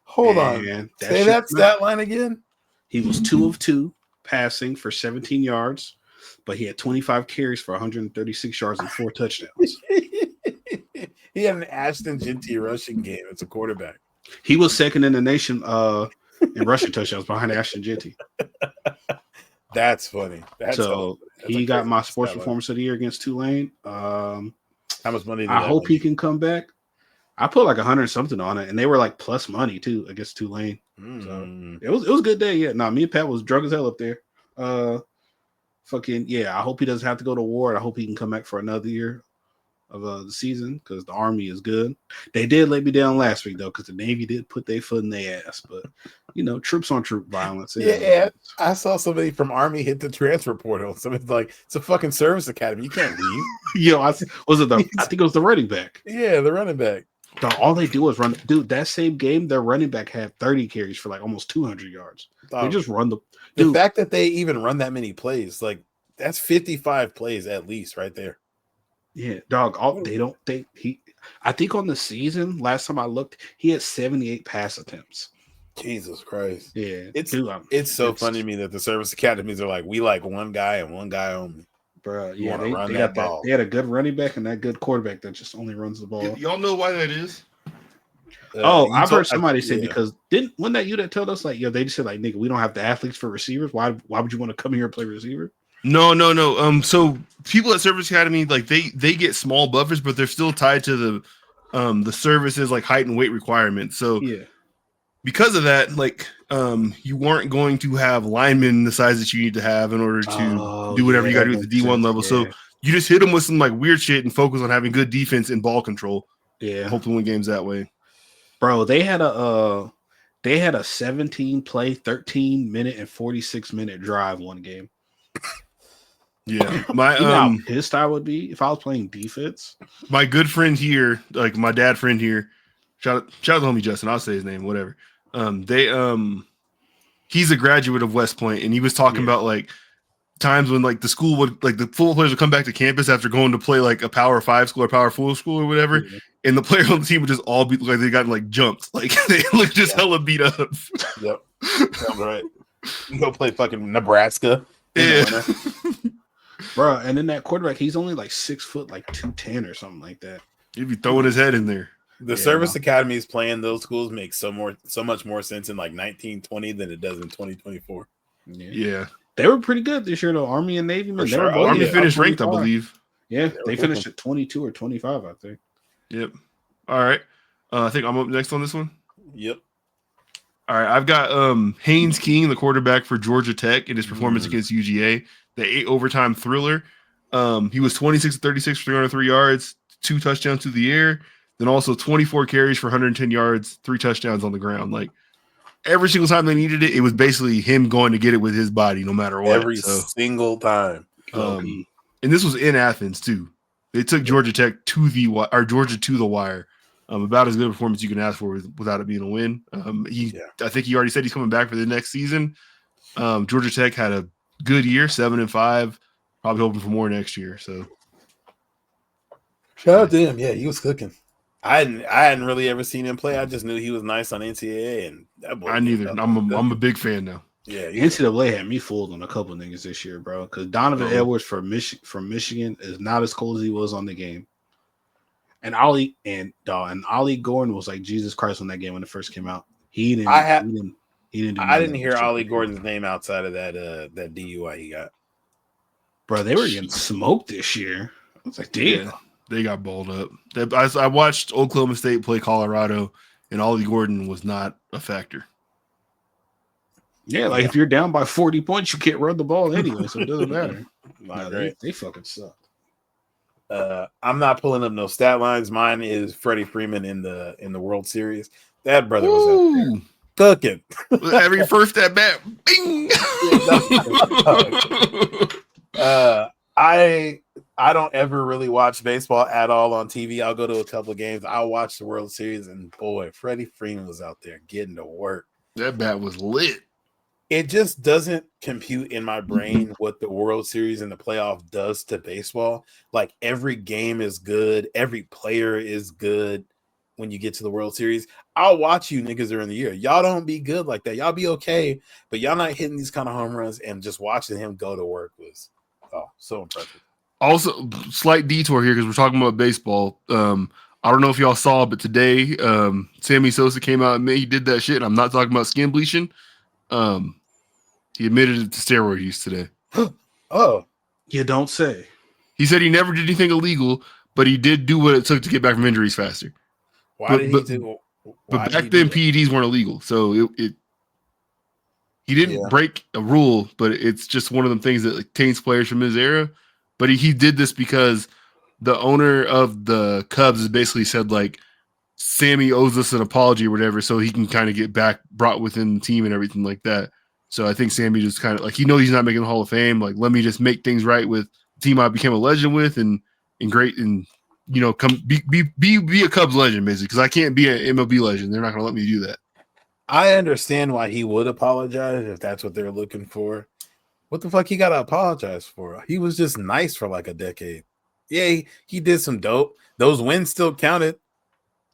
Hold on. Say that stat line again. He was 2 of 2 passing for 17 yards, but he had 25 carries for 136 yards and 4 touchdowns. He had an Ashton Genty rushing game as a quarterback. He was second in the nation in rushing touchdowns behind Ashton Genty. That's funny. He got my sports performance of the year against Tulane. How much money? I hope he can come back. I put like 100 something on it, and they were like plus money too against Tulane. So it was a good day. Yeah, me and Pat was drunk as hell up there. I hope he doesn't have to go to war. I hope he can come back for another year of the season, because the Army is good. They did let me down last week though, because the Navy did put their foot in their ass. But troops on troop violence. Yeah, I saw somebody from Army hit the transfer portal. Somebody's like, it's a fucking service academy. You can't leave. I think it was the running back. Yeah, the running back. All they do is run. Dude, that same game, their running back had 30 carries for like almost 200 yards. They just run the fact that they even run that many plays, like that's 55 plays at least right there. Yeah, dog. I think on the season, last time I looked, he had 78 pass attempts. Jesus Christ. Yeah. It's so funny to me that the service academies are like, we like one guy and one guy only. Bro, yeah, they had a good running back and that good quarterback that just only runs the ball. Y'all know why that is? I've heard somebody say, because wasn't that you that told us, like, they just said, like, nigga, we don't have the athletes for receivers. Why would you want to come here and play receiver? No. So people at Service Academy, like they get small buffers, but they're still tied to the services, like height and weight requirements. So yeah, because of that, like you weren't going to have linemen the size that you need to have in order to do whatever you got to do at the D1 level. Yeah. So you just hit them with some like weird shit and focus on having good defense and ball control. Yeah, hopefully win games that way. Bro, they had a 17 play, 13 minute and 46 minute drive one game. Yeah, how pissed I would be if I was playing defense. My good friend here, like my dad friend here, shout out to homie Justin. I'll say his name, whatever. He's a graduate of West Point, and he was talking about like times when like the school would, like the football players would come back to campus after going to play like a Power 5 school or Power 4 school or whatever, and the players on the team would just all be like they got like jumped, like they look just hella beat up. Yep, that's right. You go play fucking Nebraska. Yeah. bro. And then that quarterback, he's only like 6 foot, like 210 or something like that. He'd be throwing his head in there. The Yeah, service no. academies playing those schools makes so much more sense in like 1920 than it does in 2024. Yeah. They were pretty good this year, though. Army and Navy, man. For They sure. were both Army yeah. finished top ranked, I 25. believe. Yeah, they were finished at 22 or 25, I think. Yep. All right. I think I'm up next on this one. Yep. All right. I've got Haynes King, the quarterback for Georgia Tech, in his performance against UGA, the 8 overtime thriller. He was 26-36 for 303 yards, 2 touchdowns through the air, then also 24 carries for 110 yards, 3 touchdowns on the ground. Like every single time they needed it, it was basically him going to get it with his body, no matter what. Every single time. And this was in Athens too. They took Georgia Tech to the wire. About as good a performance you can ask for without it being a win. I think he already said he's coming back for the next season. Georgia Tech had a good year, 7-5. Probably hoping for more next year. So shout out to him. Yeah, he was cooking. I hadn't really ever seen him play. I just knew he was nice on NCAA, and that boy I neither. I'm a big fan now. Yeah, NCAA had me fooled on a couple of niggas this year, bro. Because Donovan Edwards from Michigan is not as cold as he was on the game. And Ollie Gordon was like Jesus Christ on that game when it first came out. He didn't. He didn't. I didn't hear Ollie Gordon's name outside of that DUI he got. Bro, they were getting smoked this year. I was like, damn. Yeah, they got balled up. I watched Oklahoma State play Colorado, and Ollie Gordon was not a factor. Yeah, like if you're down by 40 points, you can't run the ball anyway, so it doesn't matter. They fucking suck. I'm not pulling up no stat lines. Mine is Freddie Freeman in the World Series. That brother was out there cooking. Every first at bat, bing. I don't ever really watch baseball at all on TV. I'll go to a couple of games. I'll watch the World Series, and boy, Freddie Freeman was out there getting to work. That bat was lit. It just doesn't compute in my brain what the World Series and the playoff does to baseball. Like every game is good, every player is good. When you get to the World Series, I'll watch you niggas during the year. Y'all don't be good like that. Y'all be okay, but y'all not hitting these kind of home runs, and just watching him go to work was so impressive. Also, slight detour here because we're talking about baseball. I don't know if y'all saw, but today Sammy Sosa came out and he did that shit. I'm not talking about skin bleaching. He admitted it to steroid use today. Oh, you don't say. He said he never did anything illegal, but he did do what it took to get back from injuries faster. But back then, PEDs weren't illegal, so he didn't break a rule, but it's just one of them things that like, taints players from his era. But he did this because the owner of the Cubs has basically said like Sammy owes us an apology or whatever, so he can kind of get back brought within the team and everything like that. So I think Sammy just kind of like he knows he's not making the Hall of Fame. Like, let me just make things right with the team I became a legend with, and great and. You know, come be a Cubs legend, basically, because I can't be an MLB legend. They're not going to let me do that. I understand why he would apologize if that's what they're looking for. What the fuck he got to apologize for? He was just nice for like a decade. Yeah, he did some dope. Those wins still counted.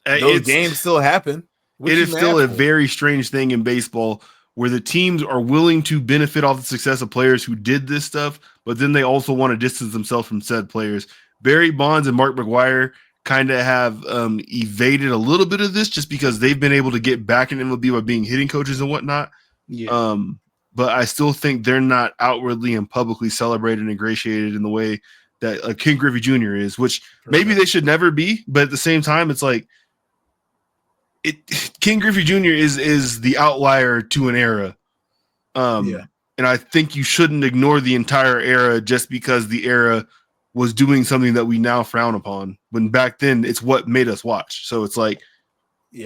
Those games still happen. It is still a very strange thing in baseball where the teams are willing to benefit off the success of players who did this stuff, but then they also want to distance themselves from said players. Barry Bonds and Mark McGwire kind of have evaded a little bit of this just because they've been able to get back in MLB by being hitting coaches and whatnot. Yeah. But I still think they're not outwardly and publicly celebrated and ingratiated in the way that King Griffey Jr. is, which maybe they should never be. But at the same time, it's like King Griffey Jr. is the outlier to an era. And I think you shouldn't ignore the entire era just because the era was doing something that we now frown upon, when back then it's what made us watch. So it's like,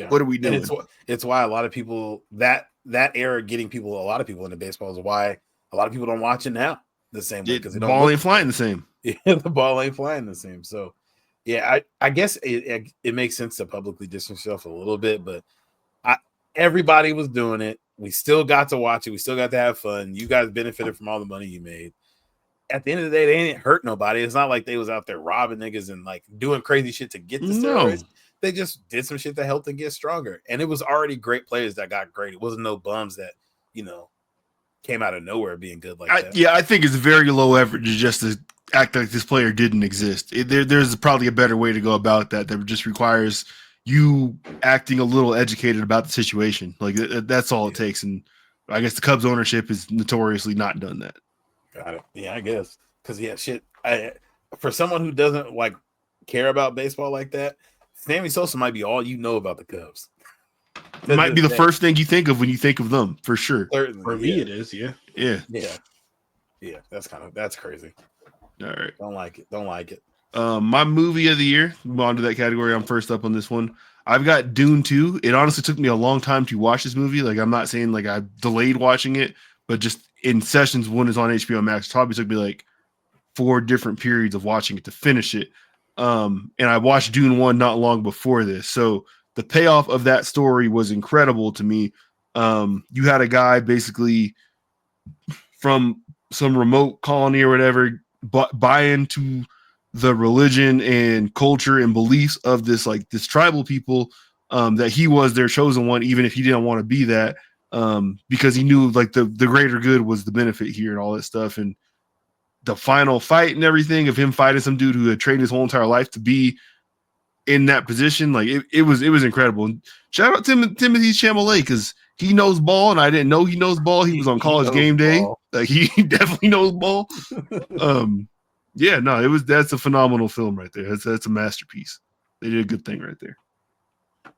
what are we doing? And it's why a lot of people that era getting a lot of people into baseball is why a lot of people don't watch it now the same way, because the ball ain't flying the same. Yeah, the ball ain't flying the same. So yeah, I guess it makes sense to publicly distance yourself a little bit, but everybody was doing it. We still got to watch it. We still got to have fun. You guys benefited from all the money you made. At the end of the day, they didn't hurt nobody. It's not like they was out there robbing niggas and like doing crazy shit to get the steroids. They just did some shit that helped them get stronger. And it was already great players that got great. It wasn't no bums that, came out of nowhere being good like that. Yeah, I think it's very low effort to just to act like this player didn't exist. There's probably a better way to go about that just requires you acting a little educated about the situation. Like that's all it takes. And I guess the Cubs ownership has notoriously not done that. Got it. Yeah, I guess. Because shit. For someone who doesn't like care about baseball like that, Sammy Sosa might be all you know about the Cubs. It might be the first thing you think of when you think of them, for sure. Certainly, for me, it is. Yeah. That's crazy. All right. Don't like it. My movie of the year. Move on to that category. I'm first up on this one. I've got Dune 2. It honestly took me a long time to watch this movie. Like, I'm not saying like I delayed watching it, but just in sessions when it's on HBO Max, it probably took me like 4 different periods of watching it to finish it. And I watched Dune 1 not long before this. So the payoff of that story was incredible to me. You had a guy basically from some remote colony or whatever buy into the religion and culture and beliefs of this tribal people, that he was their chosen one, even if he didn't want to be that, because he knew like the greater good was the benefit here and all that stuff. And the final fight and everything of him fighting some dude who had trained his whole entire life to be in that position, like it was incredible. And shout out to Timothy Chalamet, because he knows ball, and I didn't know he knows ball. He was on College Game Day. Like he definitely knows ball. That's a phenomenal film right there. That's a masterpiece. They did a good thing right there. I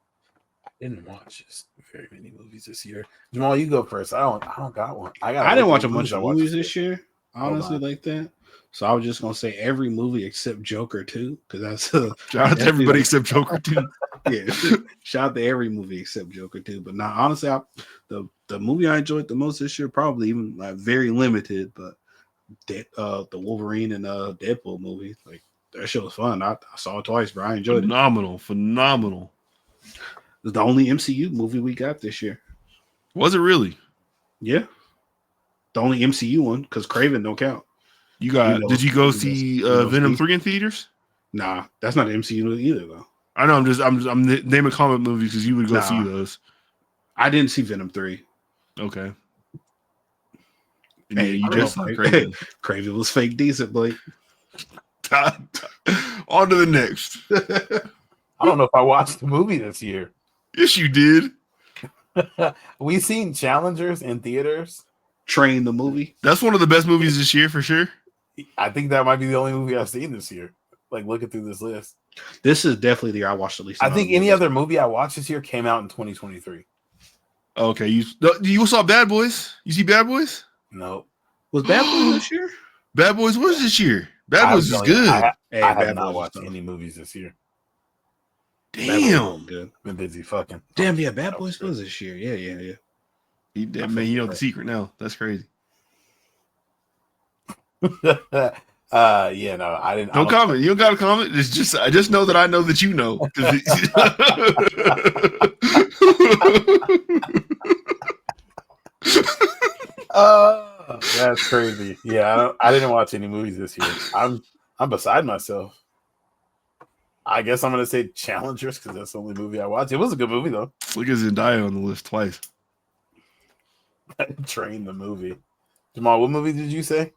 didn't watch very many movies this year. Jamal, you go first. I don't got one. I didn't watch a bunch of movies this year, honestly, like that. So I was just gonna say every movie except Joker 2, because that's shout out to everybody except Joker 2. Yeah, shout out to every movie except Joker 2. But now, honestly, the movie I enjoyed the most this year, probably even like very limited, but the Wolverine and Deadpool movie, like that shit was fun. I saw it twice, bro. I enjoyed it. Phenomenal. It's the only MCU movie we got this year. Was it really? Yeah, the only MCU one, because Craven don't count. Did you go see Venom 3 in theaters? Nah, that's not an MCU either, though. I know. I'm naming comic movies because you would go see those. I didn't see Venom 3. Okay. Hey, you just like Craven. Craven was fake decent, Blake. On to the next. I don't know if I watched the movie this year. Yes, you did. We seen Challengers in theaters. Train the movie. That's one of the best movies this year for sure. I think that might be the only movie I've seen this year. Like looking through this list, this is definitely the year I watched the least. I think any other movie I watched this year came out in 2023. Okay, you saw Bad Boys? You see Bad Boys? No. Was Bad Boys this year? Bad Boys was this year. Bad Boys is good. I have not watched any movies this year. Damn. Good. Been busy fucking. Damn, yeah, Bad Boys was this year. Yeah. You know the secret now. That's crazy. Yeah, no, I didn't. Don't comment. You don't gotta comment. It's just I just know that I know that you know. That's crazy. Yeah, I didn't watch any movies this year. I'm beside myself. I guess I'm gonna say Challengers because that's the only movie I watched. It was a good movie though. Look at Zendaya on the list twice. Train the movie. Jamal, what movie did you say?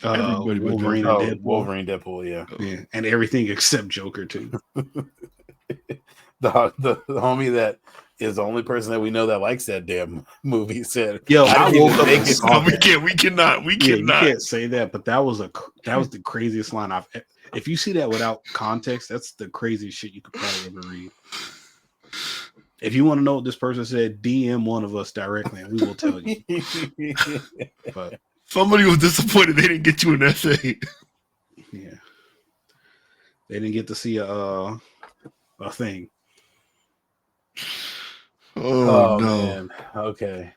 Wolverine and Deadpool. Wolverine, Deadpool, yeah, and everything except Joker too. the homie that is the only person that we know that likes that damn movie said, "Yo, I woke up and saw we cannot. You can't say that." But that was the craziest line I've. If you see that without context, that's the craziest shit you could probably ever read. If you want to know what this person said, DM one of us directly, and we will tell you. But somebody was disappointed they didn't get you an essay. Yeah, they didn't get to see a thing. Oh no! Man. Okay.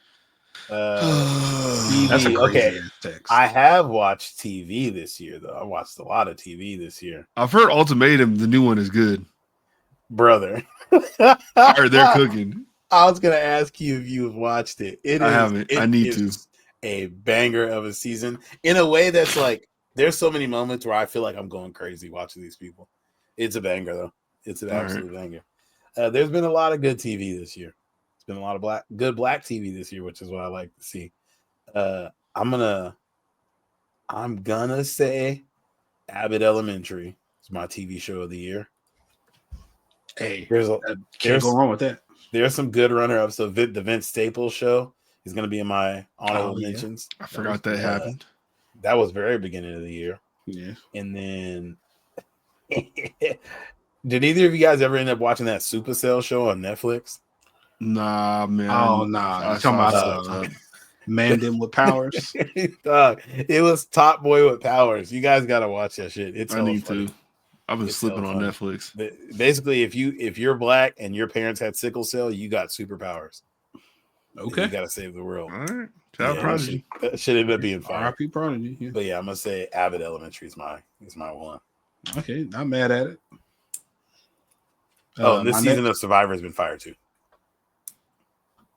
That's a crazy text. I have watched TV this year, though. I watched a lot of TV this year. I've heard Ultimatum, the new one, is good. Brother. I heard they're cooking. I was gonna ask you if you've watched it. I haven't. I need to. A banger of a season in a way that's like there's so many moments where I feel like I'm going crazy watching these people. It's a banger though. It's an absolute banger. There's been a lot of good TV this year. It's been a lot of good black TV this year, which is what I like to see. I'm gonna say Abbott Elementary is my TV show of the year. Hey, There's can't go wrong with that. There's some good runner-ups. So the Vince Staples show is going to be in my honorable mentions. I forgot that happened. That was very beginning of the year. Yeah. And then, did either of you guys ever end up watching that Supercell show on Netflix? Nah, man. Oh, nah. You talking about Man Them with Powers? It was Top Boy with Powers. You guys got to watch that shit. It's I need funny. to. I've been slipping on Netflix. Basically, if you're black and your parents had sickle cell, you got superpowers. Okay, you got to save the world. All right, Child Prodigy. That should end up being fire. R.I.P. Prodigy. Yeah. But yeah, I'm gonna say Abbott Elementary is my one. Okay, not mad at it. This season of Survivor has been fire too.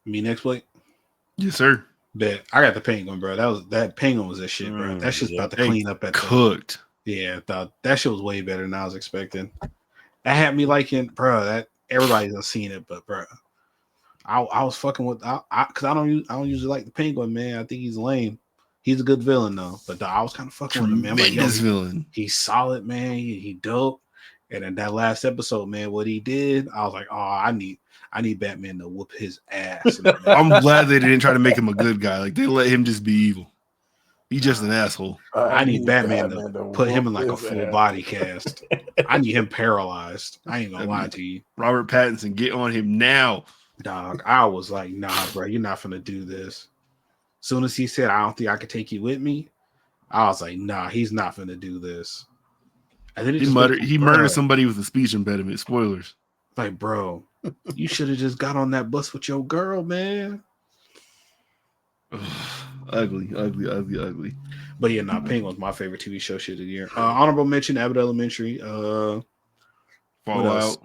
Me next plate. Yes, sir. Bet I got the Penguin, bro. That Penguin was that shit, bro. That shit's about to clean up at cooked. Yeah, that shit was way better than I was expecting. That had me liking, bro. That everybody's done seen it, but bro, I was fucking with because I don't usually like the Penguin, man. I think he's lame. He's a good villain though, but I was kind of fucking with him, man. I'm like, villain. He's solid, man. He dope. And in that last episode, man, what he did, I was like, oh, I need Batman to whoop his ass. I'm glad they didn't try to make him a good guy. Like they let him just be evil. He's just an asshole. I need Batman to put him in like a full body cast. I need him paralyzed. I ain't gonna lie to you. Robert Pattinson, get on him now. Dog, I was like, nah, bro, you're not gonna do this. Soon as he said, I don't think I could take you with me, I was like, nah, he's not gonna do this. And then he murdered somebody with a speech impediment. Spoilers. Like, bro, you should have just got on that bus with your girl, man. Ugly. But yeah, Penguin's my favorite TV show shit of the year. Honorable mention, Abbott Elementary. Fallout.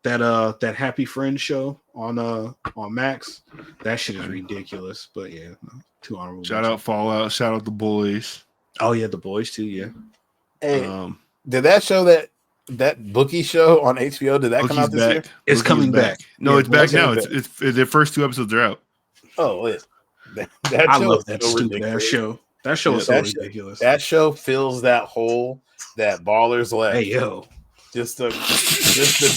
That Happy Friends show on Max. That shit is ridiculous. But yeah, two honorable. Shout out Fallout. Shout out The Boys. Oh yeah, The Boys too. Yeah. Hey, did that show that Bookie show on HBO? Did that come out this year? It's coming back. No, it's back now. It's the first 2 episodes are out. Oh, yeah. I love that stupid ass show. That show is so ridiculous. That show fills that hole that Ballers left. Hey yo, just a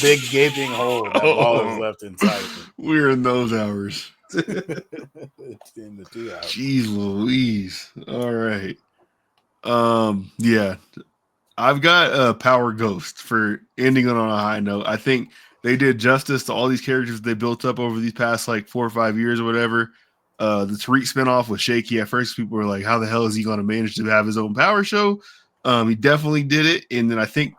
big gaping hole that Ballers left inside of it. We're in those hours. In the 2 hours. Jeez Louise. All right. Yeah. I've got Power Ghost for ending it on a high note. I think they did justice to all these characters they built up over these past like 4 or 5 years or whatever. The Tariq spinoff was shaky at first. People were like, how the hell is he going to manage to have his own power show? He definitely did it. And then I think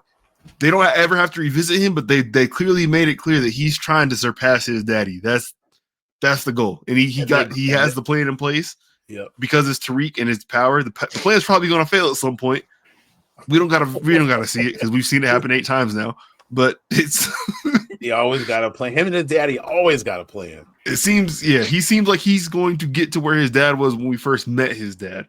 they don't ever have to revisit him, but they clearly made it clear that he's trying to surpass his daddy. That's the goal. And he has the plan in place. Yep. Because it's Tariq and his power. The plan is probably going to fail at some point. We don't gotta see it because we've seen it happen 8 times now. But it's he always got a plan. Him and his daddy always got a plan. It seems, he seems like he's going to get to where his dad was when we first met his dad.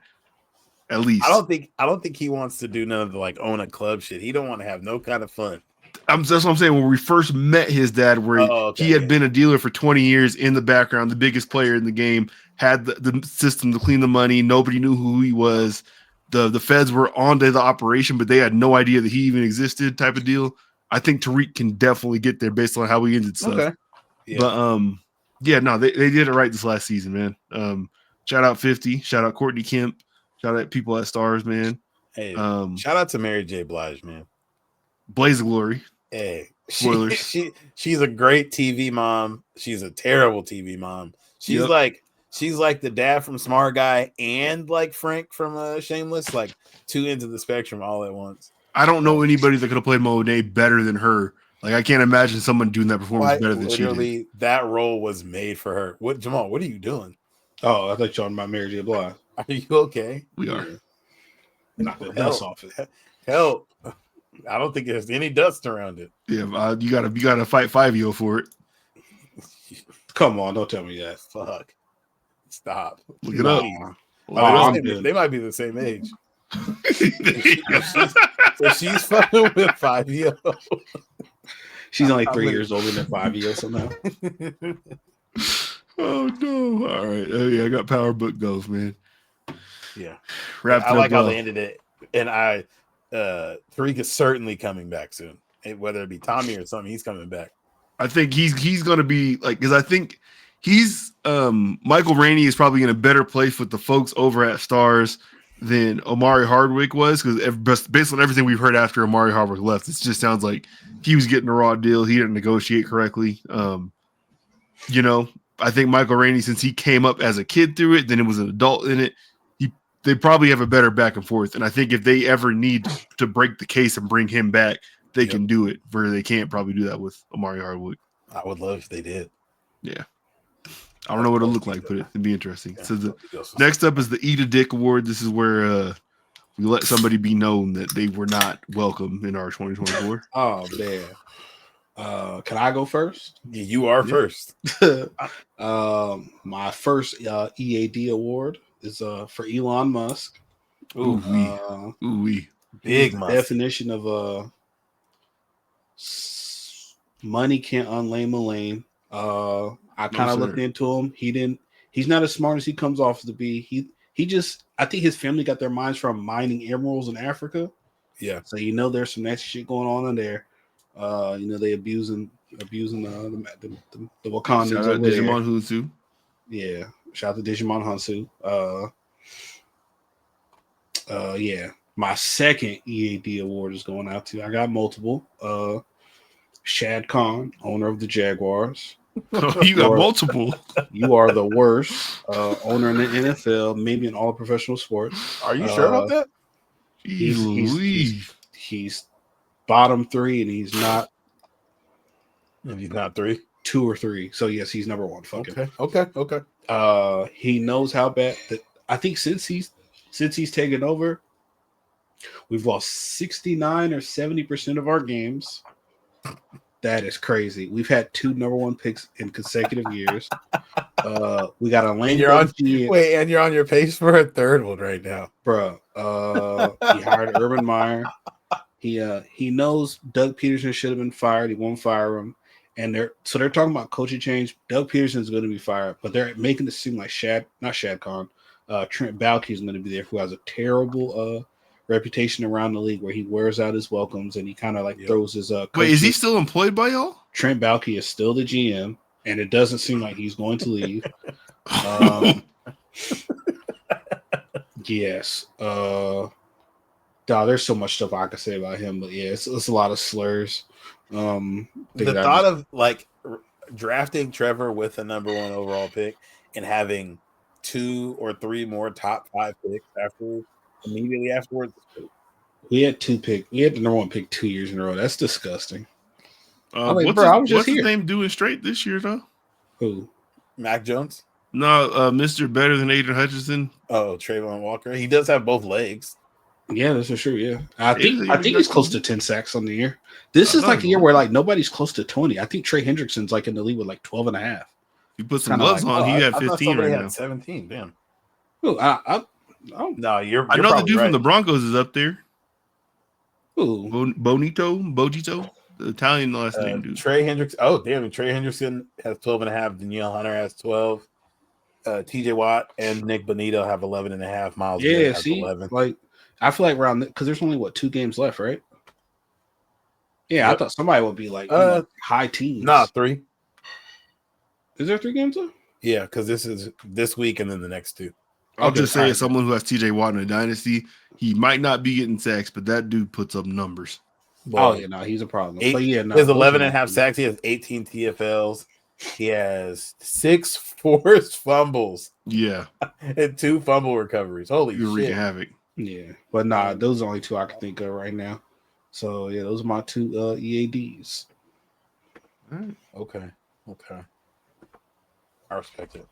At least I don't think he wants to do none of the like own a club shit. He don't want to have no kind of fun. That's what I'm saying. When we first met his dad, where he had been a dealer for 20 years in the background, the biggest player in the game, had the system to clean the money. Nobody knew who he was. The feds were onto the operation, but they had no idea that he even existed, type of deal. I think Tariq can definitely get there based on how we ended stuff. Okay. Yeah. But they did it right this last season, man. Shout out 50, shout out Courtney Kemp, shout out people at Stars, man. Hey, shout out to Mary J. Blige, man. Blaze of Glory. Hey, spoilers. She's a great TV mom. She's a terrible TV mom. She's like the dad from Smart Guy and like Frank from Shameless, like 2 ends of the spectrum all at once. I don't know anybody that could have played Monet better than her. Like I can't imagine someone doing that performance better than she did. That role was made for her. What, Jamal? What are you doing? Oh, I thought you were talking about Mary J. Blige. Are you okay? We are. Knock the dust off it. Help! I don't think there's any dust around it. Yeah, you gotta fight 5-0 for it. Come on, don't tell me that. Fuck. Stop. Look it up. They might be the same age. So she's fucking with 5-0. She's only 3 years older than 5-0 somehow. Oh no! All right. Oh yeah, I got Power Book Ghost, man. Yeah. Wrapped I it up like how well. they ended it. And Tariq is certainly coming back soon. Whether it be Tommy or something, he's coming back. I think he's going to be like, because I think he's Michael Rainey is probably in a better place with the folks over at Stars than Omari Hardwick was, because based on everything we've heard after Omari Hardwick left, it just sounds like he was getting a raw deal. He didn't negotiate correctly. You know, I think Michael Rainey, since he came up as a kid through it, then it was an adult in it. They probably have a better back and forth. And I think if they ever need to break the case and bring him back, they can do it. Where they can't probably do that with Omari Hardwick. I would love if they did. Yeah. I don't know what it'll look like, but it'd be interesting. So the next up is the Eat a Dick Award. This is where we let somebody be known that they were not welcome in our 2024. Oh man. Can I go first? Yeah, you are first. My first EAD award is for Elon Musk. Big definition of money can't unlame a lame. I kind of looked into him. He's not as smart as he comes off to be. He just, I think his family got their minds from mining emeralds in Africa. Yeah. So there's some nasty shit going on in there. They abusing the Wakandans. Shout out Digimon Hunsu. Yeah. Shout out to Digimon Hunsu. Yeah. My second EAD award is going out to, I got multiple. Shad Khan, owner of the Jaguars. Oh, you got multiple. You are the worst owner in the NFL, maybe in all professional sports. Are you sure about that? He's bottom 3, and he's not. And he's not 3, 2 or 3. So yes, he's number 1. Fuck him. Okay. He knows how bad that. I think since he's taken over, we've lost 69 or 70% of our games. That is crazy. We've had 2 number 1 picks in consecutive years. We got a lane. And you're on your pace for a 3rd one right now, bro. He hired Urban Meyer. He knows Doug Peterson should have been fired. He won't fire him. And they're talking about coaching change. Doug Peterson is going to be fired, but they're making it seem like Trent Baalke is going to be there, who has a terrible reputation around the league, where he wears out his welcomes and he kind of throws his Wait, is he still employed by y'all? Trent Baalke is still the GM, and it doesn't seem like he's going to leave. Yes. There's so much stuff I could say about him, but yeah, it's a lot of slurs. The thought of drafting Trevor with a number 1 overall pick and having 2 or 3 more top 5 picks immediately afterwards. We had 2 picks. We had the number 1 pick 2 years in a row. That's disgusting. What's his name doing straight this year though? Who? Mac Jones? No, Mr. Better than Aiden Hutchinson. Oh, Trayvon Walker. He does have both legs. Yeah, that's for sure. Yeah, I think he's close to 10 sacks on the year. This is like a year where nobody's close to 20. I think Trey Hendrickson's in the league with 12.5. You put some gloves on. He had 15 right now. 17. Damn. Oh, no, you're I know the dude right. from the Broncos is up there. Who? Bojito, the Italian last name dude. Trey Hendricks. Oh, damn. Trey Hendrickson has 12.5. Danielle Hunter has 12. TJ Watt and Nick Bonito have 11.5. Miles. Yeah, has see, 11. I feel like around because there's only 2 games left, right? Yeah, yep. I thought somebody would be high teens. Nah, 3. Is there 3 games left? Yeah, because this is this week and then the next 2. I'll just say, as someone who has TJ Watt in a dynasty, he might not be getting sacks, but that dude puts up numbers. He's a problem. But he has 11.5 sacks. He has 18 TFLs. He has 6 forced fumbles. Yeah, and 2 fumble recoveries. Holy shit! Wreaking havoc. Yeah, but those are only 2 I can think of right now. So yeah, those are my 2 EADs. Okay. I respect it.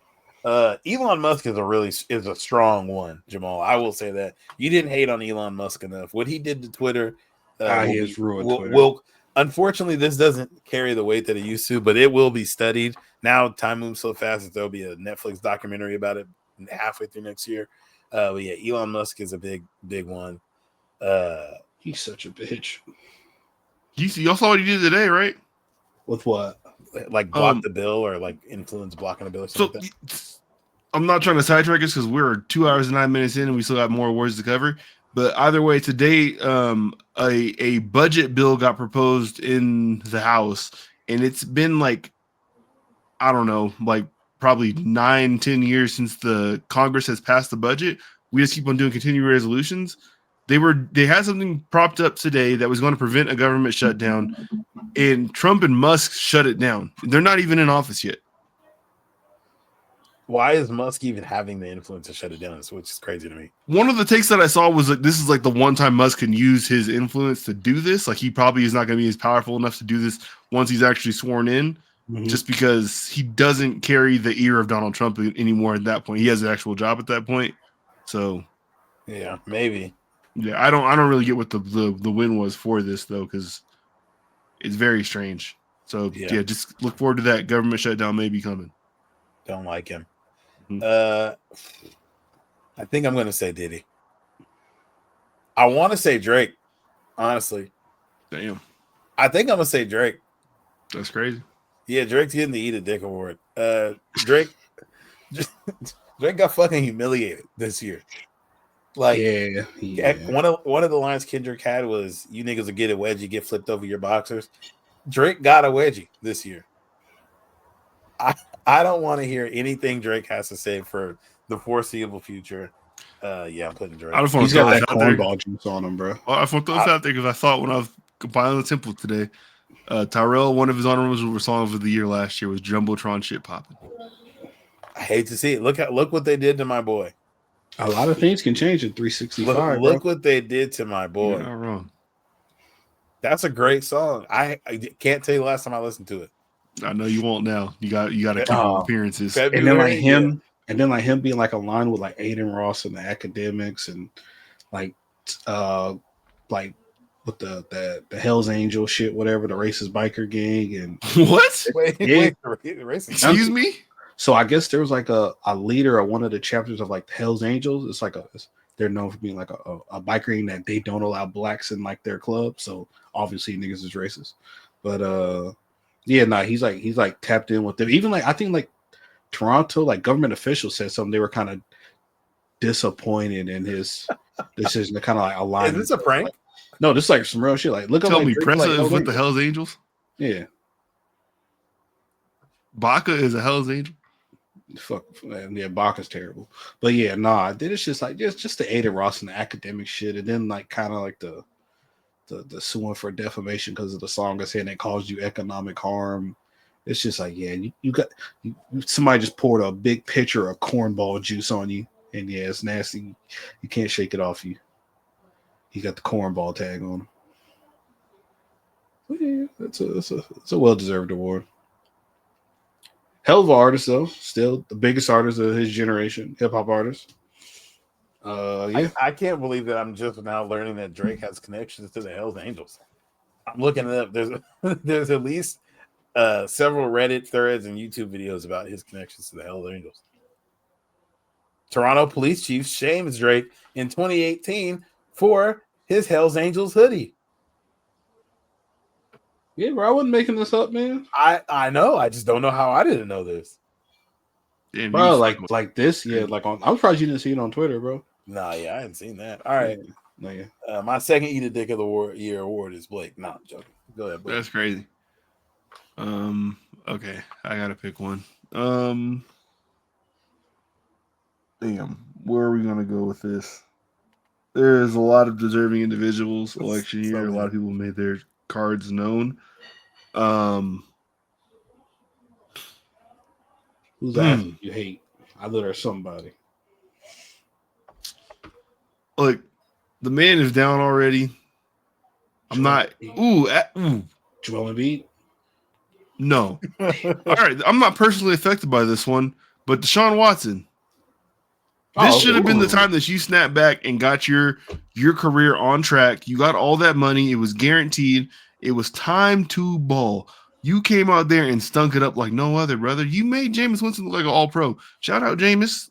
Elon Musk is a strong one, Jamal. I will say that. You didn't hate on Elon Musk enough. What he did to Twitter, he has ruined Twitter. Unfortunately, this doesn't carry the weight that it used to, but it will be studied. Now time moves so fast that there'll be a Netflix documentary about it halfway through next year. But yeah, Elon Musk is a big one. He's such a bitch. Y'all saw what he did today, right? With what? Block the bill or influence blocking the bill or something like that? I'm not trying to sidetrack us because we're 2 hours and 9 minutes in and we still got more awards to cover. But either way, today a budget bill got proposed in the House, and it's been like, I don't know, like probably 9-10 years since the Congress has passed the budget. We just keep on doing continuing resolutions. They had something propped up today that was going to prevent a government shutdown, and Trump and Musk shut it down. They're not even in office yet. Why is Musk even having the influence to shut it down? Which is crazy to me. One of the takes that I saw was like, this is like the one time Musk can use his influence to do this. Like, he probably is not going to be as powerful enough to do this once he's actually sworn in, just because he doesn't carry the ear of Donald Trump anymore at that point. He has an actual job at that point. So, yeah, maybe. Yeah, I don't really get what the win was for this though, because it's very strange. So yeah, just look forward to that. Government shutdown may be coming. Don't like him. I think I'm gonna say Diddy. I want to say Drake, honestly. Damn. I think I'm gonna say Drake. That's crazy. Yeah, Drake's getting the Eat a Dick award. Drake got fucking humiliated this year. Like, one of the lines Kendrick had was, "You niggas will get a wedgie, get flipped over your boxers." Drake got a wedgie this year. I don't want to hear anything Drake has to say for the foreseeable future. I'm putting Drake. He's got that cornball juice on him, bro. I just want to throw this out there because I thought when I was compiling the temple today, Tyrell, one of his honorable songs of the year last year was Jumbotron Shit Poppin'. I hate to see it. Look what they did to my boy. A lot of things can change in 365. Look what they did to my boy. You're not wrong. That's a great song. I can't tell you the last time I listened to it. I know you won't now. You got to keep appearances. February, and then like him, and then like him being like aligned with like Aiden Ross and the Academics, and like with the Hell's Angel shit, whatever, the racist biker gang, and what? Excuse me. So I guess there was like a leader of one of the chapters of like the Hell's Angels. It's like they're known for being like a biker gang that they don't allow blacks in like their club. So obviously niggas is racist. But he's like tapped in with them. Even like I think like Toronto, like government officials said something. They were kind of disappointed in his decision to kind of like align. Is this a prank? No, this is like some real shit. Like look at Tell like, me, Pressa like, is with the Hell's Angels. Yeah, Baca is a Hell's Angel. Fuck, man. Yeah, Baca's terrible. But yeah, then it's just like just the Aiden Ross and the academic shit, and then like kind of like the suing for defamation because of the song I saying that caused you economic harm. It's just like, yeah, you got somebody just poured a big pitcher of cornball juice on you, and yeah, it's nasty. You can't shake it off you. He got the cornball tag on him. But yeah, it's a well-deserved award. Hell of an artist though, still the biggest artist of his generation, hip hop artist. I can't believe that I'm just now learning that Drake has connections to the Hells Angels. I'm looking it up. There's at least several Reddit threads and YouTube videos about his connections to the Hells Angels. Toronto police chief shames Drake in 2018 for his Hells Angels hoodie. Yeah, bro, I wasn't making this up, man. I know. I just don't know how I didn't know this. Damn, bro, like this, yeah. Like I'm surprised you didn't see it on Twitter, bro. Nah, yeah, I hadn't seen that. All right. Yeah. My second Eat a Dick of the Year award is Blake. Nah, I'm joking. Go ahead, Blake. That's crazy. Okay, I gotta pick one. Damn, where are we gonna go with this? There's a lot of deserving individuals election year. A lot of people made their cards known. Who's that you hate? I know there's somebody. Look, the man is down already. I'm not. Ooh. Joel Embiid? No. All right. I'm not personally affected by this one, but Deshaun Watson. This should have been the time that you snapped back and got your career on track. You got all that money. It was guaranteed. It was time to ball. You came out there and stunk it up like no other, brother. You made Jameis Winston look like an all-pro. Shout out, Jameis.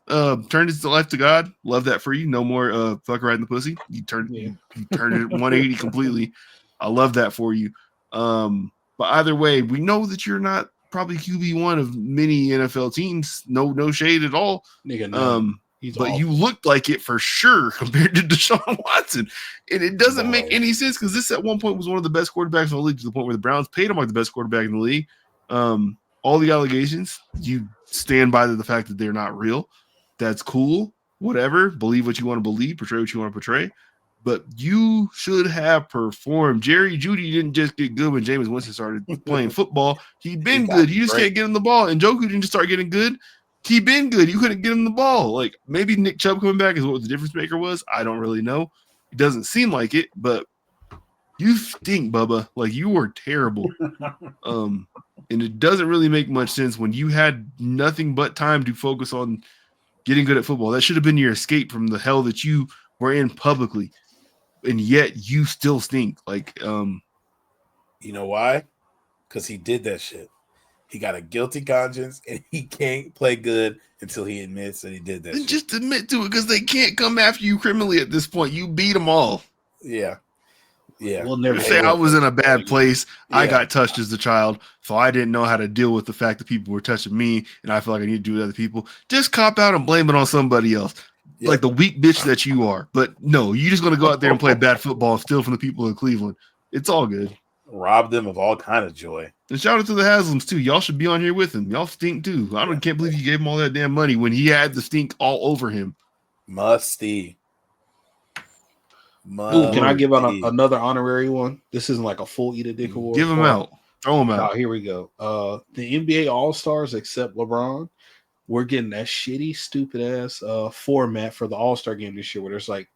Turned his life to God. Love that for you. No more fuck riding the pussy. You turned it 180 completely. I love that for you. But either way, we know that you're not probably QB1 of many NFL teams. No shade at all. Nigga, no. He's But awful. you looked like it for sure compared to Deshaun Watson. And it doesn't make any sense because this at one point was one of the best quarterbacks in the league to the point where the Browns paid him like the best quarterback in the league. All the allegations, you stand by the fact that they're not real. That's cool. Whatever. Believe what you want to believe. Portray what you want to portray. But you should have performed. Jerry Jeudy didn't just get good when Jameis Winston started playing football. He'd been good. You just can't get him the ball. And Njoku didn't just start getting good. He been good. You couldn't get him the ball. Like maybe Nick Chubb coming back is what the difference maker was. I don't really know. It doesn't seem like it, but you stink, Bubba. Like you were terrible. And it doesn't really make much sense when you had nothing but time to focus on getting good at football. That should have been your escape from the hell that you were in publicly. And yet you still stink. Like, you know why? Because he did that shit. He got a guilty conscience, and he can't play good until he admits that he did that. Then just admit to it, because they can't come after you criminally at this point. You beat them all. Yeah. We'll never say I was in a bad place. Yeah. I got touched as a child, so I didn't know how to deal with the fact that people were touching me, and I feel like I need to do it with other people. Just cop out and blame it on somebody else. Yeah. Like the weak bitch that you are. But no, you're just going to go out there and play bad football and steal from the people in Cleveland. It's all good. Rob them of all kind of joy. And shout out to the Haslams, too. Y'all should be on here with him. Y'all stink, too. Can't believe you gave him all that damn money when he had the stink all over him. Musty. Ooh, can I give out another honorary one? This isn't like a full eat a dick award. Give him out. Throw him out. Oh, here we go. The NBA All-Stars, except LeBron, we're getting that shitty, stupid ass format for the All-Star game this year, where there's like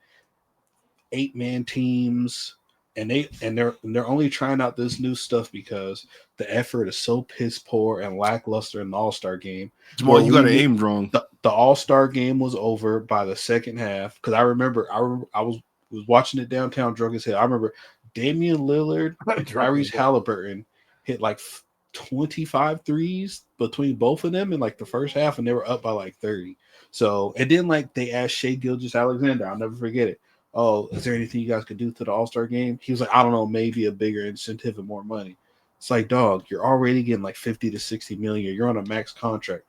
8-man teams, and they're only trying out this new stuff because the effort is so piss poor and lackluster in the All-Star game. Jamal, you got to aim wrong. The All-Star game was over by the second half because I remember I was watching it downtown drunk as hell. I remember Damian Lillard and Tyrese Halliburton hit like 25 threes between both of them in like the first half, and they were up by like 30. So, and then like they asked Shea Gilgeous-Alexander, I'll never forget it. Oh, is there anything you guys could do to the All-Star game? He was like, I don't know, maybe a bigger incentive and more money. It's like, dog, you're already getting like 50 to 60 million. You're on a max contract.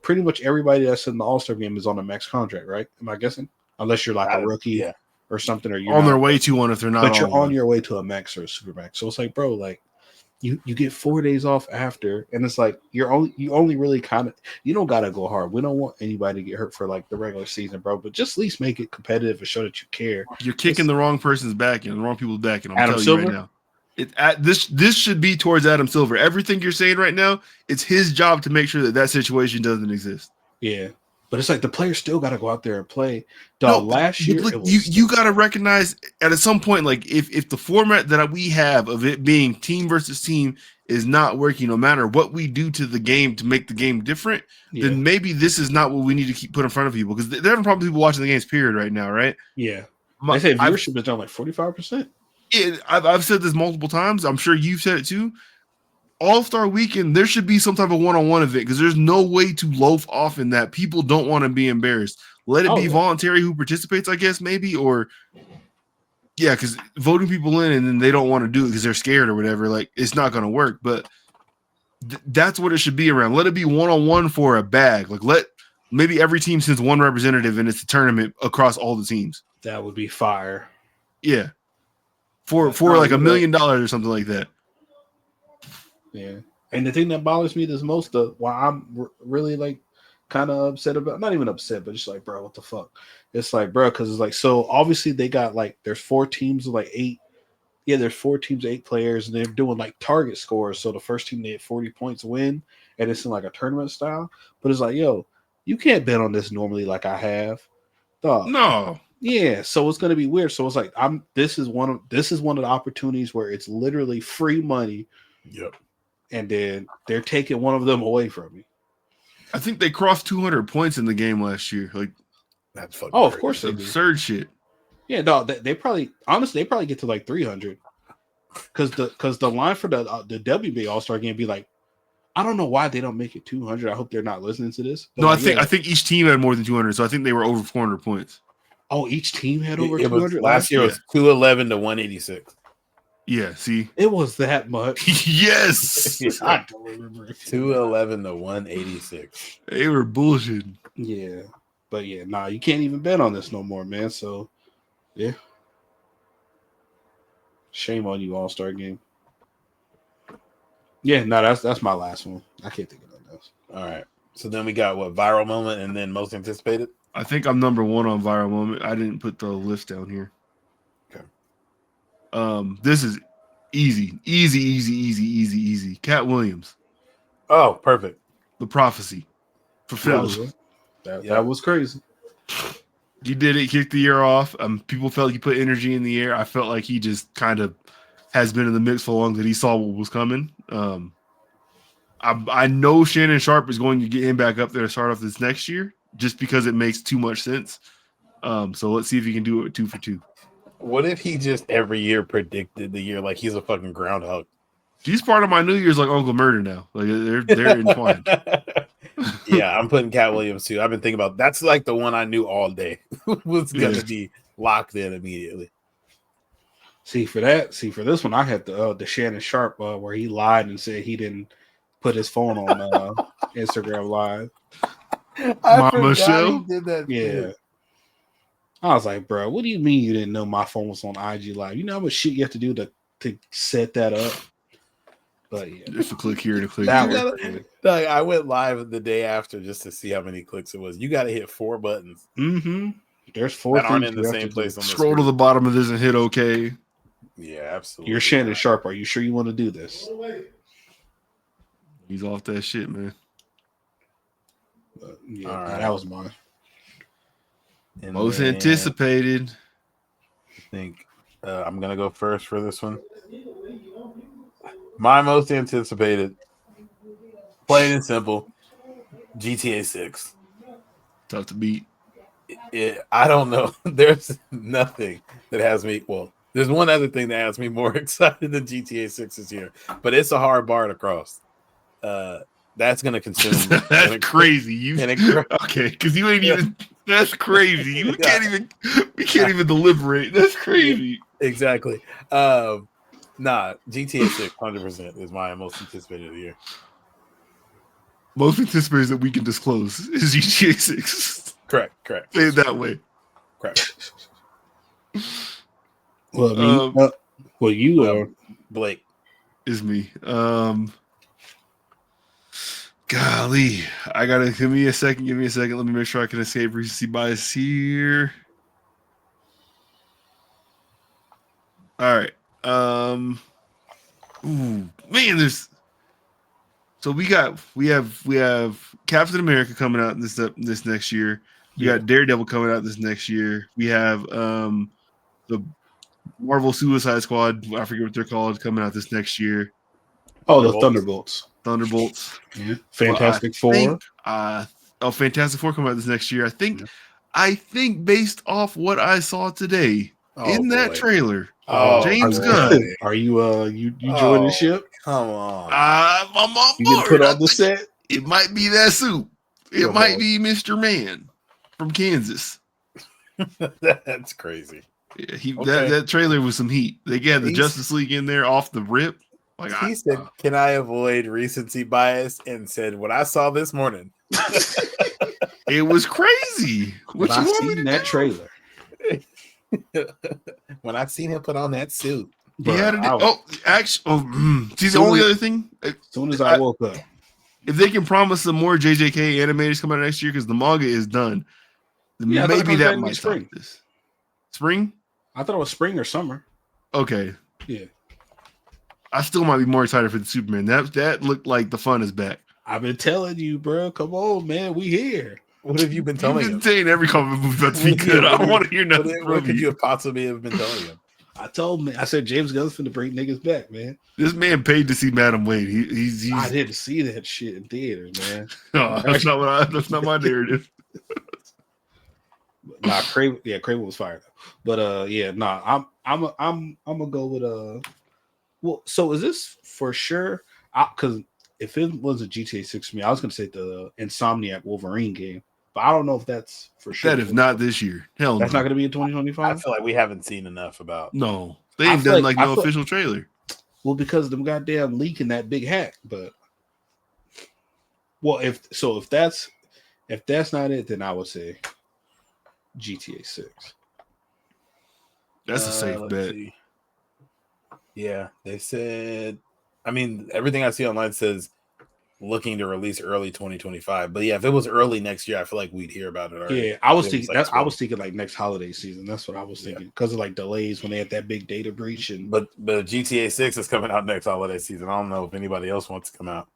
Pretty much everybody that's in the All-Star game is on a max contract, right? Am I guessing? Unless you're like a rookie or something, or you're on their way to one if they're not. But you're on your way to a max or a super max. So it's like, bro, like you get 4 days off after, and it's like you only really kind of, you don't gotta go hard. We don't want anybody to get hurt for like the regular season, bro. But just at least make it competitive and show that you care. You're kicking the wrong person's back and the wrong people's back, and I'm Adam telling Silver? you right now. This should be towards Adam Silver. Everything you're saying right now, it's his job to make sure that situation doesn't exist. Yeah. But it's like the players still got to go out there and play. Dog, last year, look, you got to recognize at some point, like if the format that we have of it being team versus team is not working, no matter what we do to the game to make the game different, then maybe this is not what we need to keep put in front of people, because they're having probably people watching the games period right now, right? Yeah. They say viewership is down like 45%. Yeah, I've said this multiple times. I'm sure you've said it too. All-Star Weekend, there should be some type of one-on-one event, because there's no way to loaf off in that. People don't want to be embarrassed. Let it be voluntary who participates, I guess, maybe, or because voting people in and then they don't want to do it because they're scared or whatever, like it's not going to work. But that's what it should be around. Let it be one-on-one for a bag. Like maybe every team sends one representative and it's a tournament across all the teams. That would be fire. Yeah, for like $1 million or something like that. Yeah, and the thing that bothers me the most, why I'm really like kind of upset about, not even upset, but just like, bro, what the fuck? It's like, bro, because it's like, so obviously they got like, there's 4 teams of like 8. Yeah, there's 4 teams, 8 players, and they're doing like target scores. So the first team, they hit 40 points win, and it's in like a tournament style. But it's like, yo, you can't bet on this normally like I have. Dog. No. Yeah, so it's gonna be weird. So it's like this is one of the opportunities where it's literally free money. Yep. And then they're taking one of them away from me. I think they crossed 200 points in the game last year. Like that's fucking of course they absurd shit. Yeah, no, they probably get to like 300 because the line for the WBA All-Star game be like, I don't know why they don't make it 200. I hope they're not listening to this. No, like, I think each team had more than 200, so I think they were over 400 points. Oh, each team had over 200. Last year was 211 to 186. Yeah, see? It was that much. Yes. I don't remember. 211 to 186. They were bullshitting. Yeah, but yeah, nah, you can't even bet on this no more, man. So yeah, shame on you, All-Star Game. Yeah, no, that's my last one. I can't think of nothing else. All right. So then we got what, viral moment and then most anticipated? I think I'm number one on viral moment. I didn't put the list down here. Okay. This is easy. Cat Williams, Oh, perfect. The Prophecy, fulfilled. That was crazy. He did it, kicked the year off. People felt he put energy in the air. I felt like he just kind of has been in the mix for long that he saw what was coming. I know Shannon Sharp is going to get him back up there to start off this next year just because it makes too much sense. So let's see if he can do it with 2 for 2. What if he just every year predicted the year like he's a fucking groundhog? He's part of my New Year's like Uncle Murder now. Like they're entwined. Yeah, I'm putting Cat Williams too. I've been thinking about that's like the one I knew all day was gonna be locked in immediately. See for this one, I had the Shannon Sharp where he lied and said he didn't put his phone on Instagram Live. Mama Show? He did that. Yeah. Too. I was like, bro, what do you mean you didn't know my phone was on IG Live? You know how much shit you have to do to set that up? But yeah. Just a click here and a click That here. was good. Like, I went live the day after just to see how many clicks it was. You got to hit 4 buttons. Mm-hmm. There's 4 that aren't things in the you have same to place do. on the Scroll to screen. the bottom of this and hit OK. Yeah, absolutely. You're Shannon Sharp. Are you sure you want to do this? He's off that shit, man. But, yeah, All right. that was mine. And Most then anticipated. I think I'm gonna go first for this one. My most anticipated, plain and simple, GTA 6. Tough to beat. I don't know. There's nothing that has me. Well, there's one other thing that has me more excited than GTA 6 this year, but it's a hard bar to cross. That's gonna consume. That's crazy. Okay, because you ain't even. That's crazy. We can't even deliberate. That's crazy. Exactly. Nah, GTA 6 100% is my most anticipated of the year. Most anticipated that we can disclose is GTA 6. Correct. Say it that way. Correct. Well, you are Blake. Is me. Golly, I gotta give me a second. Let me make sure I can escape recency bias here. All right. Ooh, man, there's. So we have Captain America coming out this next year. We got Daredevil coming out this next year. We have the Marvel Suicide Squad. I forget what they're called, coming out this next year. Oh, the Thunderbolts. Yeah. Fantastic Four. Fantastic Four coming out this next year. I think based off what I saw today that trailer, James Gunn. Are you joining the ship? Come on. I'm on You board. can put on the set. It might be that suit. It might be Mr. Man from Kansas. That's crazy. Yeah, that trailer was some heat. They got the Justice League in there off the rip. Like he said, "Can I avoid recency bias?" And said, "What I saw this morning, it was crazy." When I seen that trailer, when I seen him put on that suit, he had it. See, the only other thing. As soon as I woke up, if they can promise some more JJK animators coming out next year because the manga is done, then maybe that might spring. This spring. I thought it was spring or summer. Okay. Yeah. I still might be more excited for the Superman. That looked like the fun is back. I've been telling you, bro. Come on, man. We here. What have you been telling him? You've been saying every comic movie about to be good. I don't want to hear nothing. What could you have possibly have been telling him? I said James Gunn's finna bring niggas back, man. This man paid to see Madam Wade. He's I didn't see that shit in theaters, man. No, that's not my narrative. Craven was fired. But I'm gonna go with well, so is this for sure? Because if it was a GTA 6 for me, I was gonna say the Insomniac Wolverine game, but I don't know if that's for sure. That is not this year. Hell, that's not gonna be in 2025. I feel like we haven't seen enough about. No, They ain't feel done like- like I no feel- official trailer. Well, because them goddamn leaking that big hack. But well, if that's not it, then I would say GTA 6. That's a safe Let's bet. see. Yeah, they said. I mean, everything I see online says looking to release early 2025. But yeah, if it was early next year, I feel like we'd hear about it already. Yeah, I was If it thinking. like I was thinking like next holiday season. That's what I was thinking because of like delays when they had that big data breach and. But GTA 6 is coming out next holiday season. I don't know if anybody else wants to come out.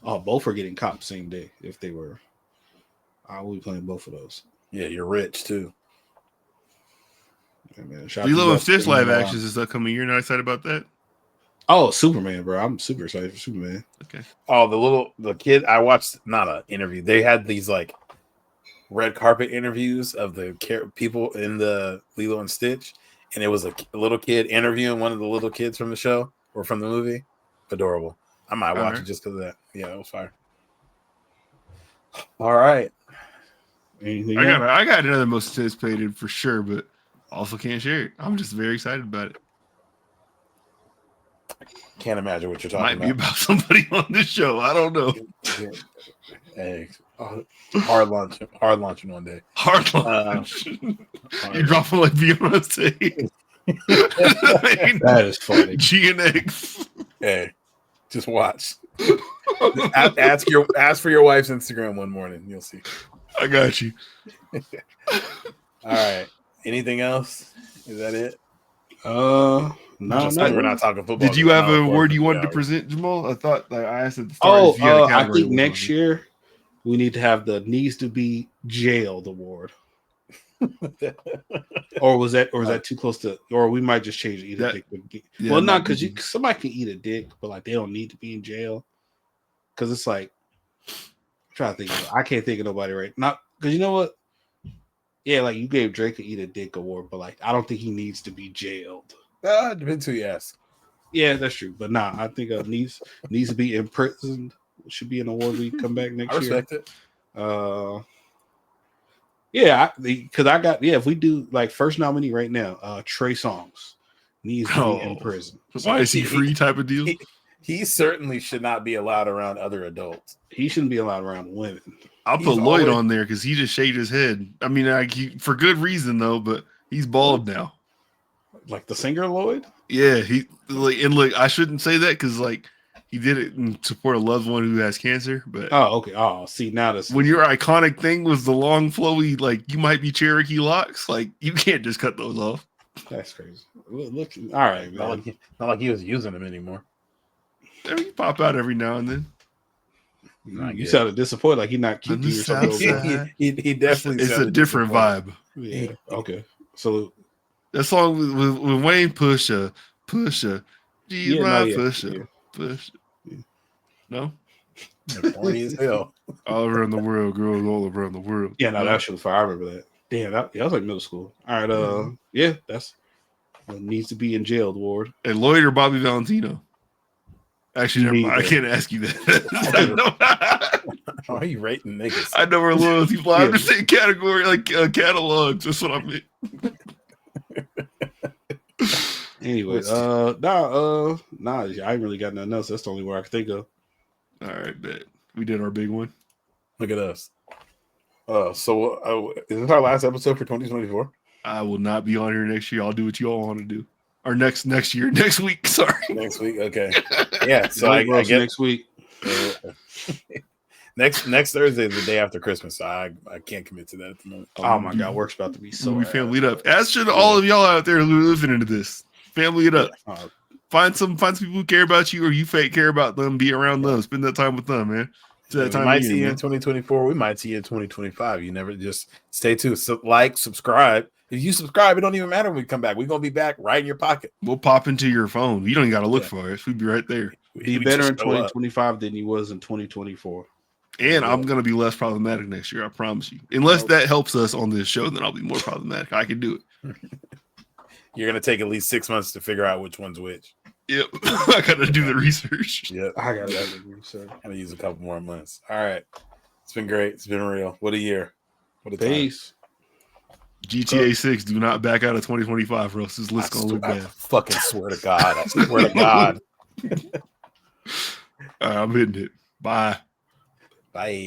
Oh, both are getting caught same day. If they were, I will be playing both of those. Yeah, you're rich too. Yeah, man. Shout out Lilo to and Stitch you, live actions is upcoming. You're not excited about that? Oh, Superman, bro! I'm super excited for Superman. Okay. Oh, the kid I watched, not an interview. They had these like red carpet interviews of the people in the Lilo and Stitch, and it was a little kid interviewing one of the little kids from the show or from the movie. Adorable. I might watch it just because of that. Yeah, it was fire. All right. Anything I got another most anticipated for sure, but also can't share it. I'm just very excited about it. Can't imagine what you're talking Might about. be about somebody on this show. I don't know. Hey, hard launching one day. Hard launch. You drop them like Beyonce. That is funny. G and X. Hey, just watch. Ask for your wife's Instagram one morning. You'll see. I got you. All right. Anything else? Is that it? No, Just like we're not talking football. Did you have It's an not award you wanted to hours. present, Jamal? I thought like I asked at the start. if you had a I category think award next on it. year we need to have the needs to be jailed award. Or was that too close to? Or we might just change it. Either That- dick. yeah, Well, it not might be. because somebody can eat a dick, but like they don't need to be in jail. Because it's like, I'm trying to think. I can't think of nobody right. Not because you know what? Yeah, like you gave Drake an eat a dick award, but like I don't think he needs to be jailed. Depends who you ask. Yeah, that's true. But nah, I think needs to be imprisoned. Should be an award we come back next I year. respect it. Yeah, because I got if we do like first nominee right now, Trey Songz needs to be in prison. Why is he free type of deal? He certainly should not be allowed around other adults. He shouldn't be allowed around women. I'll He's put Lloyd always- on there because he just shaved his head. I mean, for good reason though, but he's bald now. Like the singer Lloyd. Yeah, I shouldn't say that because like he did it in support of a loved one who has cancer. But Oh, okay. Oh, see now this when your iconic thing was the long flowy, like you might be Cherokee locks, like you can't just cut those off. that's crazy. Look, all right, Not man. like he was using them anymore. I mean, you pop out every now and then. You sounded disappointed, like he not On keeping the you or something. south over side. there. He definitely. It's a sounded different disappointed. vibe. Yeah. Okay. So That song with Wayne Pusha. Geez, Yeah, my no, yeah, Pusha. yeah. Pusha. No? They're corny as hell. All around the world, girls all around the world. yeah, no, that shit was fire. I remember that. Damn, that was like middle school. All right, yeah, that's needs to be in jail, Ward. And Lloyd or Bobby Valentino? Actually, never mind. I Neither. can't ask you that. Why are you rating niggas? I know we're loyalty. Well, I'm Yeah. just saying category, like catalogs. That's what I meant. Anyway, nah, I ain't really got nothing else. That's the only word I can think of. All right, bet. We did our big one. Look at us. So is this our last episode for 2024? I will not be on here next year. I'll do what you all want to do. Or next year, next week. Sorry. Next week? Okay. Yeah. So I Gross get next week. next Thursday is the day after Christmas. So I can't commit to that at the moment. Oh my god, work's about to be so. we family it up. As should all of y'all out there who are listening to this. Family it up. Find some people who care about you or you fake care about them. Be around them. Spend that time with them, man. It's that We time might of see year, you in man. 2024. We might see you in 2025. You never just stay tuned. So subscribe. If you subscribe, it don't even matter when we come back. We're gonna be back right in your pocket. We'll pop into your phone. You don't even got to look Yeah. for us. We'll be right there. Be We better just in show up. 2025 than you was in 2024. And I'm gonna be less problematic next year. I promise you. Unless that helps us on this show, then I'll be more problematic. I can do it. You're gonna take at least 6 months to figure out which one's which. Yep. I gotta do the research. Yep. I got that research. Gotta use a couple more months. All right. It's been great. It's been real. What a year. What a time. Peace. GTA 6, do not back out of 2025, or else this list gonna look I bad. fucking swear to God. I swear to God. I'm hitting it. Bye. Bye.